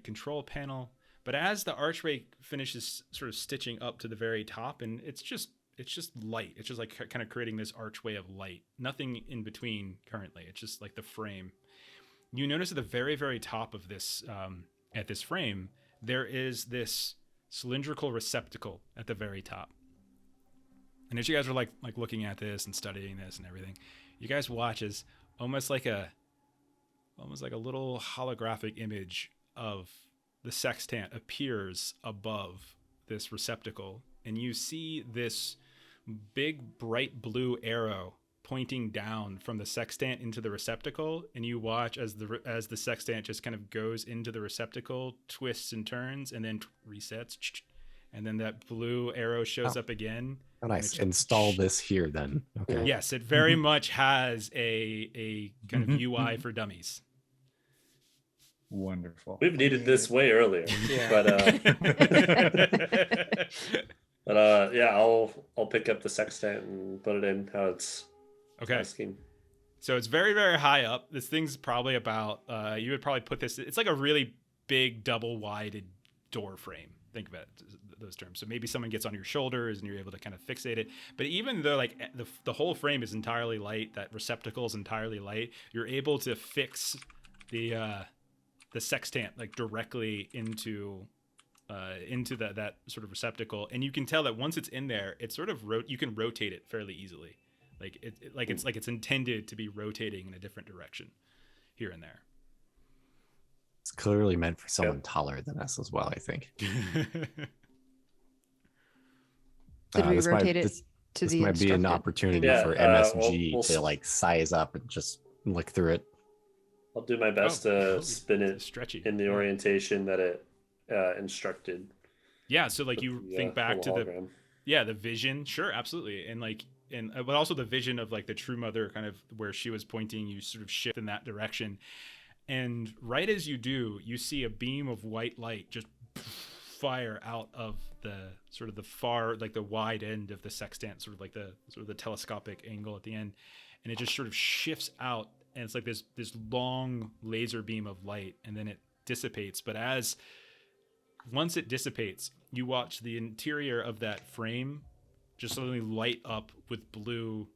control panel. But as the archway finishes sort of stitching up to the very top, and it's just light. It's just like kind of creating this archway of light. Nothing in between currently. It's just like the frame. You notice at the very, very top of this, at this frame, there is this cylindrical receptacle at the very top. And as you guys are like looking at this and studying this and everything, you guys watch as almost like a little holographic image of the sextant appears above this receptacle, and you see this big bright blue arrow pointing down from the sextant into the receptacle, and you watch as the sextant just kind of goes into the receptacle, twists and turns, and then resets, and then that blue arrow shows up again. Oh, nice. Install this here then. Okay. Yes, it very much has a kind of UI for dummies. Wonderful. We've needed this way earlier. Yeah. But yeah, I'll pick up the sextant and put it in how it's asking. So it's very, very high up. This thing's probably about you would probably put this, it's like a really big double wided door frame. Think about it, those terms. So maybe someone gets on your shoulders and you're able to kind of fixate it. But even though like the whole frame is entirely light, that receptacle is entirely light, you're able to fix the sextant like directly into that sort of receptacle, and you can tell that once it's in there, it's sort of you can rotate it fairly easily. Like it's intended to be rotating in a different direction here and there. It's clearly meant for someone taller than us as well, I think. Did we rotate it to this the might be an instructed? opportunity Yeah, for MSG we'll to like size up and just look through it. I'll do my best to spin it stretchy in the orientation that it instructed. Yeah, so like you think back to hologram. the vision, sure, absolutely, but also the vision of like the True Mother, kind of where she was pointing, you sort of shift in that direction, and right as you do, you see a beam of white light just fire out of the sort of the far, like the wide end of the sextant, sort of the telescopic angle at the end, and it just sort of shifts out, and it's like this long laser beam of light, and then it dissipates. But once it dissipates, you watch the interior of that frame just suddenly light up with blue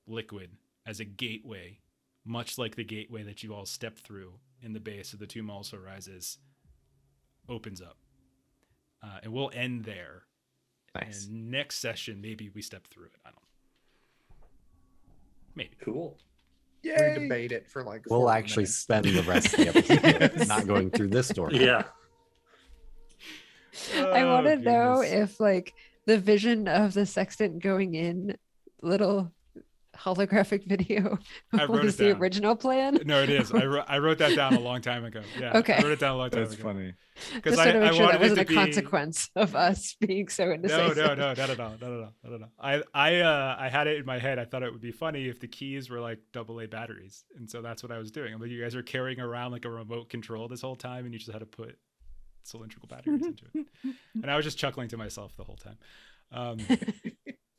liquid as a gateway, much like the gateway that you all stepped through in the base of the Tomb Also Rises, opens up. And we'll end there. Nice. And next session, maybe we step through it. I don't know. Maybe. Cool. We debate it for like. We'll 40 actually minutes. spend the rest of the episode not going through this door. Yeah. I want to know goodness. if like the vision of the sextant going in little holographic video I wrote was it the down. original plan. No, it is. I wrote that down a long time ago. Yeah. Okay. I wrote it down a long time That's ago. funny. Because Just to make sure that wasn't a be... consequence of us being so No, indecisive. not at all. I had it in my head. I thought it would be funny if the keys were like AA batteries, and so that's what I was doing. I'm like, you guys are carrying around like a remote control this whole time, and you just had to put cylindrical batteries into it. And I was just chuckling to myself the whole time.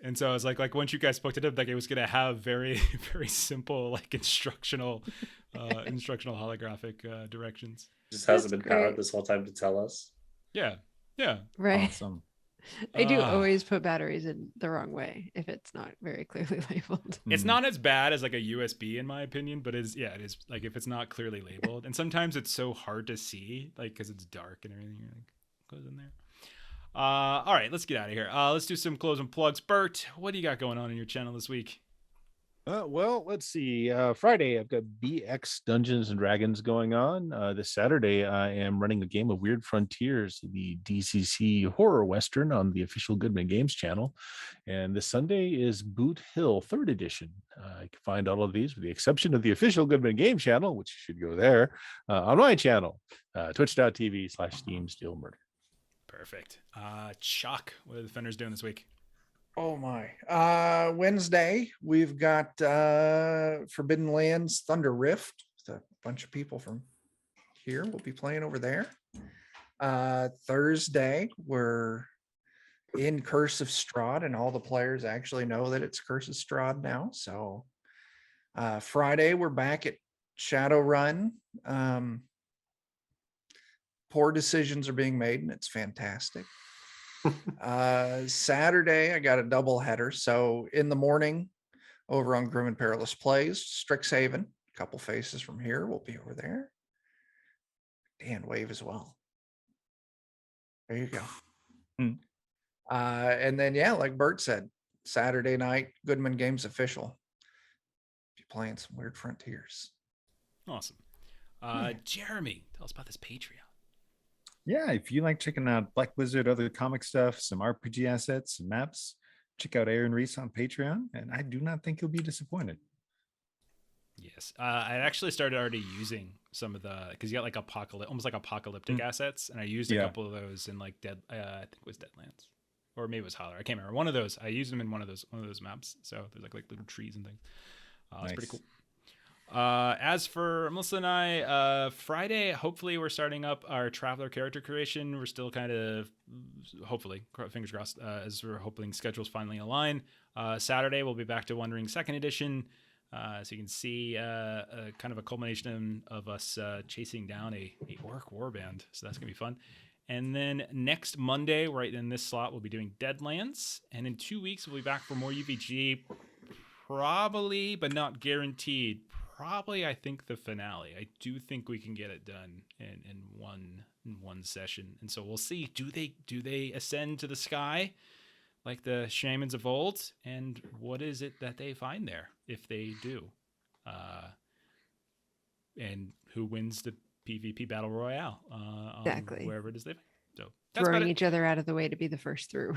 And so I was like once you guys booked it up, like it was gonna have very, very simple like instructional holographic directions. Just hasn't been That's powered great. this whole time to tell us. Yeah. Right. Awesome. I do Ah. always put batteries in the wrong way if it's not very clearly labeled. It's not as bad as like a USB in my opinion, but it is like if it's not clearly labeled, and sometimes it's so hard to see, like because it's dark and everything. You're like, goes in there. All right, let's get out of here. Let's do some closing plugs. Bert, what do you got going on in your channel this week? Well, let's see. Friday, I've got BX Dungeons and Dragons going on. This Saturday, I am running a game of Weird Frontiers, the DCC horror western on the official Goodman Games channel. And this Sunday is Boot Hill 3rd edition. You can find all of these, with the exception of the official Goodman Games channel, which you should go there, on my channel, twitch.tv/Steam Steel Murder. Perfect. Chuck, what are the Defenders doing this week? Oh my. Wednesday, we've got Forbidden Lands Thunder Rift with a bunch of people from here. We'll be playing over there. Thursday, we're in Curse of Strahd, and all the players actually know that it's Curse of Strahd now. So Friday, we're back at Shadowrun. Poor decisions are being made, and it's fantastic. Saturday, I got a double header. So in the morning, over on Grim and Perilous Plays, Strixhaven, a couple faces from here will be over there. Dan Wave as well. There you go. And then, yeah, like Bert said, Saturday night, Goodman Games official. Be playing some Weird Frontiers. Awesome. Jeremy, tell us about this Patreon. Yeah, if you like checking out Black Wizard, other comic stuff, some RPG assets, some maps, check out Aaron Reese on Patreon, and I do not think you'll be disappointed. Yes, I actually started already using some of the because you got like almost like apocalyptic assets, and I used a couple of those in like I think it was Deadlands, or maybe it was Holler. I can't remember. One of those. I used them in one of those maps. So there's like little trees and things. It's pretty cool. As for Melissa and I, Friday, hopefully we're starting up our Traveler character creation. We're still kind of, hopefully, fingers crossed, as we're hoping schedules finally align. Saturday, we'll be back to Wondering 2nd Edition. So you can see kind of a culmination of us chasing down a orc warband. So that's going to be fun. And then next Monday, right in this slot, we'll be doing Deadlands. And in 2 weeks, we'll be back for more UVG. Probably, but not guaranteed. Probably, I think the finale. I do think we can get it done in one session. And so we'll see. Do they ascend to the sky like the shamans of old? And what is it that they find there if they do? And who wins the PvP Battle Royale? Exactly. Wherever it is they find. So that's Throwing about it. each other out of the way to be the first through.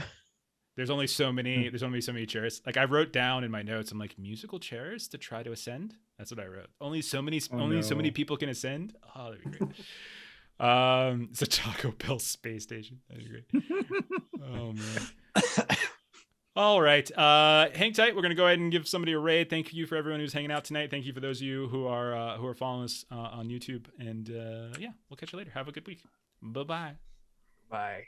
There's only so many chairs. Like I wrote down in my notes, I'm like, musical chairs to try to ascend. That's what I wrote. Only so many people can ascend. Oh, that'd be great. It's a Taco Bell space station. That'd be great. Oh man. All right. Hang tight. We're gonna go ahead and give somebody a raid. Thank you for everyone who's hanging out tonight. Thank you for those of you who are following us on YouTube. And yeah, we'll catch you later. Have a good week. Bye-bye. Bye.